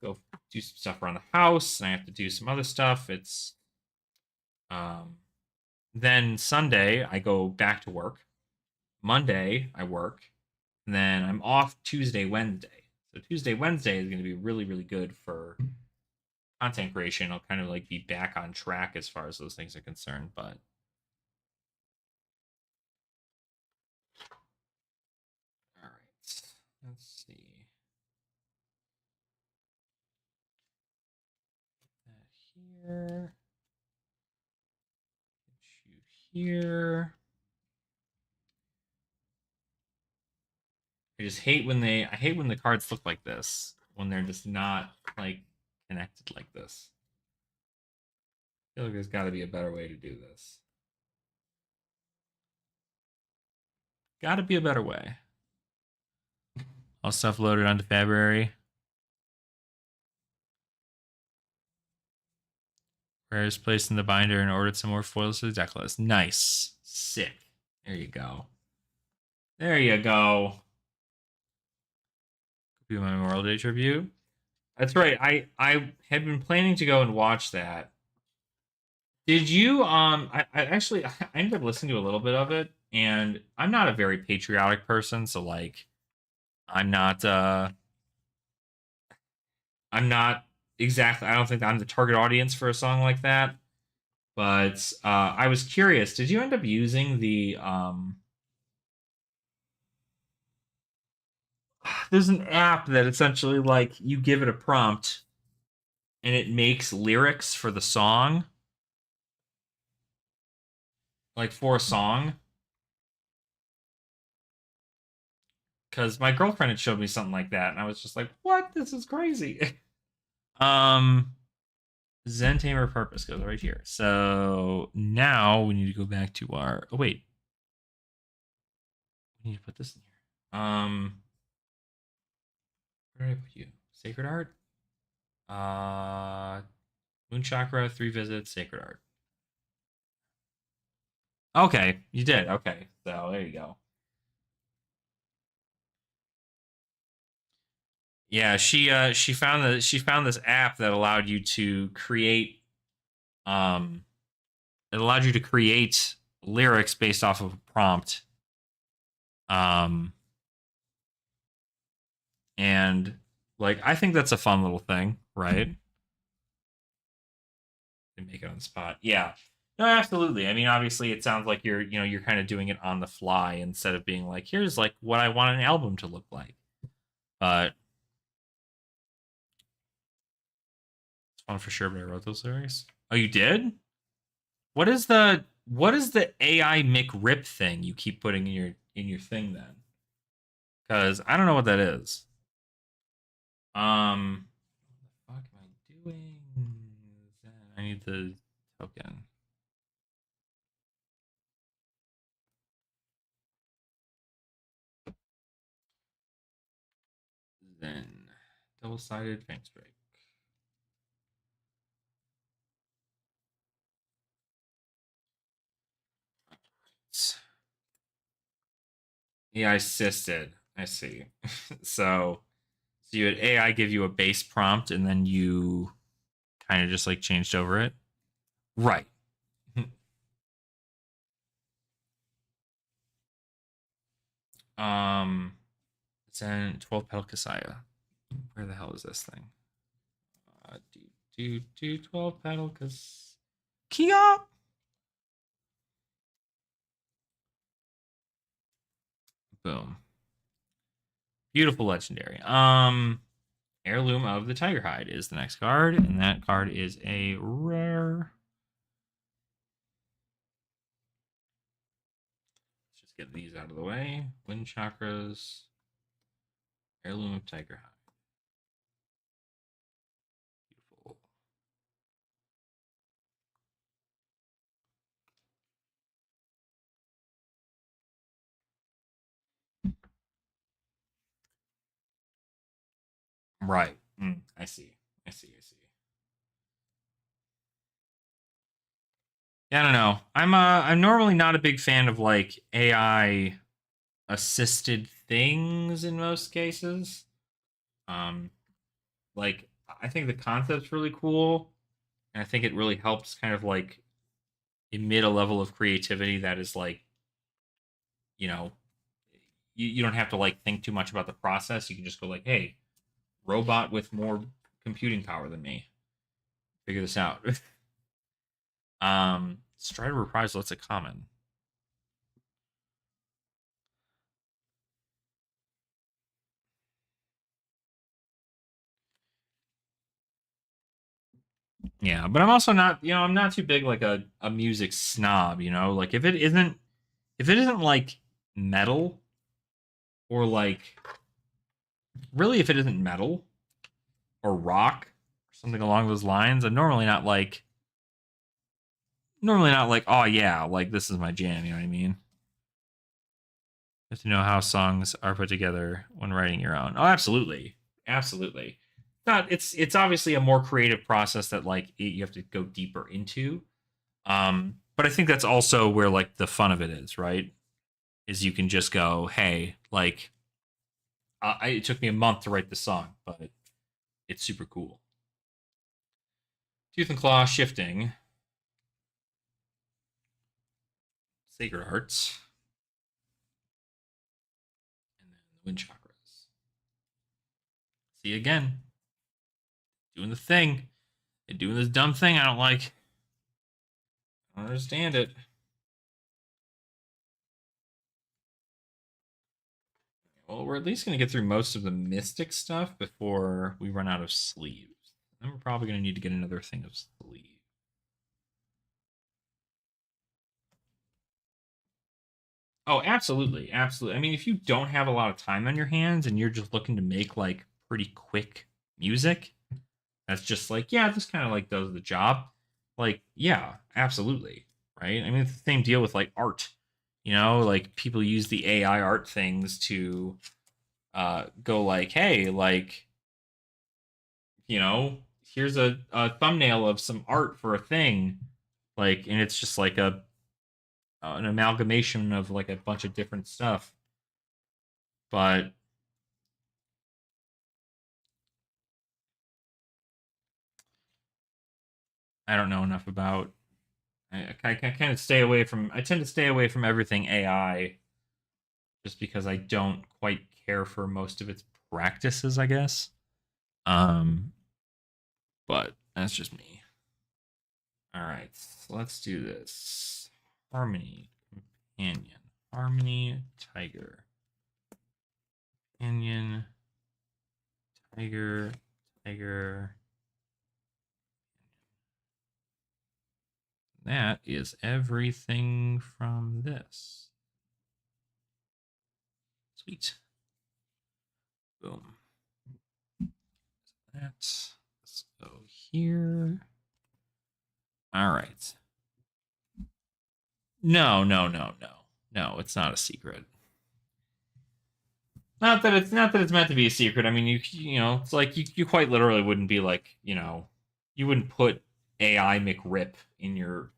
go do some stuff around the house, and I have to do some other stuff. It's um, then Sunday I go back to work. Monday I work, and then I'm off Tuesday, Wednesday. So Tuesday, Wednesday is going to be really, really good for content creation. I'll kind of like be back on track as far as those things are concerned. But all right, let's see that here. Get you here. I hate when the cards look like this when they're just not like connected like this. I feel like there's got to be a better way to do this. Got to be a better way. All stuff loaded onto February. Whereas placed in the binder and ordered some more foils to the deck list. Nice. Sick. There you go. There you go. Be my Memorial Day tribute. That's right. I had been planning to go and watch that. Did you I actually I ended up listening to a little bit of it, and I'm not a very patriotic person, so like I'm not I'm not exactly I don't think I'm the target audience for a song like that. But I was curious, did you end up using the there's an app that essentially like you give it a prompt and it makes lyrics for the song, like for a song. Because my girlfriend had showed me something like that, and I was just like, "What? This is crazy." um, Zen Tamer Purpose goes right here. So now we need to go back to our. Oh wait, we need to put this in here. Where did I put you? Sacred Art. Moon Chakra, 3 visits, Sacred Art. Okay, you did. Okay, so there you go. Yeah, she found this app that allowed you to create um it allowed you to create lyrics based off of a prompt. Um and like I think that's a fun little thing, right? To make it on the spot. Yeah. No, absolutely. I mean, obviously it sounds like you're kind of doing it on the fly instead of being like, here's like what I want an album to look like. But it's fun for sure, but I wrote those lyrics. Oh, you did? What is the AI McRip thing you keep putting in your thing then? Because I don't know what that is. What the fuck am I doing? I need the token. Then double-sided Fang Strike. Yeah, I assisted. I see. So you had AI give you a base prompt and then you kind of just like changed over it. Right. Zen 12 pedal Kasaya. Where the hell is this thing? 12 pedal Kia. Boom. Beautiful legendary. Heirloom of the Tiger Hide is the next card, and that card is a rare. Let's just get these out of the way. Wind Chakras. Heirloom of Tiger Hide. Beautiful. Right. I see. I see. Yeah, I don't know. I'm normally not a big fan of like AI assisted things in most cases. Um, like I think the concept's really cool, and I think it really helps kind of like emit a level of creativity that is like, you know, you don't have to like think too much about the process. You can just go like, hey, robot with more computing power than me, figure this out. Strider Reprisal, that's a common. Yeah, but I'm also not, I'm not too big like a music snob, like if it isn't like metal or like really if it isn't metal or rock or something along those lines, I'm normally not like, oh yeah, like this is my jam, you know what I mean? You have to know how songs are put together when writing your own. Oh, absolutely. Absolutely. Not it's obviously a more creative process that like you have to go deeper into. But I think that's also where like the fun of it is, right? Is you can just go, hey, like it took me a month to write this song, but it's super cool. Tooth and Claw shifting, Sacred Hearts, and then the Wind Chakras. See again, doing the thing, and doing this dumb thing I don't like. I don't understand it. Well, we're at least going to get through most of the Mystic stuff before we run out of sleeves. Then we're probably going to need to get another thing of sleeve. Oh, absolutely, absolutely. I mean, if you don't have a lot of time on your hands and you're just looking to make like pretty quick music, that's just like, yeah, this kind of like does the job. Like, yeah, absolutely, right? I mean, it's the same deal with like art. Like people use the AI art things to go like, hey, like, here's a thumbnail of some art for a thing, like, and it's just like an amalgamation of like a bunch of different stuff. But I don't know enough about. I kind of stay away from. I tend to stay away from everything AI, just because I don't quite care for most of its practices. I guess. Um, but that's just me. All right, so let's do this. Harmony companion. Harmony tiger. Companion tiger. Tiger. That is everything from this. Sweet. Boom. Let's go here. All right. No, no, no, no. No, it's not a secret. Not that it's meant to be a secret. I mean, it's like you quite literally wouldn't be like, you wouldn't put AI McRip in your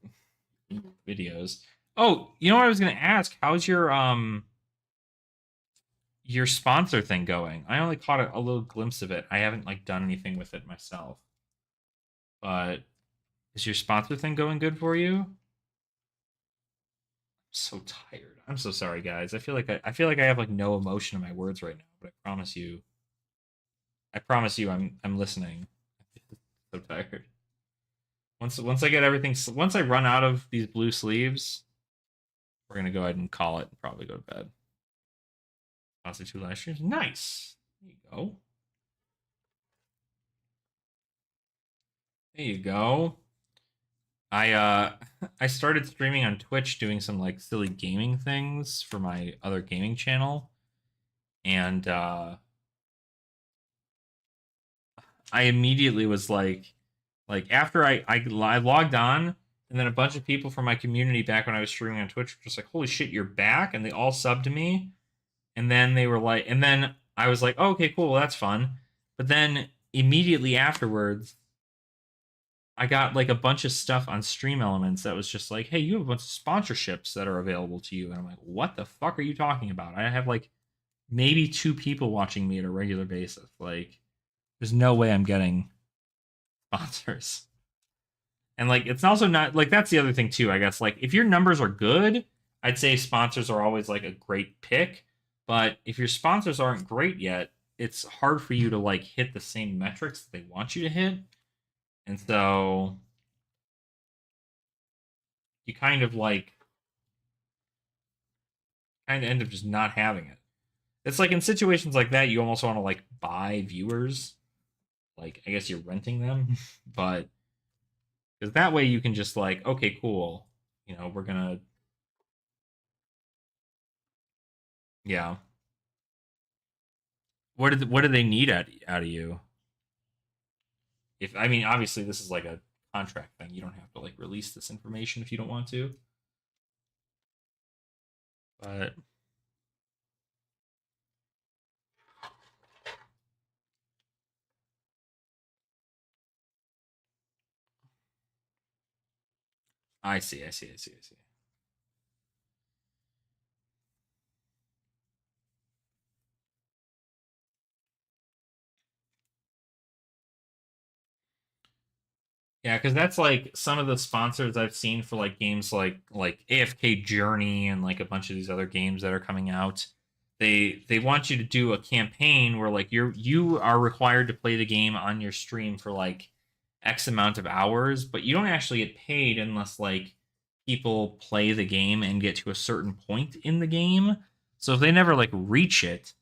videos. Oh, you know what I was gonna ask? How's your sponsor thing going? I only caught a little glimpse of it. I haven't like done anything with it myself. But is your sponsor thing going good for you? so tired. I'm so sorry, guys. I feel like I have like no emotion in my words right now, but I promise you, I'm listening. So tired. Once I get everything, once I run out of these blue sleeves, we're gonna go ahead and call it and probably go to bed. Honestly, 2 live streams, nice. There you go. There you go. I started streaming on Twitch doing some like silly gaming things for my other gaming channel. And I immediately was like after I logged on, and then a bunch of people from my community back when I was streaming on Twitch were just like, "Holy shit, you're back!" And they all subbed to me. And then they were like, and then I was like, oh, "Okay, cool, well, that's fun." But then immediately afterwards, I got like a bunch of stuff on Stream Elements that was just like, "Hey, you have a bunch of sponsorships that are available to you." And I'm like, "What the fuck are you talking about? I have like maybe 2 people watching me at a regular basis. Like, there's no way I'm getting sponsors." And like, it's also not like that's the other thing too. I guess like if your numbers are good, I'd say sponsors are always like a great pick. But if your sponsors aren't great yet, it's hard for you to like hit the same metrics that they want you to hit. And so you kind of end up just not having it. It's like in situations like that, you almost want to like buy viewers. Like I guess you're renting them, but because that way you can just like, okay, cool. We're gonna, yeah. What do they need out of you? If I mean, obviously this is like a contract thing. You don't have to like release this information if you don't want to. But I see. Yeah, because that's like some of the sponsors I've seen for like games like AFK Journey and like a bunch of these other games that are coming out. They want you to do a campaign where like you are required to play the game on your stream for like X amount of hours, but you don't actually get paid unless like people play the game and get to a certain point in the game. So if they never like reach it,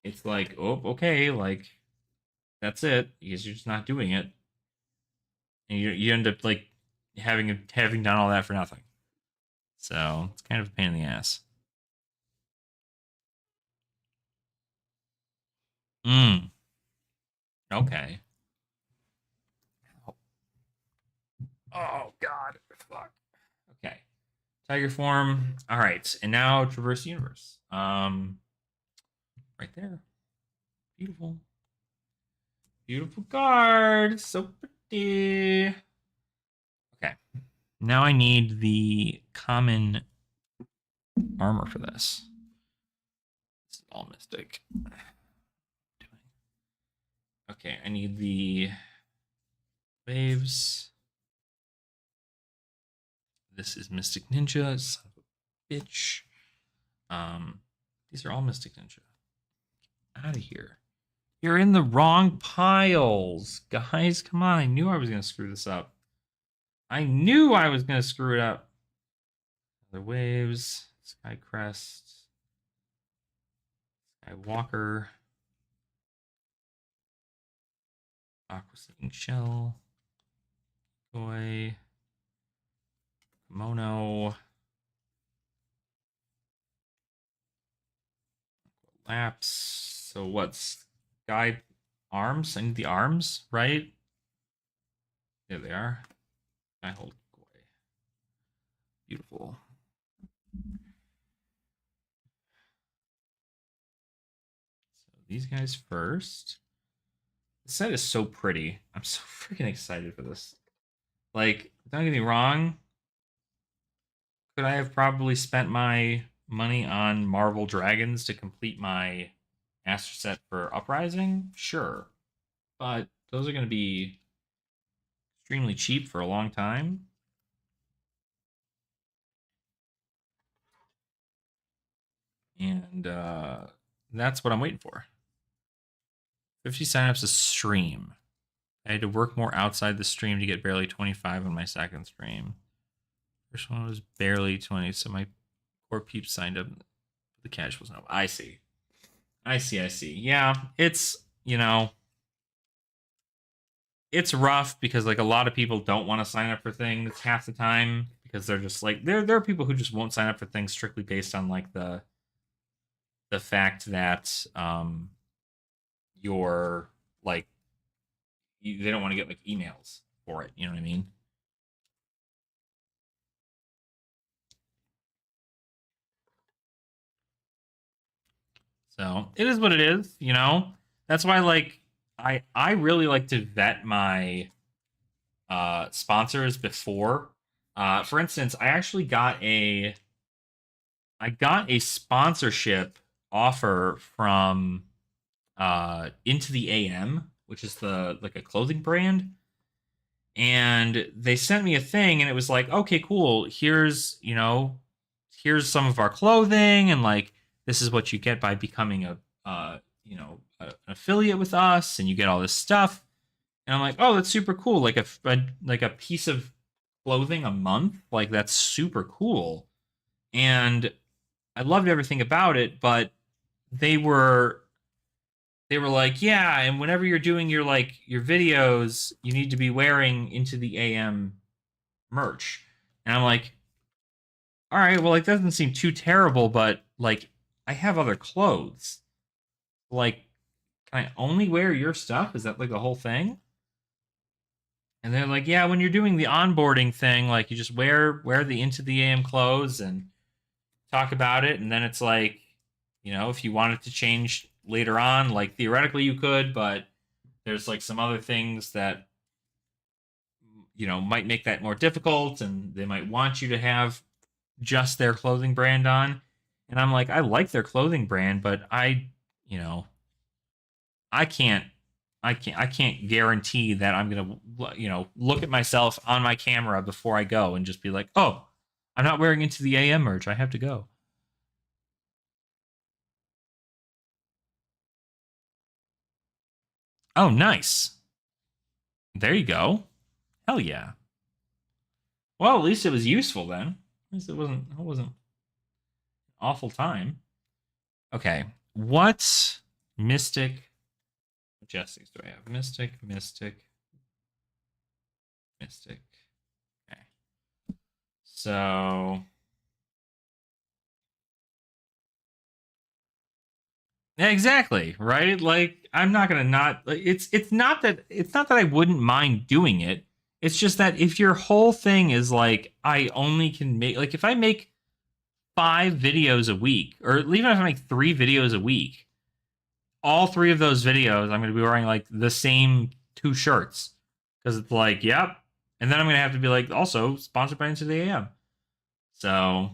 it's like, oh, okay, like that's it. Because you're just not doing it, and you end up like having done all that for nothing. So it's kind of a pain in the ass. Mm. Okay. Oh God. Fuck. Okay. Tiger form. All right, and now traverse the universe. Right there. Beautiful. Beautiful card. So pretty. Okay. Now I need the common armor for this. This is all mystic. Okay, I need the waves. This is Mystic Ninja, son of a bitch. These are all Mystic Ninja. Out of here. You're in the wrong piles. Guys, come on. I knew I was going to screw this up. I knew I was going to screw it up. The waves, Sky Crest, Skywalker, Aqua Singing Shell, Koi, Kimono, Lapse. So what's Sky Arms? I need the arms, right? There they are. I hold Koi. Beautiful. So these guys first. The set is so pretty. I'm so freaking excited for this. Like, don't get me wrong. Could I have probably spent my money on Marvel Dragons to complete my master set for Uprising? Sure. But those are going to be extremely cheap for a long time. And that's what I'm waiting for. 50 signups a stream. I had to work more outside the stream to get barely 25 on my second stream. First one was barely 20, so my poor peeps signed up. The cash was no. I see. I see. Yeah, it's, it's rough because like a lot of people don't want to sign up for things half the time because they're just like there are people who just won't sign up for things strictly based on like the fact that you're like they don't want to get like emails for it. You know what I mean? So it is what it is. That's why like I really like to vet my sponsors before. For instance, I got a sponsorship offer from Into the AM, which is the like a clothing brand, and they sent me a thing, and it was like, okay, cool. Here's some of our clothing, and like this is what you get by becoming an affiliate with us, and you get all this stuff. And I'm like, oh, that's super cool. Like a piece of clothing a month, like that's super cool. And I loved everything about it, but they were they were like, yeah, and whenever you're doing your videos, you need to be wearing Into the AM merch. And I'm like, all right, well, it doesn't seem too terrible, but like I have other clothes. Like, can I only wear your stuff? Is that like the whole thing? And they're like, yeah, when you're doing the onboarding thing, like you just wear the Into the AM clothes and talk about it, and then it's like, if you wanted to change later on, like theoretically you could, but there's like some other things that might make that more difficult, and they might want you to have just their clothing brand on. And I'm like, I like their clothing brand, but you know, I can't guarantee that I'm gonna look at myself on my camera before I go and just be like, oh, I'm not wearing Into the AM merch. I have to go. Oh, nice. There you go. Hell yeah. Well, at least it was useful then. At least it wasn't awful time. Okay. What mystic majestics do I have? Mystic. Okay. So yeah, exactly, right? Like I'm not gonna not like it's not that I wouldn't mind doing it. It's just that if your whole thing is like I only can make like if I make 5 videos a week, or even if I make 3 videos a week, all 3 of those videos I'm gonna be wearing like the same 2 shirts. Because it's like, yep. And then I'm gonna have to be like also sponsored by Into the AM. So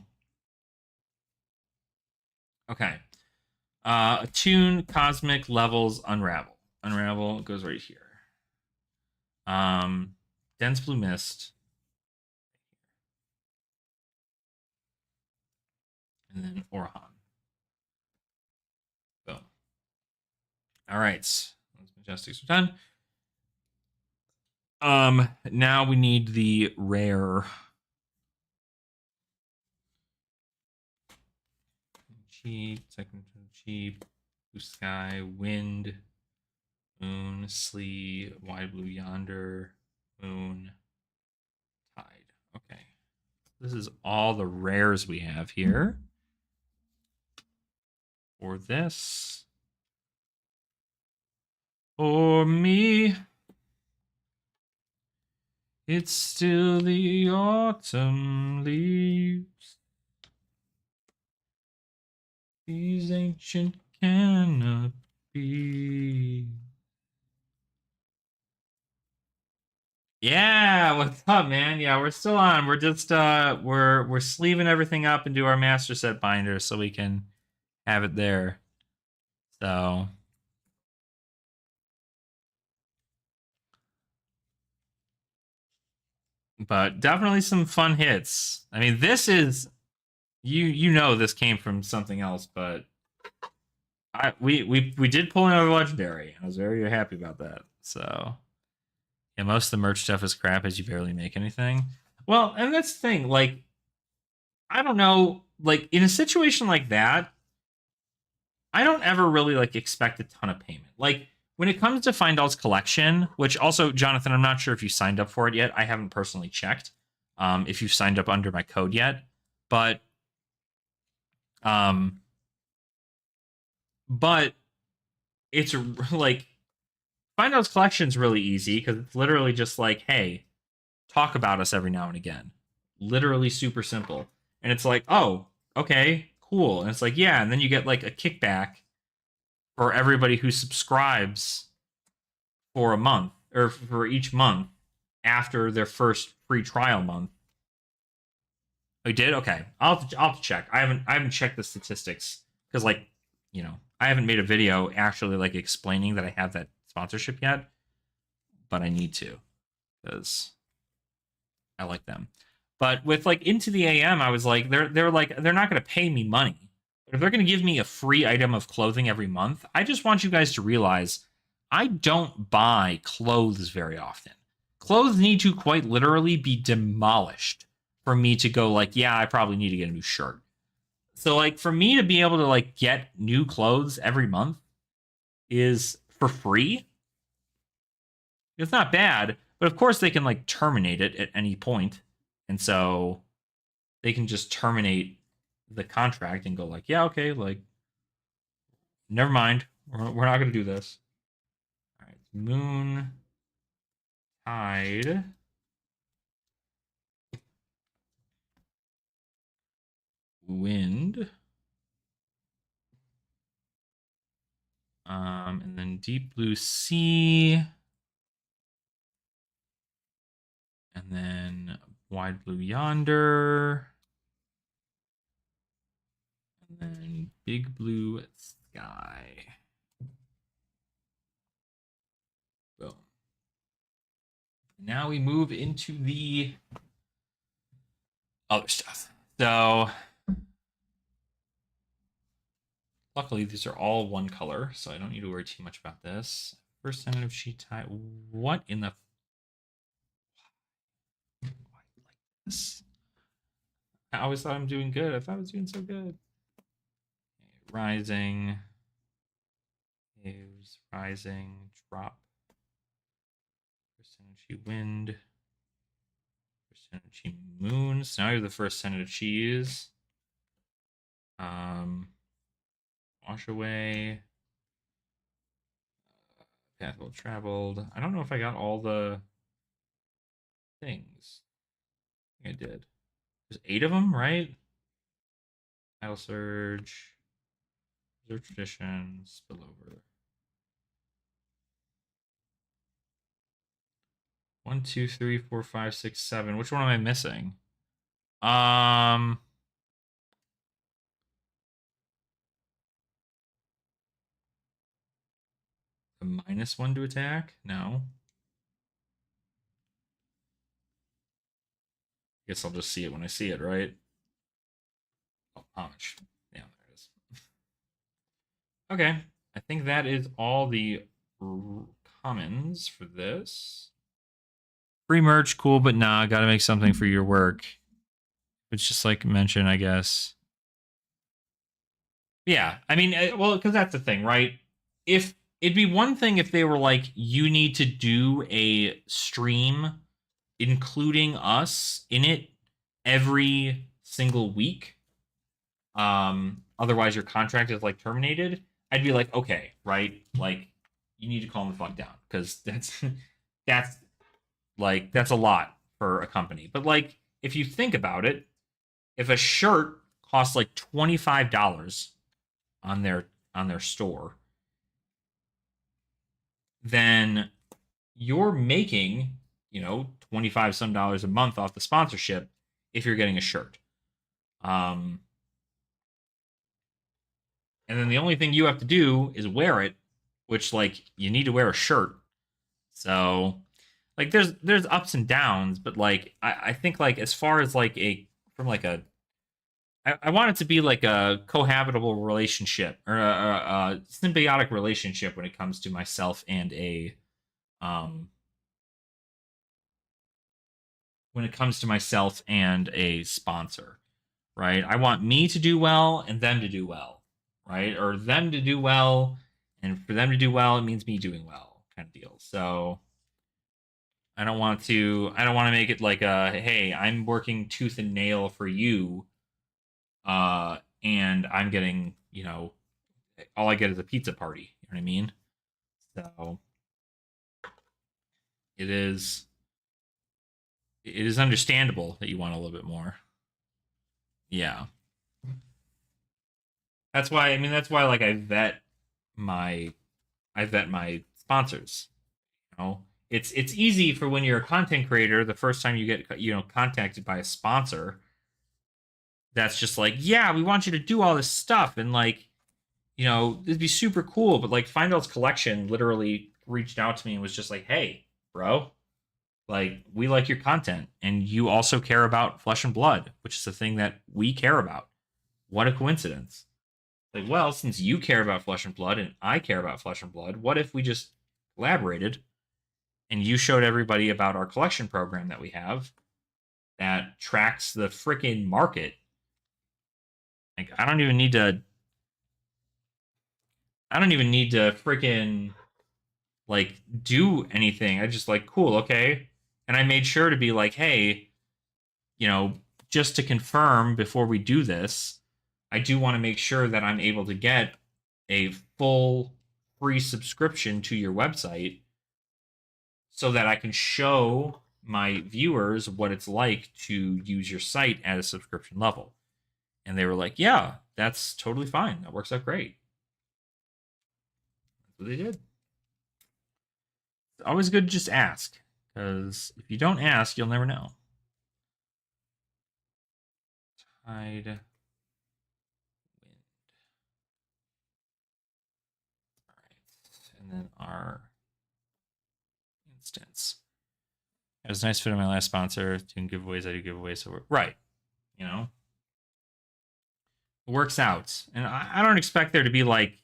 okay. Attune cosmic levels unravel. Unravel goes right here. Um, dense blue mist, and then Orhan. Boom. All right, those majestics are done. Now we need the rare. Cheap, second cheap, blue sky, wind, moon, slee, wide blue yonder, moon, tide. Okay. This is all the rares we have here. For this. For me, it's still the autumn leaves. These ancient cannot be. Yeah, what's up, man? Yeah, we're still on. We're just we're sleeving everything up into our master set binder so we can have it there. So, but definitely some fun hits. I mean, this is You know this came from something else, but we did pull another legendary. I was very happy about that. So yeah, most of the merch stuff is crap as you barely make anything. Well, and that's the thing. Like I don't know. Like in a situation like that, I don't ever really like expect a ton of payment. Like when it comes to Findall's collection, which also Jonathan, I'm not sure if you signed up for it yet. I haven't personally checked if you've signed up under my code yet, but um, but it's like Findall's collection is really easy because it's literally just like, hey, talk about us every now and again. Literally super simple, and it's like, oh, okay, cool, and it's like, yeah, and then you get like a kickback for everybody who subscribes for a month or for each month after their first free trial month. I did okay. I'll have to check. I haven't checked the statistics because like I haven't made a video actually like explaining that I have that sponsorship yet, but I need to because I like them. But with like Into the AM, I was like they're like they're not going to pay me money, but if they're going to give me a free item of clothing every month, I just want you guys to realize I don't buy clothes very often. Clothes need to quite literally be demolished for me to go like, yeah, I probably need to get a new shirt. So like for me to be able to like get new clothes every month is for free. It's not bad, but of course they can like terminate it at any point. And so they can just terminate the contract and go like, yeah, okay, like never mind. We're not going to do this. All right. Moon Tide. Wind. And then Deep Blue Sea. And then Wide Blue Yonder. And then Big Blue Sky. Boom. Now we move into the other stuff. So luckily these are all one color, so I don't need to worry too much about this. First tentative sheet tie. What in the like this? I always thought I'm doing good. I thought I was doing so good. Okay, rising. Waves, rising, drop. First energy wind. First energy moon. So now you have the first energy cheese. Wash away. Path well traveled. I don't know if I got all the things. I think I did. There's 8 of them, right? Tidal surge. Reserve tradition. Spillover. 1, 2, 3, 4, 5, 6, 7. Which one am I missing? A -1 to attack? No. Guess I'll just see it when I see it, right? Oh, homage. Yeah, there it is. Okay. I think that is all the commons for this. Free merch, cool, but nah, gotta make something for your work. It's just like mention, I guess. Yeah, I mean, well, because that's the thing, right? If it'd be one thing if they were like, you need to do a stream including us in it every single week. Otherwise your contract is like terminated. I'd be like, okay, right? Like, you need to calm the fuck down because that's that's a lot for a company. But like, if you think about it, if a shirt costs like $25 on their store, then you're making 25 some dollars a month off the sponsorship if you're getting a shirt. And then the only thing you have to do is wear it, which like you need to wear a shirt. So like there's ups and downs, but like I think like as far as like a from like a I want it to be like a cohabitable relationship or a symbiotic relationship when it comes to myself and a um when it comes to myself and a sponsor, right? I want me to do well and them to do well, right? Or them to do well, and for them to do well, it means me doing well, kind of deal. So I don't want to make it like a hey, I'm working tooth and nail for you, and I'm getting, all I get is a pizza party. You know what I mean? So it is it is understandable that you want a little bit more. Yeah. That's why like my I vet my sponsors. You know, it's easy for when you're a content creator. The first time you get contacted by a sponsor, that's just like, yeah, we want you to do all this stuff, and like, it'd be super cool. But like, Feindel's collection literally reached out to me and was just like, hey, bro, like we like your content, and you also care about Flesh and Blood, which is the thing that we care about. What a coincidence! Like, well, since you care about Flesh and Blood and I care about Flesh and Blood, what if we just collaborated and you showed everybody about our collection program that we have that tracks the freaking market? Like, I don't even need to freaking like do anything. I just like, cool, okay. And I made sure to be like, hey, you know, just to confirm before we do this, I do want to make sure that I'm able to get a full free subscription to your website so that I can show my viewers what it's like to use your site at a subscription level. And they were like, yeah, that's totally fine. That works out great. That's what they did. It's always good to just ask, because if you don't ask, you'll never know. Tide, wind. All right. And then our instance. It was a nice fit on my last sponsor. Doing giveaways, I do giveaways. So we're right. It works out. And I don't expect there to be like,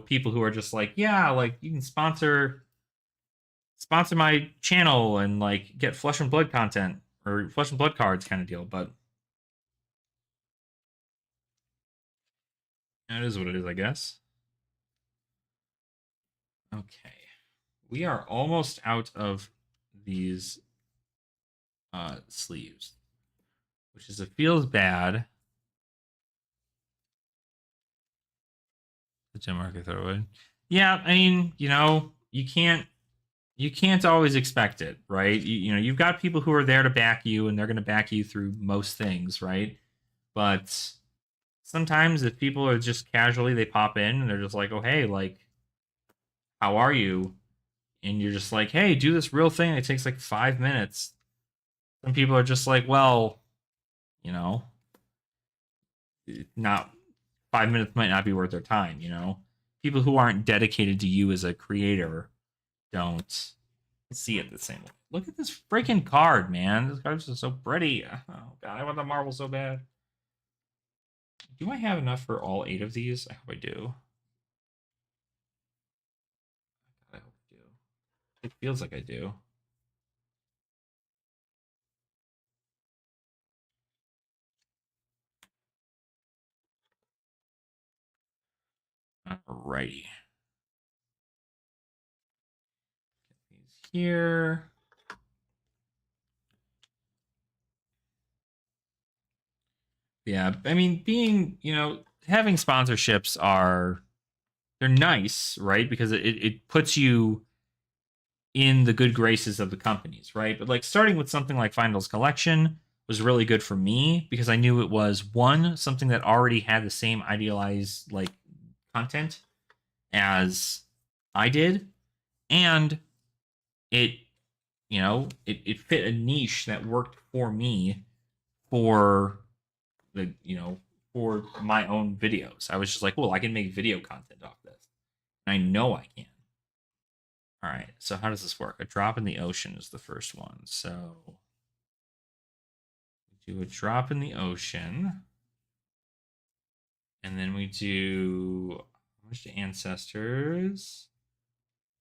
people who are just like, yeah, like you can sponsor my channel and like get Flesh and Blood content or Flesh and Blood cards kind of deal. But it is what it is, I guess. Okay. We are almost out of these sleeves, which is it feels bad. The gem market throwaway. Yeah, I mean, you can't always expect it, right? You've got people who are there to back you, and they're going to back you through most things, right? But sometimes if people are just casually, they pop in and they're just like, oh, hey, like, how are you? And you're just like, hey, do this real thing. It takes like 5 minutes. Some people are just like, well, you know, not 5 minutes might not be worth their time. People who aren't dedicated to you as a creator don't see it the same way. Look at this freaking card, man. This card's just so pretty. Oh god, I want the marble so bad. Do I have enough for all 8 of these? I hope I do. I hope I do. It feels like I do. Alrighty. Get these here. Yeah, I mean, having sponsorships they're nice, right? Because it puts you in the good graces of the companies, right? But like starting with something like Finals Collection was really good for me because I knew it was one, something that already had the same idealized like content as I did, and it it fit a niche that worked for me for the for my own videos. I was just like, well, I can make video content off this. And I know I can. All right, so how does this work? A drop in the ocean is the first one. So we do a drop in the ocean. And then we do homage to ancestors.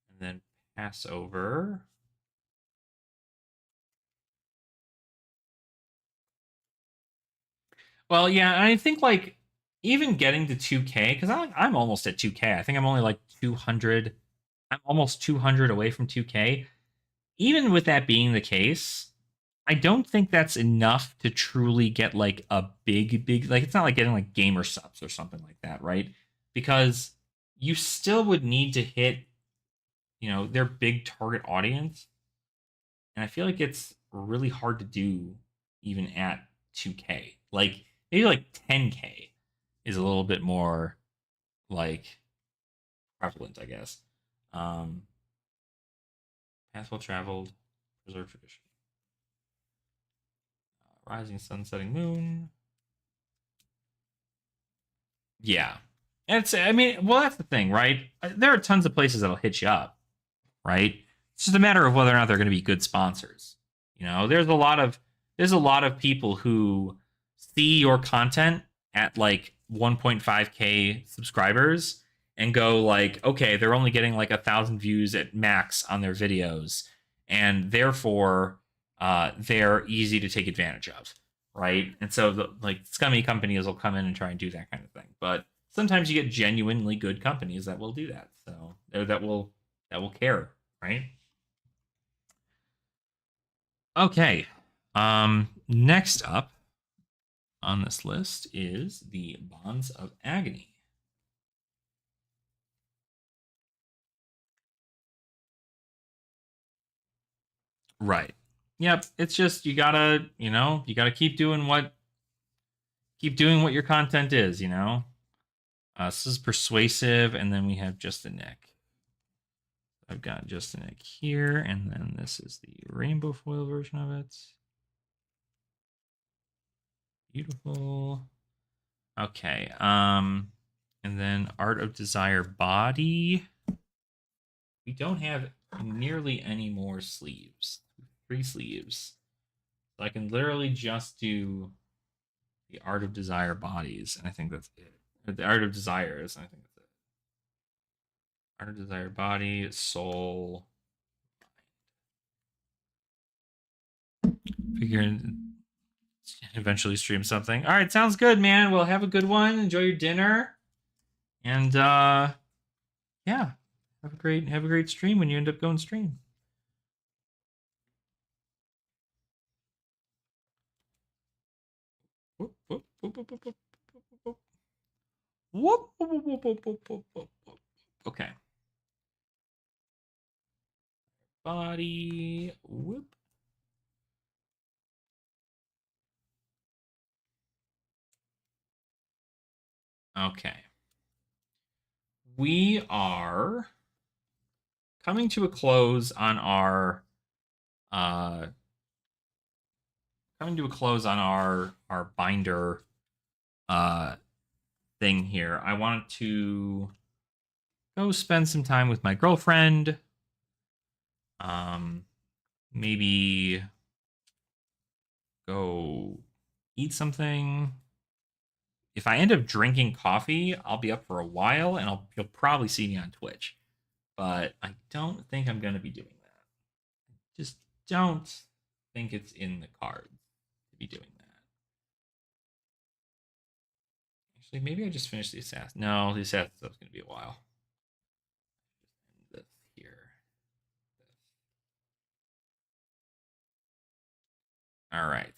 And then Passover. Well, yeah, I think like even getting to 2K, because I'm almost at 2K. I think I'm only like 200. I'm almost 200 away from 2K. Even with that being the case, I don't think that's enough to truly get like a big, like it's not like getting like gamer subs or something like that, right? Because you still would need to hit, their big target audience. And I feel like it's really hard to do even at 2K. Like maybe like 10K is a little bit more like prevalent, I guess. Um, Path well traveled, preserve tradition. Rising sun, setting moon. Yeah. And I mean, well, that's the thing, right? There are tons of places that'll hit you up, right? It's just a matter of whether or not they're going to be good sponsors. There's a lot of people who see your content at like 1.5K subscribers and go like, okay, they're only getting like 1,000 views at max on their videos, and therefore they're easy to take advantage of, right? And so like scummy companies will come in and try and do that kind of thing, but sometimes you get genuinely good companies that will do that. So that will care, right? Okay. Next up on this list is the Bonds of Agony. Right. Yep. It's just you gotta keep doing what your content is. This is persuasive, and then we have just a neck. I've got just a neck here, and then this is the rainbow foil version of it. Beautiful. Okay. And then Art of Desire body. We don't have nearly any more sleeves. 3 sleeves. So I can literally just do the Art of Desire bodies, and I think that's it. Or the Art of Desires, and I think that's it. Art of Desire body, soul. Figure eventually stream something. All right, sounds good, man. Well, have a good one. Enjoy your dinner, and yeah, have a great stream when you end up going stream. Whoop, whoop, whoop, whoop, whoop, whoop, whoop. Whoop, whoop, whoop, whoop, whoop, whoop, whoop, whoop. Okay. Body. Whoop. Okay. We are coming to a close on our uh coming to a close on our binder uh thing here. I wanted to go spend some time with my girlfriend. Maybe go eat something. If I end up drinking coffee, I'll be up for a while, and you'll probably see me on Twitch. But I don't think I'm going to be doing that. Just don't think it's in the cards to be doing that. Actually, maybe I just finished the assassin. No, the assassin stuff's going to be a while. This here. All right.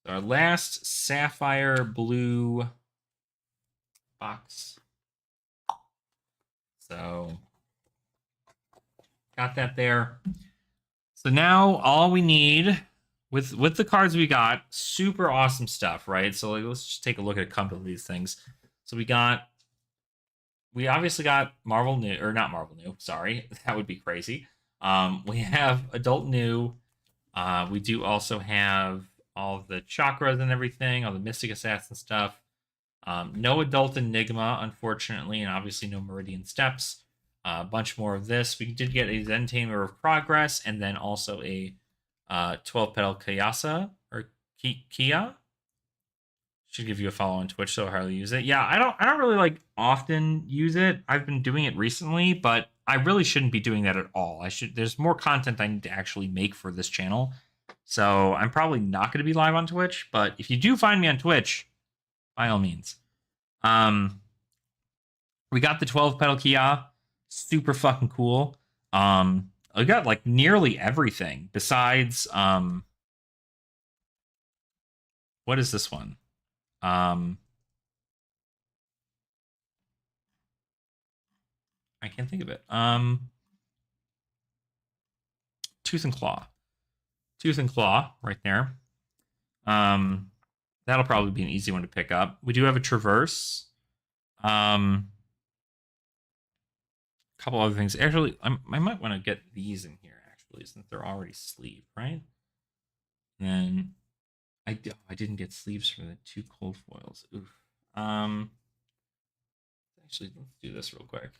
So our last sapphire blue box. So got that there. So now all we need with the cards we got, super awesome stuff, right? So let's just take a look at a couple of these things. So we obviously got Marvel New, or not Marvel New, sorry. That would be crazy. We have Adult New. We do also have all of the chakras and everything, all the Mystic Assassin stuff. No Adult Enigma, unfortunately, and obviously no Meridian Steps. A bunch more of this. We did get a Zen Tamer of Progress, and then also a 12 Petal Kayasa, or Kia. Should give you a follow on Twitch so I hardly use it. Yeah, I don't really like often use it. I've been doing it recently, but I really shouldn't be doing that at all. There's more content I need to actually make for this channel. So I'm probably not going to be live on Twitch, but if you do find me on Twitch, by all means. We got the 12 pedal Kia, super fucking cool. I got like nearly everything besides what is this one? I can't think of it. Tooth and Claw. Tooth and Claw right there. That'll probably be an easy one to pick up. We do have a Traverse. A couple other things. Actually, I might want to get these in here actually, since they're already sleeved, right? And then I didn't get sleeves for the 2 cold foils. Oof. Actually, let's do this real quick.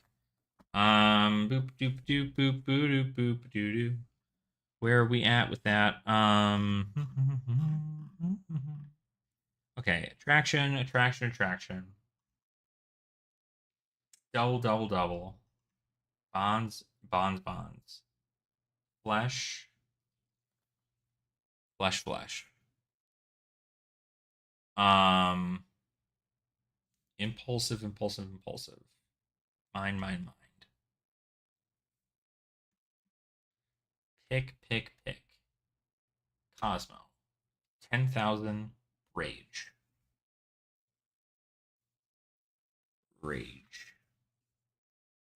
Boop doop doop boop boo doop boop doo doo. Where are we at with that? Okay, attraction. Double. Bonds. Flesh. Impulsive. Mind. Pick. Cosmo. 10,000. Rage.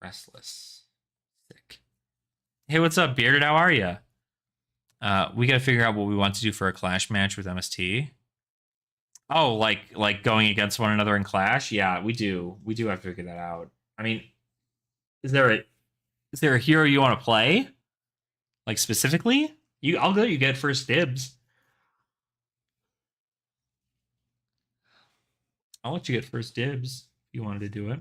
Restless. Sick. Hey, what's up, Bearded? How are you? We gotta figure out what we want to do for a clash match with MST. Oh, like going against one another in clash? Yeah, we do. We do have to figure that out. I mean, is there a hero you want to play? Like specifically? I'll let you get first dibs. I'll let you get first dibs if you wanted to do it.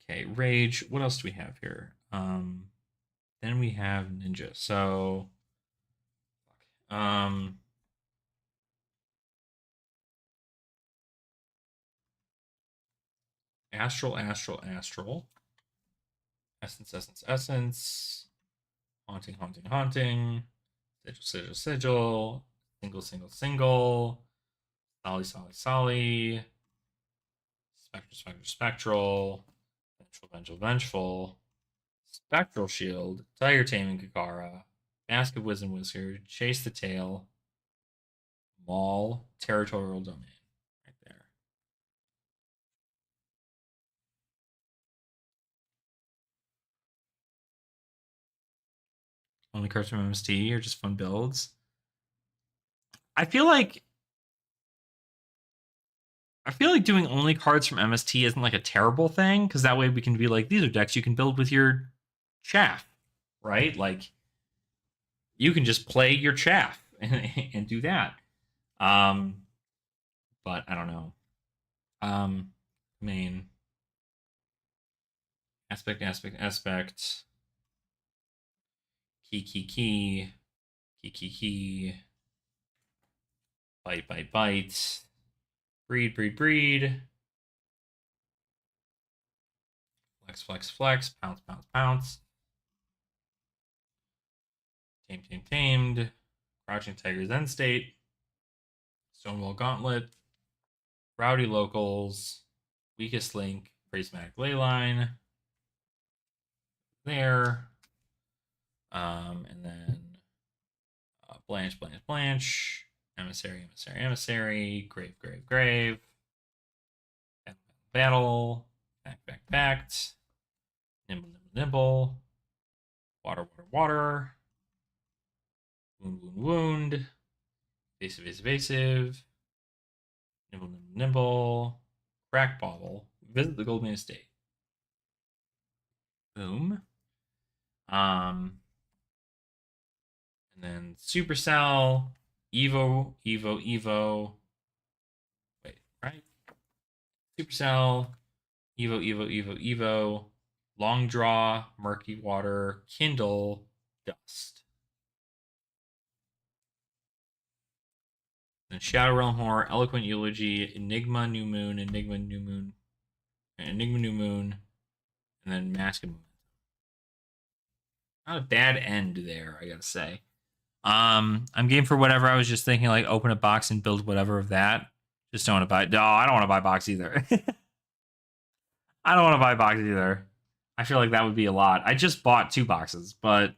Okay, Rage. What else do we have here? Then we have Ninja. So Astral. Essence. Haunting. Sigil. Single. Solly. Spectral. Vengeful. Spectral Shield. Tiger Taming Kagara. Mask of Wisdom Wizard. Chase the Tail. Maul. Territorial Domain. Right there. Only cards from MST or just fun builds. I feel like doing only cards from MST isn't like a terrible thing, because that way we can be like, these are decks you can build with your chaff, right? Like you can just play your chaff and do that. But I don't know. Main aspect. Key. Bite. Breed. Flex. Pounce. Tamed. Crouching Tiger's End State. Stonewall Gauntlet. Rowdy Locals. Weakest Link. Prismatic Leyline. There. And then Blanche. Emissary. Grave. Battle. Pact. Nimble. Water. Wound. Evasive. Nimble. Crack Bottle. Visit the Golden Estate. Boom. And then Supercell. Evo. Wait, right? Supercell. Evo. Long Draw. Murky Water. Kindle. Dust. And Shadow Realm Horror, Eloquent Eulogy, Enigma New Moon, Enigma New Moon, Enigma New Moon, and then Mask of Momentum. Not a bad end there, I gotta say. I'm game for whatever. I was just thinking like open a box and build whatever of that. Just don't want to buy. No, I don't want to buy box either. I don't want to buy box either. I feel like that would be a lot. I just bought 2 boxes, but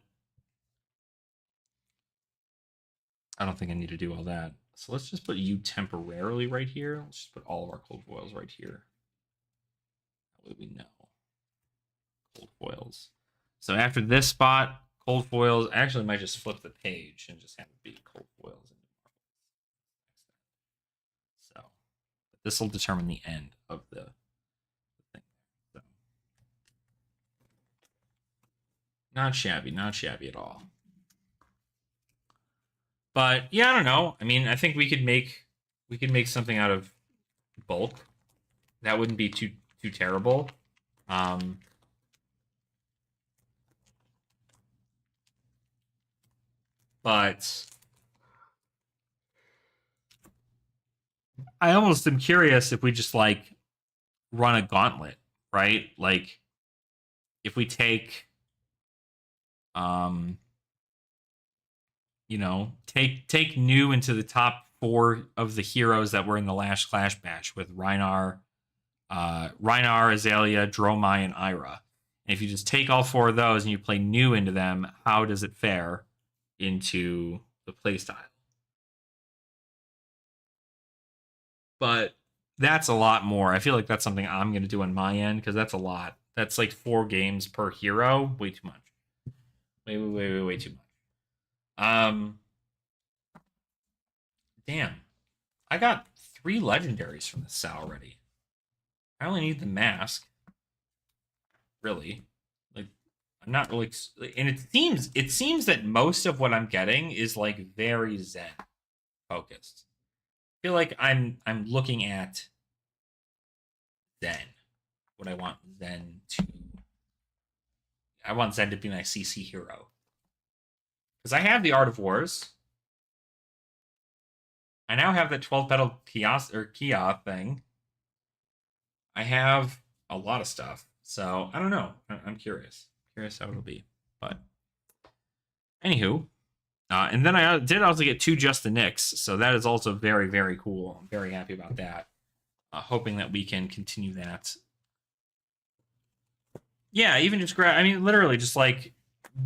I don't think I need to do all that. So let's just put you temporarily right here. Let's just put all of our cold foils right here. That way we know. Cold foils. So after this spot, cold foils. I actually might just flip the page and just have it be cold foils. So this will determine the end of the thing. So. Not shabby at all. But yeah, I don't know. I mean, I think we could make something out of bulk. That wouldn't be too terrible. But I almost am curious if we just like run a gauntlet, right? Like if we take you know, take new into the top 4 of the heroes that were in the last Clash Bash with Rhinar, Azalea, Dromai, and Ira. And if you just take all 4 of those and you play new into them, how does it fare into the playstyle? But that's a lot more. I feel like that's something I'm going to do on my end because that's a lot. That's like 4 games per hero. Way too much. Way too much. Damn. I got 3 legendaries from this set already. I only need the mask. Really. Like, I'm not really... And it seems that most of what I'm getting is, like, very Zen focused. I feel like I'm looking at Zen. What I want Zen to... I want Zen to be my CC hero. Because I have the Art of Wars. I now have the 12 petal Kia thing. I have a lot of stuff. So, I don't know. I'm curious. Curious how it'll be. But, anywho. And then I did also get 2 Just the Knicks. So, that is also very, very cool. I'm very happy about that. Hoping that we can continue that. Yeah, even just grab... I mean, literally just like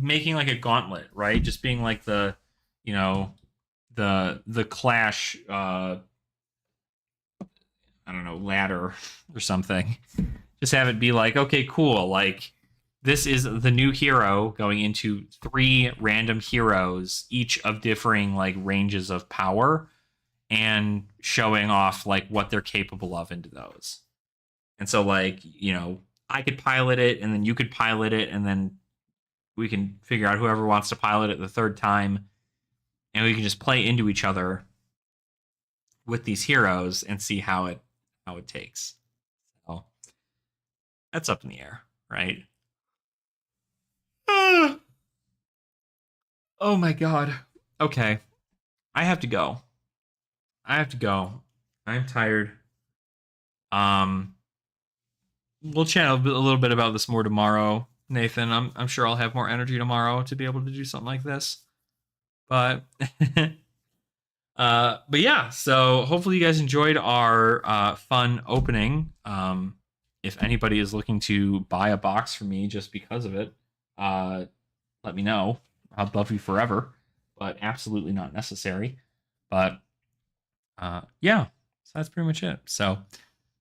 making like a gauntlet, right? Just being like the, you know, the Clash, I don't know, ladder or something. Just have it be like, okay, cool. Like, this is the new hero going into 3 random heroes, each of differing like ranges of power, and showing off like what they're capable of into those. And so, like, you know, I could pilot it, and then you could pilot it, and then we can figure out whoever wants to pilot it the 3rd time, and we can just play into each other with these heroes and see how it takes. So that's up in the air, right? Oh my god. Okay. I have to go. I'm tired. We'll chat a little bit about this more tomorrow, Nathan. I'm sure I'll have more energy tomorrow to be able to do something like this. But but yeah, so hopefully you guys enjoyed our fun opening. If anybody is looking to buy a box from me just because of it, let me know. I'll love you forever, but absolutely not necessary. But yeah, so that's pretty much it. So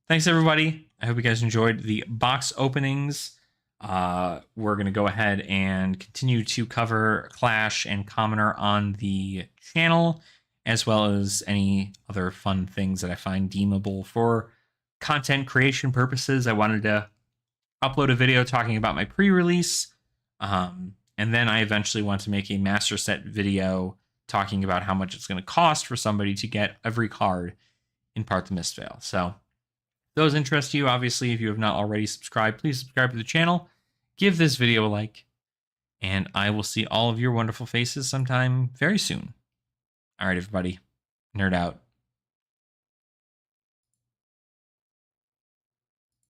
thanks everybody. I hope you guys enjoyed the box openings. We're going to go ahead and continue to cover Clash and Commoner on the channel, as well as any other fun things that I find deemable for content creation purposes. I wanted to upload a video talking about my pre-release, and then I eventually want to make a master set video talking about how much it's going to cost for somebody to get every card in Part the Mistveil. So if those interest you, obviously, if you have not already subscribed, please subscribe to the channel. Give this video a like, and I will see all of your wonderful faces sometime very soon. All right, everybody, nerd out.